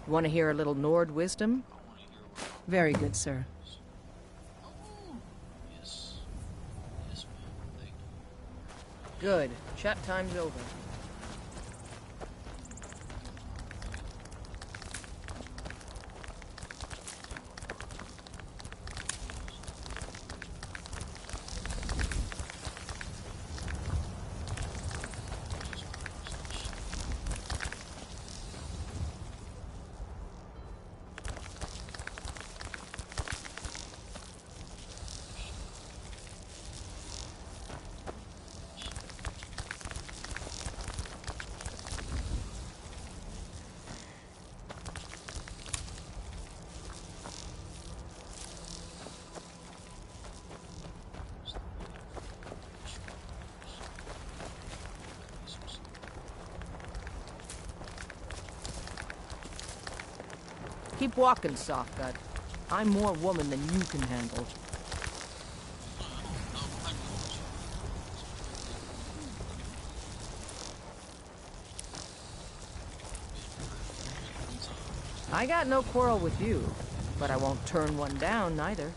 Want to hear a little Nord wisdom? Very good, sir. Good. Chat time's over. Keep walking, Softgut. I'm more woman than you can handle. I got no quarrel with you, but I won't turn one down, neither.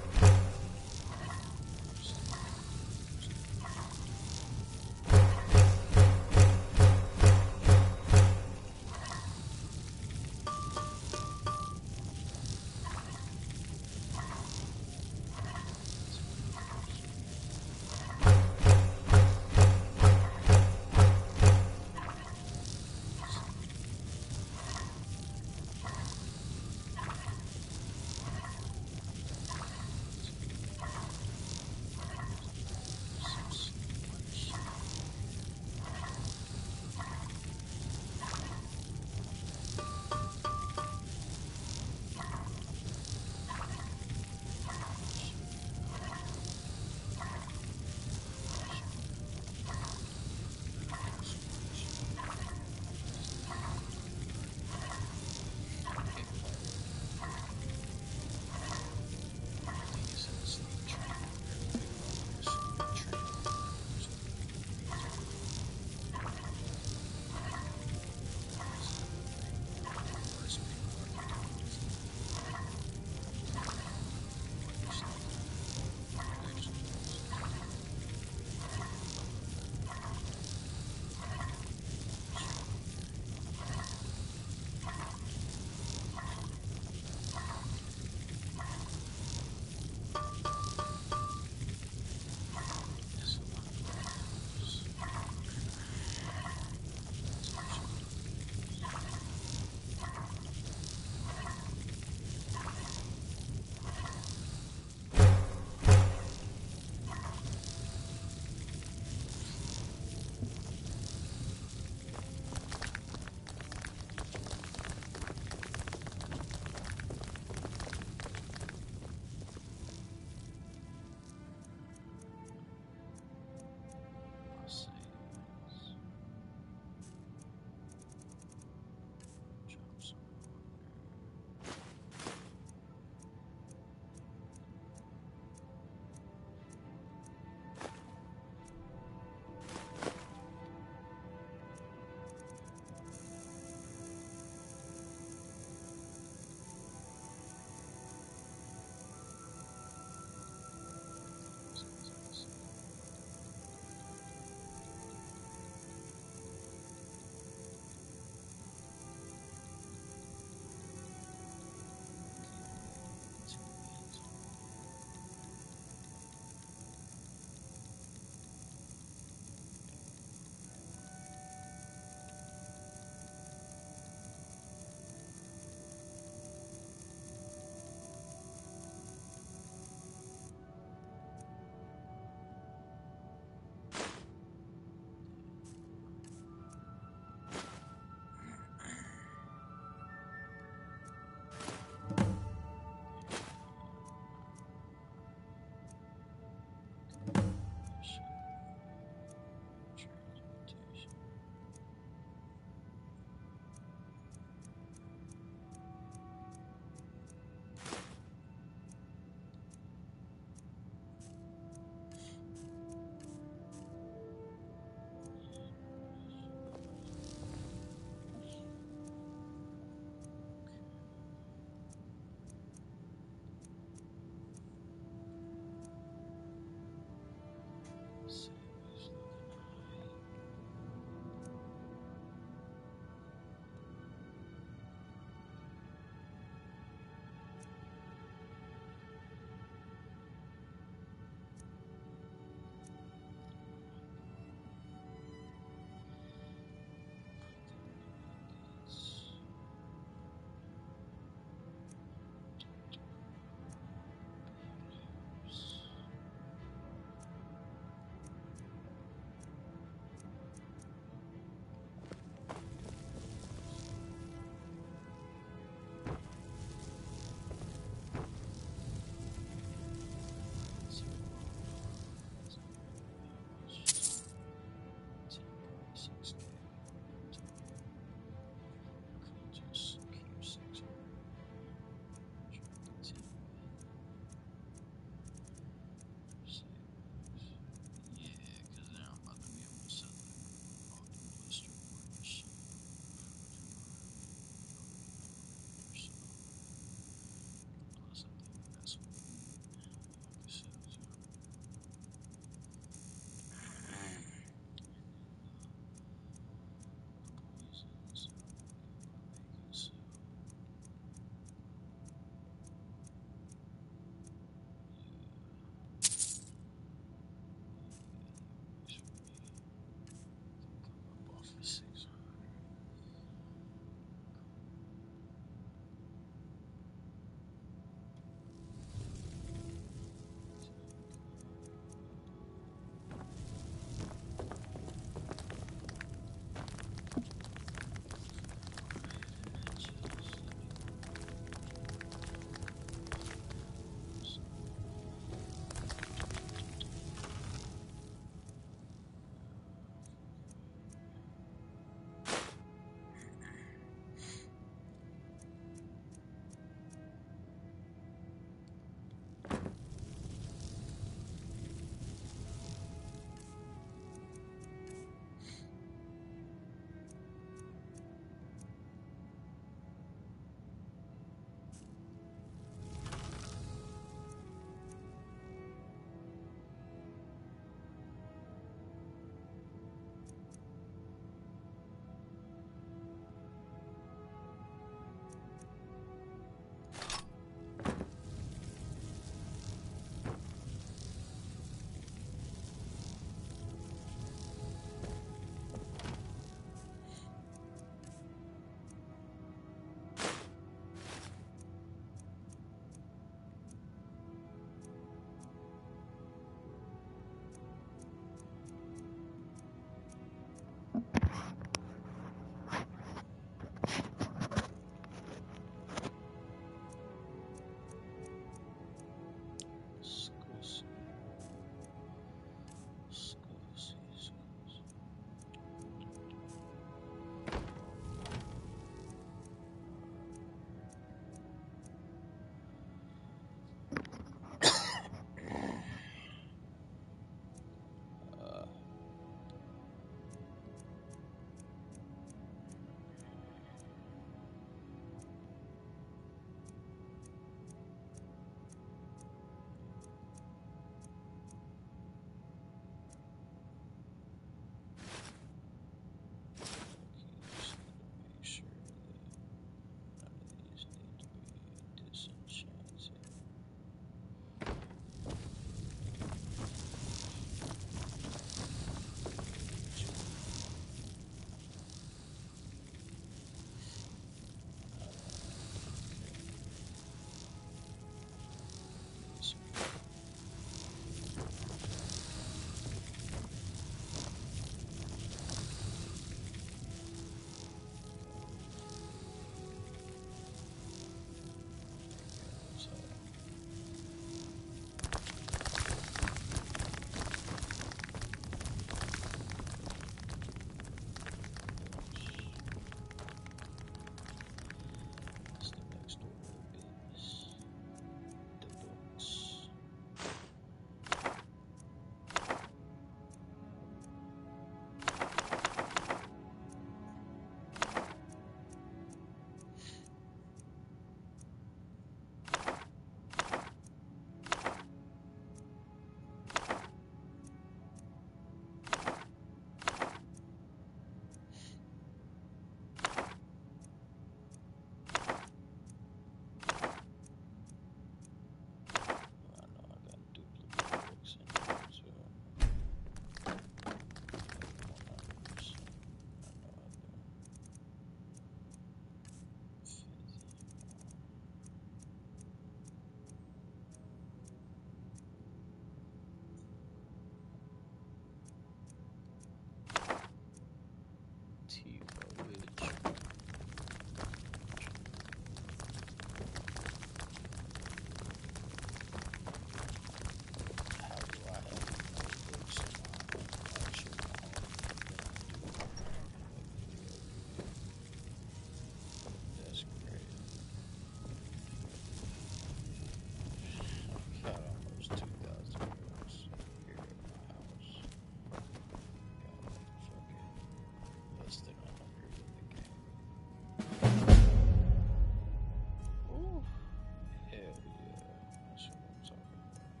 that's what I'm talking about.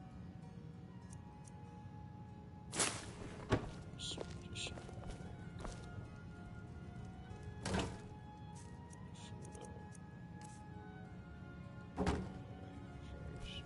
Swedish bag. Food up. First.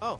Oh.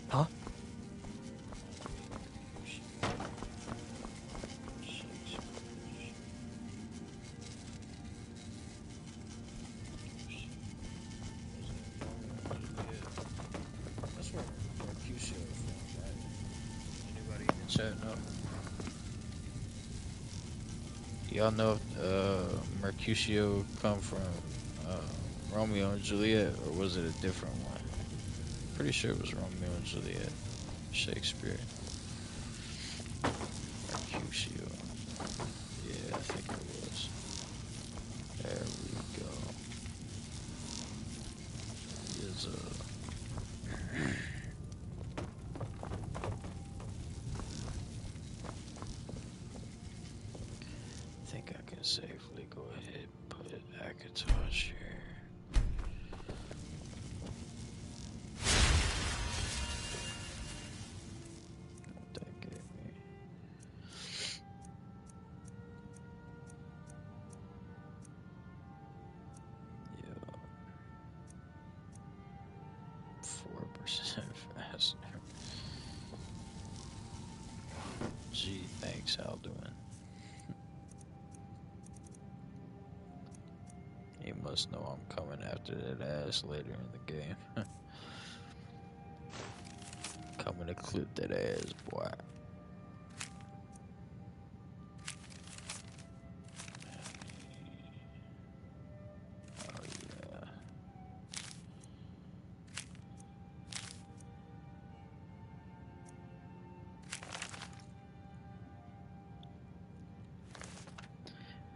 Huh? That's where Mercutio is from, right? Anybody in the chat know? Y'all know if Mercutio come from Romeo and Juliet, or was it a different one? Pretty sure it was Romeo and Juliet. Shakespeare. Mercutio. Yeah, I think it was. There we go. Is I think I can safely go ahead and put Akatosh here. What that gave me. Yeah. 4% faster. Gee, thanks, Alduin. He must know I'm coming after that ass later in the game. Coming to clip that ass, boy. Oh yeah.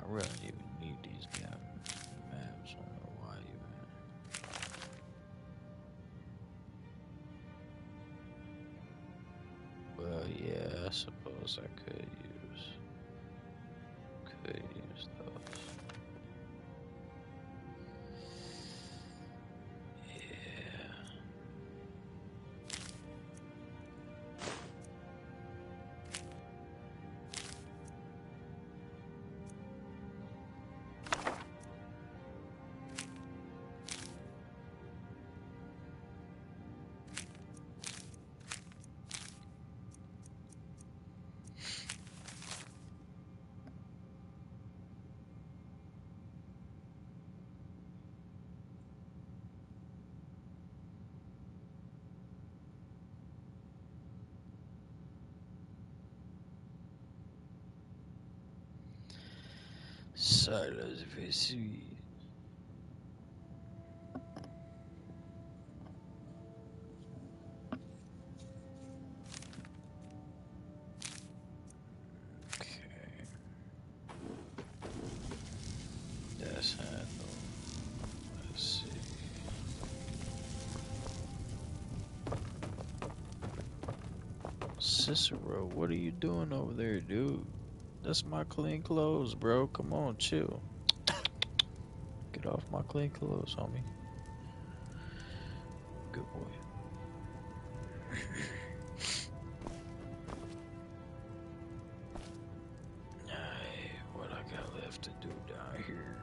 I really don't even need these damn maps. I don't know why even. Well, yeah, I suppose I could use those. Yeah. Silas Vesui. gas handle. Let's see. Cicero, what are you doing over there, dude? That's my clean clothes, bro. Come on, chill. Get off my clean clothes, homie. Good boy. Alright, what I got left to do down here?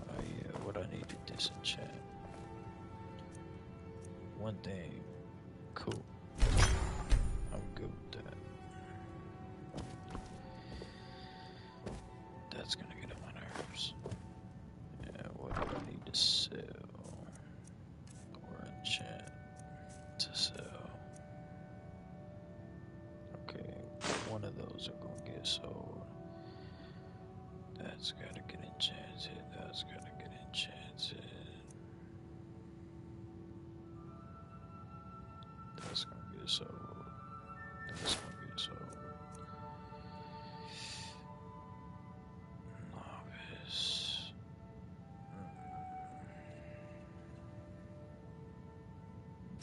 Oh yeah, what I need to disenchant. One thing. Cool. I'm good with that. That's gonna get on my nerves. Yeah, what do I need to sell? Or enchant to sell. Okay, one of those are gonna get sold. That's gotta get enchanted. That's gotta get enchanted. That's gonna get sold. That's gonna get sold. Novice.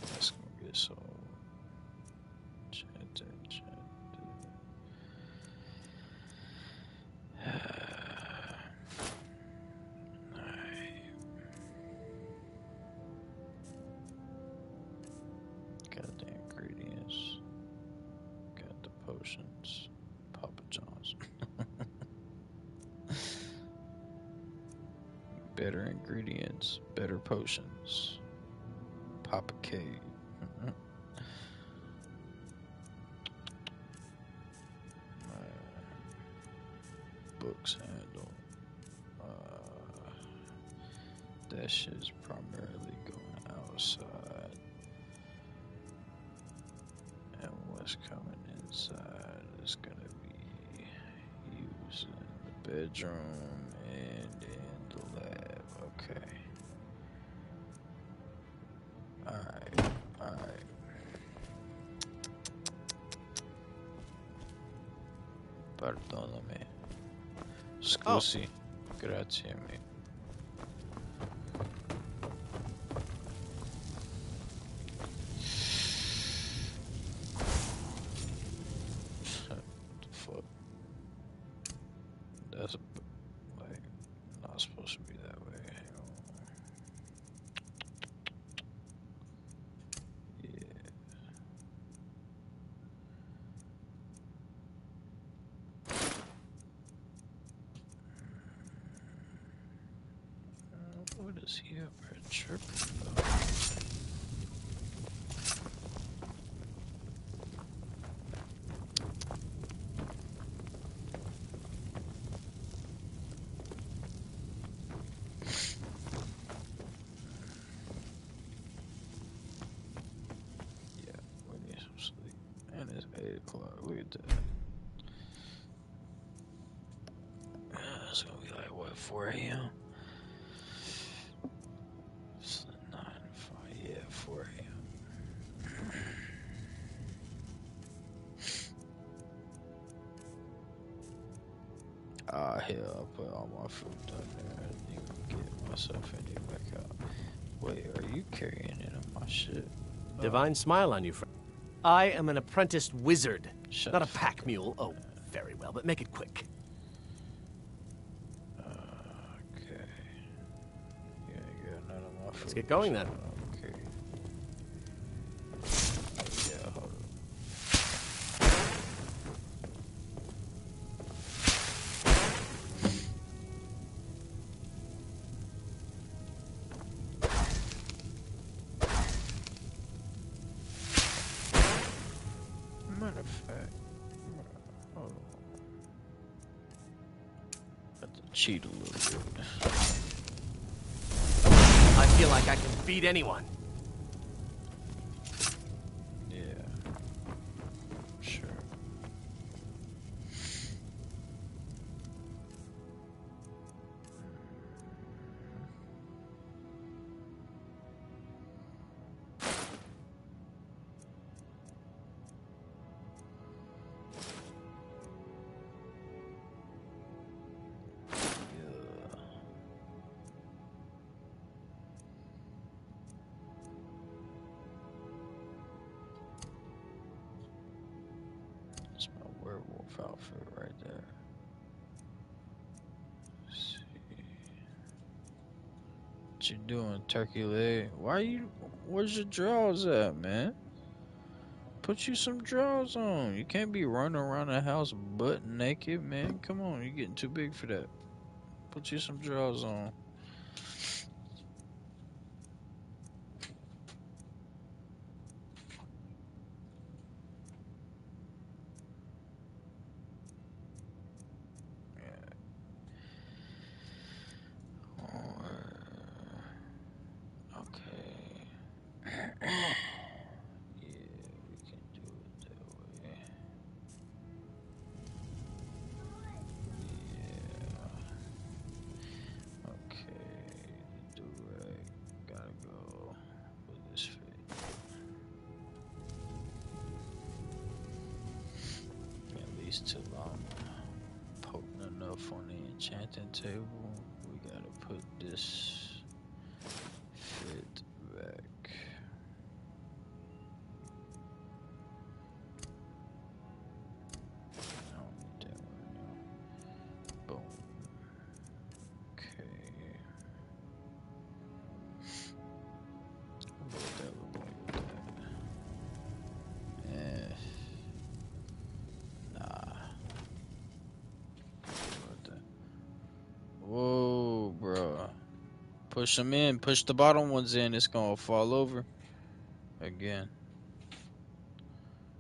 That's gonna get sold. Enchanted, enchanted. Got the ingredients. Got the potions. Papa John's. Better ingredients. Better potions. Papa K. Books handle. That shit's primarily going outside. And what's coming inside is gonna be used in the bedroom and in the lab. Okay. Alright, alright. Perdóname. Scusi. Grazie, amico. What the fuck? That's like not supposed to be that way. Yeah. What is he up here tripping about? Yeah, we need some sleep. And it's 8 o'clock. Look at that. It's gonna be like, what, 4 a.m.? It's 9 to 5. Yeah, 4 a.m. Ah, hell, I put all my food down there. I didn't even get myself any back out. Wait, are you carrying any of my shit? Divine smile on you, friend. I am an apprenticed wizard, Shut not a the pack mule. Oh, very well, but make it quick. Okay. You ain't got none of my food. Let's get going then. Okay. Yeah, hold on. Matter of fact, hold on. Have to cheat a little bit. I feel like I can beat anyone. Yeah. Sure. outfit right there. Let's see. What you doing, turkey leg? Where's your drawers at, man? Put you some drawers on. You can't be running around the house butt naked, man. Come on, you're getting too big for that. Put you some drawers on. Till I'm potent enough on the enchanting table, we gotta put this fit back. I don't need that right now. Boom. Okay. What would that look like with that? Whoa, bro. Push them in. Push the bottom ones in. It's gonna fall over. Again.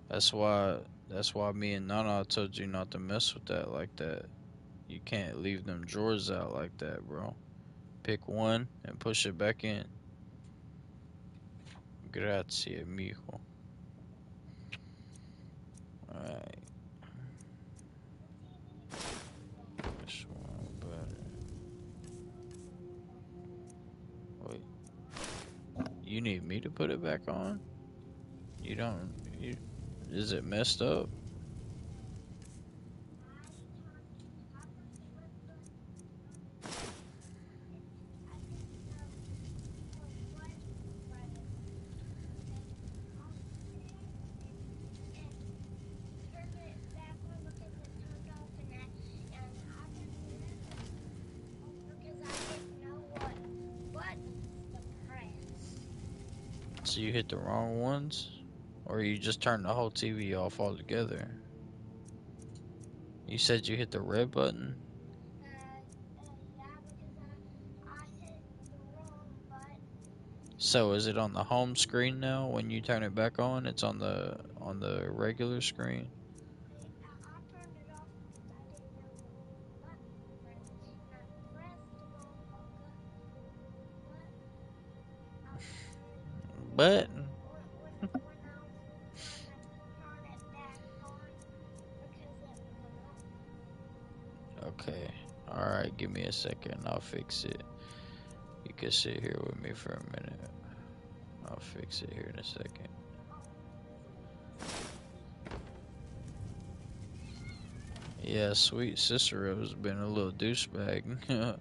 That's why me and Nana told you not to mess with that like that. You can't leave them drawers out like that, bro. Pick one and push it back in. Grazie, mijo. Alright. This one better. Wait. You need me to put it back on? You don't. Is it messed up? So you hit the wrong ones? Or you just turned the whole TV off altogether? You said you hit the red button? So is it on the home screen now? When you turn it back on, it's on the regular screen? Button. Okay. Alright, give me a second. I'll fix it. You can sit here with me for a minute. I'll fix it here in a second. Yeah, sweet Cicero's been a little douchebag.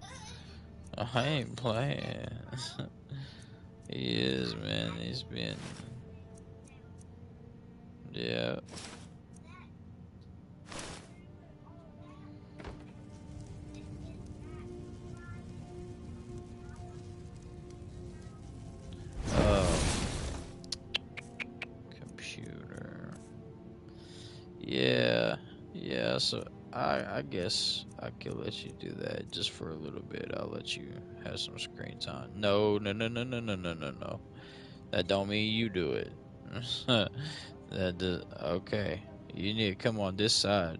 I ain't playing. He is, man. He's been... Yeah. Computer. Yeah, so I guess I could let you do that just for a little bit. I'll let you have some screen time. No. That don't mean you do it. Okay. You need to come on this side.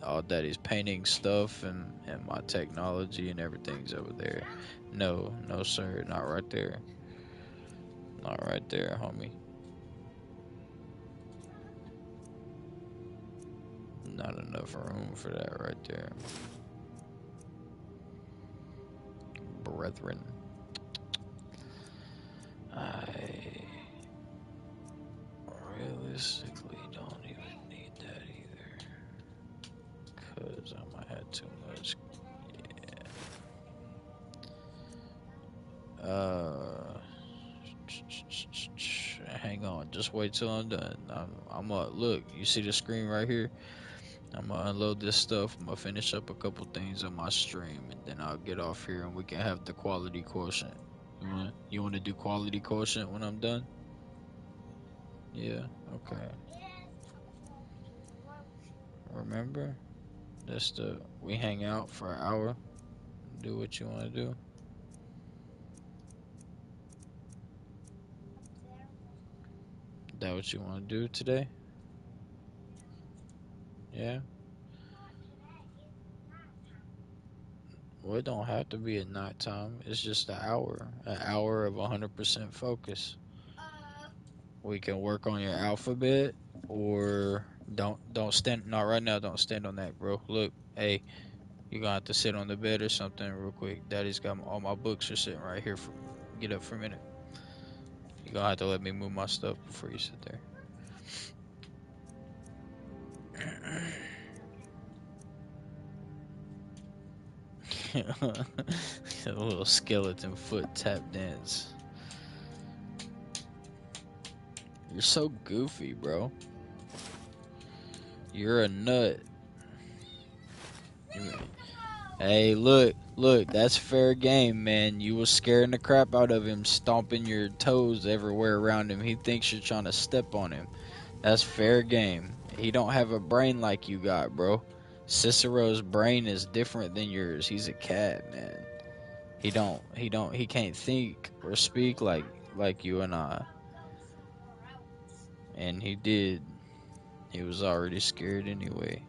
All Daddy's painting stuff and my technology and everything's over there. No, sir, not right there. Not right there, homie. Not enough room for that right there. Brethren. I realistically don't even need that either. Because I might have too much. Hang on. Just wait till I'm done. I'm look, you see the screen right here? I'm gonna unload this stuff. I'm gonna finish up a couple things on my stream, and then I'll get off here and we can have the quality quotient. You wanna do quality quotient when I'm done? Yeah, okay. Remember? We hang out for an hour, do what you wanna do. That what you wanna do today? Yeah? Well, it don't have to be at nighttime. It's just an hour of 100% focus. We can work on your alphabet, or don't stand. Not right now. Don't stand on that, bro. Look, hey, you're gonna have to sit on the bed or something real quick. Daddy's got all my books are sitting right here. Get up for a minute. You're gonna have to let me move my stuff before you sit there. A little skeleton foot tap dance. You're so goofy, bro. You're a nut. Hey, look, that's fair game, man. You was scaring the crap out of him, stomping your toes everywhere around him. He thinks you're trying to step on him. That's fair game. He don't have a brain like you got, bro. Cicero's brain is different than yours. He's a cat, man. He can't think or speak like you and I. And he did. He was already scared anyway.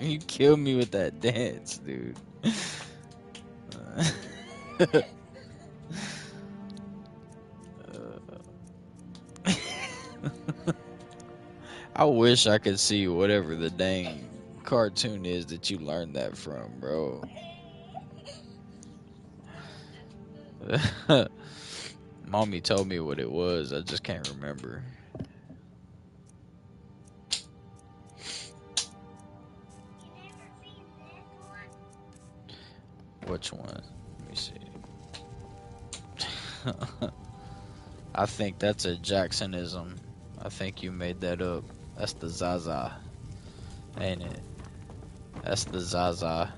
You killed me with that dance, dude. I wish I could see whatever the dang cartoon is that you learned that from, bro. Mommy told me what it was. I just can't remember. Which one? Let me see. I think that's a Jacksonism. I think you made that up. That's the Zaza. Ain't it? That's the Zaza.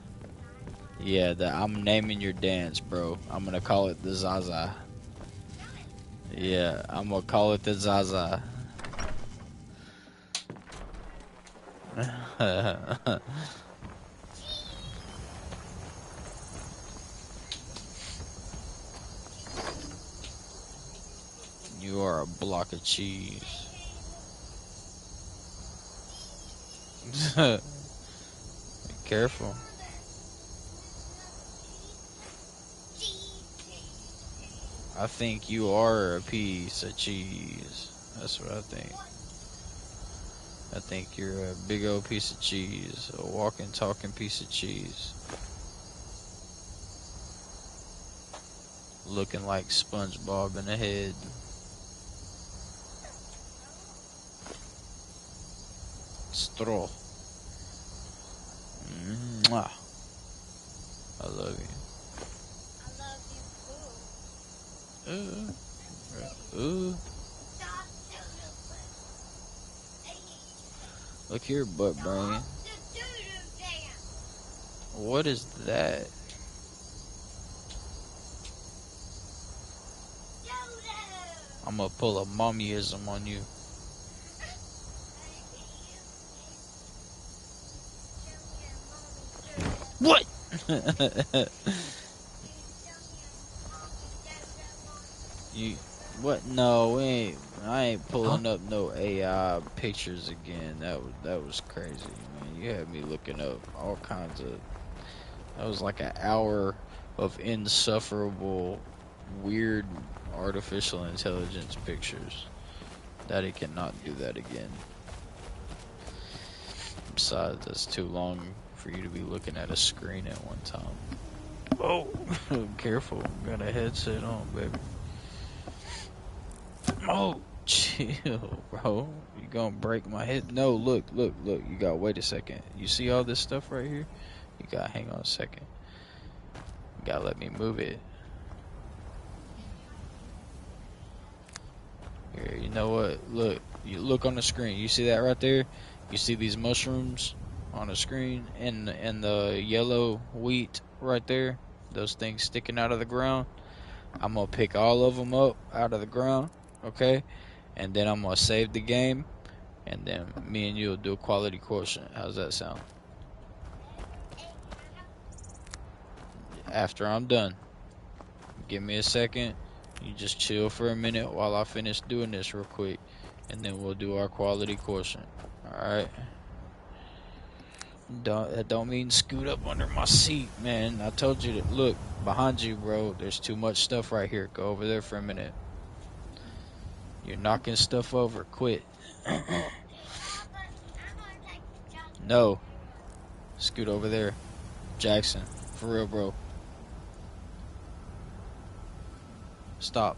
Yeah, I'm naming your dance, bro. I'm gonna call it the Zaza. Yeah, I'm gonna call it the Zaza. You are a block of cheese. Be careful. I think you are a piece of cheese. That's what I think. I think you're a big old piece of cheese. A walking, talking piece of cheese. Looking like SpongeBob in the head. Straw. Mwah. I love you. Look here, butt brain. What is that? I'm gonna pull a mommyism on you. What? What? No, I ain't pulling up no AI pictures again. That was crazy, man. You had me looking up all kinds of. That was like an hour of insufferable, weird, artificial intelligence pictures. Daddy cannot do that again. Besides, that's too long for you to be looking at a screen at one time. Oh, careful. Got a headset on, baby. Oh, chill, bro. You gonna break my head? No, look. You gotta wait a second. You see all this stuff right here? You gotta hang on a second. You gotta let me move it. Here, you know what? Look, you look on the screen. You see that right there? You see these mushrooms on the screen and the yellow wheat right there? Those things sticking out of the ground. I'm gonna pick all of them up out of the ground, okay? And then I'm gonna save the game, and then me and you'll do a quality quotient. How's that sound? After I'm done, give me a second. You just chill for a minute while I finish doing this real quick, and then we'll do our quality quotient. Alright? That don't mean scoot up under my seat, man. I told you to look behind you, bro. There's too much stuff right here. Go over there for a minute. You're knocking stuff over. Quit. No. Scoot over there. Jackson. For real, bro. Stop.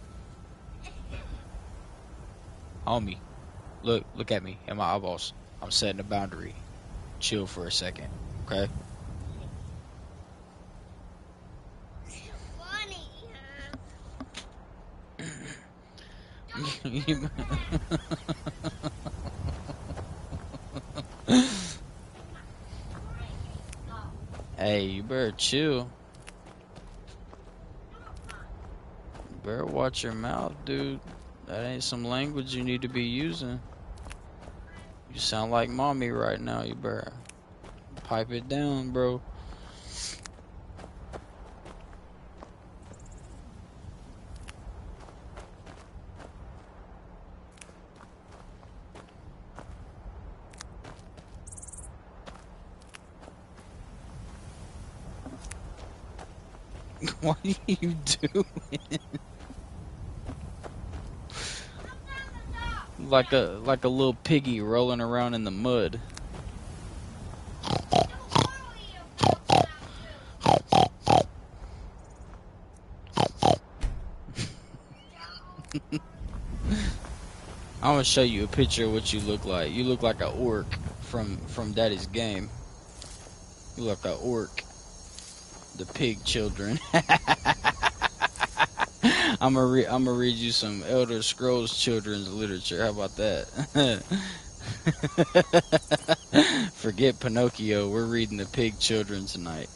Homie. Look at me. In my eyeballs. I'm setting a boundary. Chill for a second. Okay? Hey, you better chill. You better watch your mouth, dude. That ain't some language you need to be using. You sound like mommy right now. You better pipe it down, bro. What are you doing? Like a little piggy rolling around in the mud. I'm gonna show you a picture of what you look like. You look like an orc from Daddy's game. You look like an orc. The pig children. I'm gonna read you some Elder Scrolls children's literature. How about that? Forget Pinocchio. We're reading the pig children tonight.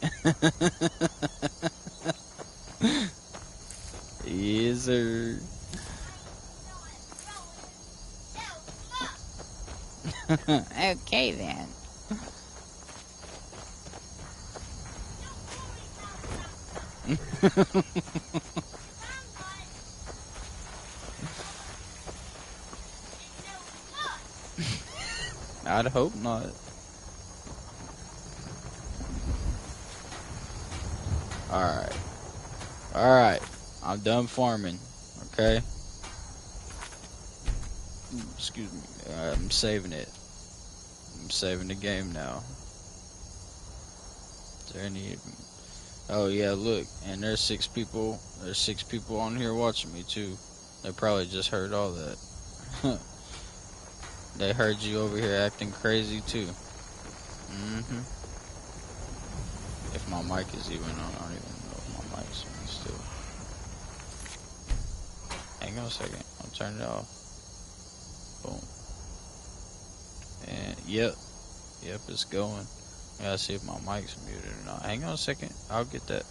Yes, sir. Okay then. I'd hope not. Alright. I'm done farming. Okay? Excuse me. I'm saving it. I'm saving the game now. Is there any... Oh yeah, look. And there's 6 people. There's 6 people on here watching me too. They probably just heard all that. They heard you over here acting crazy too. If my mic is even on, I don't even know if my mic's on still. Hang on a second. I'm turning it off. Boom. And yep, it's going. I gotta see if my mic's muted or not. Hang on a second. I'll get that.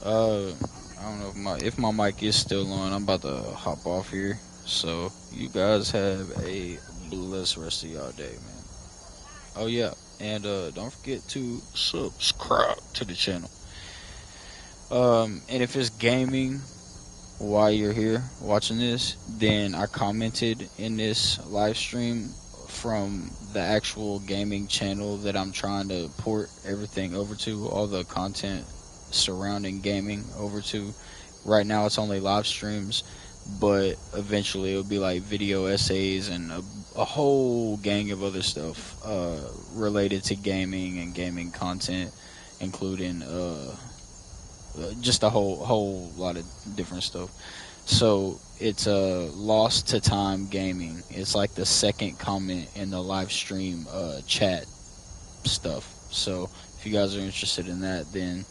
I don't know if my mic is still on. I'm about to hop off here. So you guys have a blessed rest of y'all day, man. Oh yeah, and don't forget to subscribe to the channel. And if it's gaming while you're here watching this, then I commented in this live stream from the actual gaming channel that I'm trying to port everything over to, all the content surrounding gaming over to. Right now it's only live streams, but eventually it'll be like video essays and a whole gang of other stuff related to gaming and gaming content, including just a whole lot of different stuff. So it's Lost to Time Gaming. It's like the second comment in the live stream chat stuff. So if you guys are interested in that, then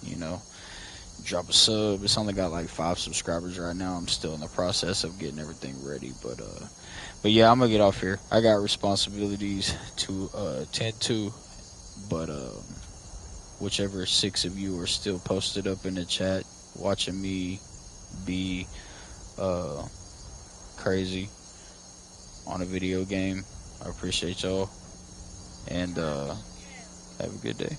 drop a sub. It's only got like 5 subscribers right now. I'm still in the process of getting everything ready, but yeah, I'm gonna get off here. I got responsibilities to tend to, but whichever 6 of you are still posted up in the chat watching me be crazy on a video game, I appreciate y'all, and have a good day.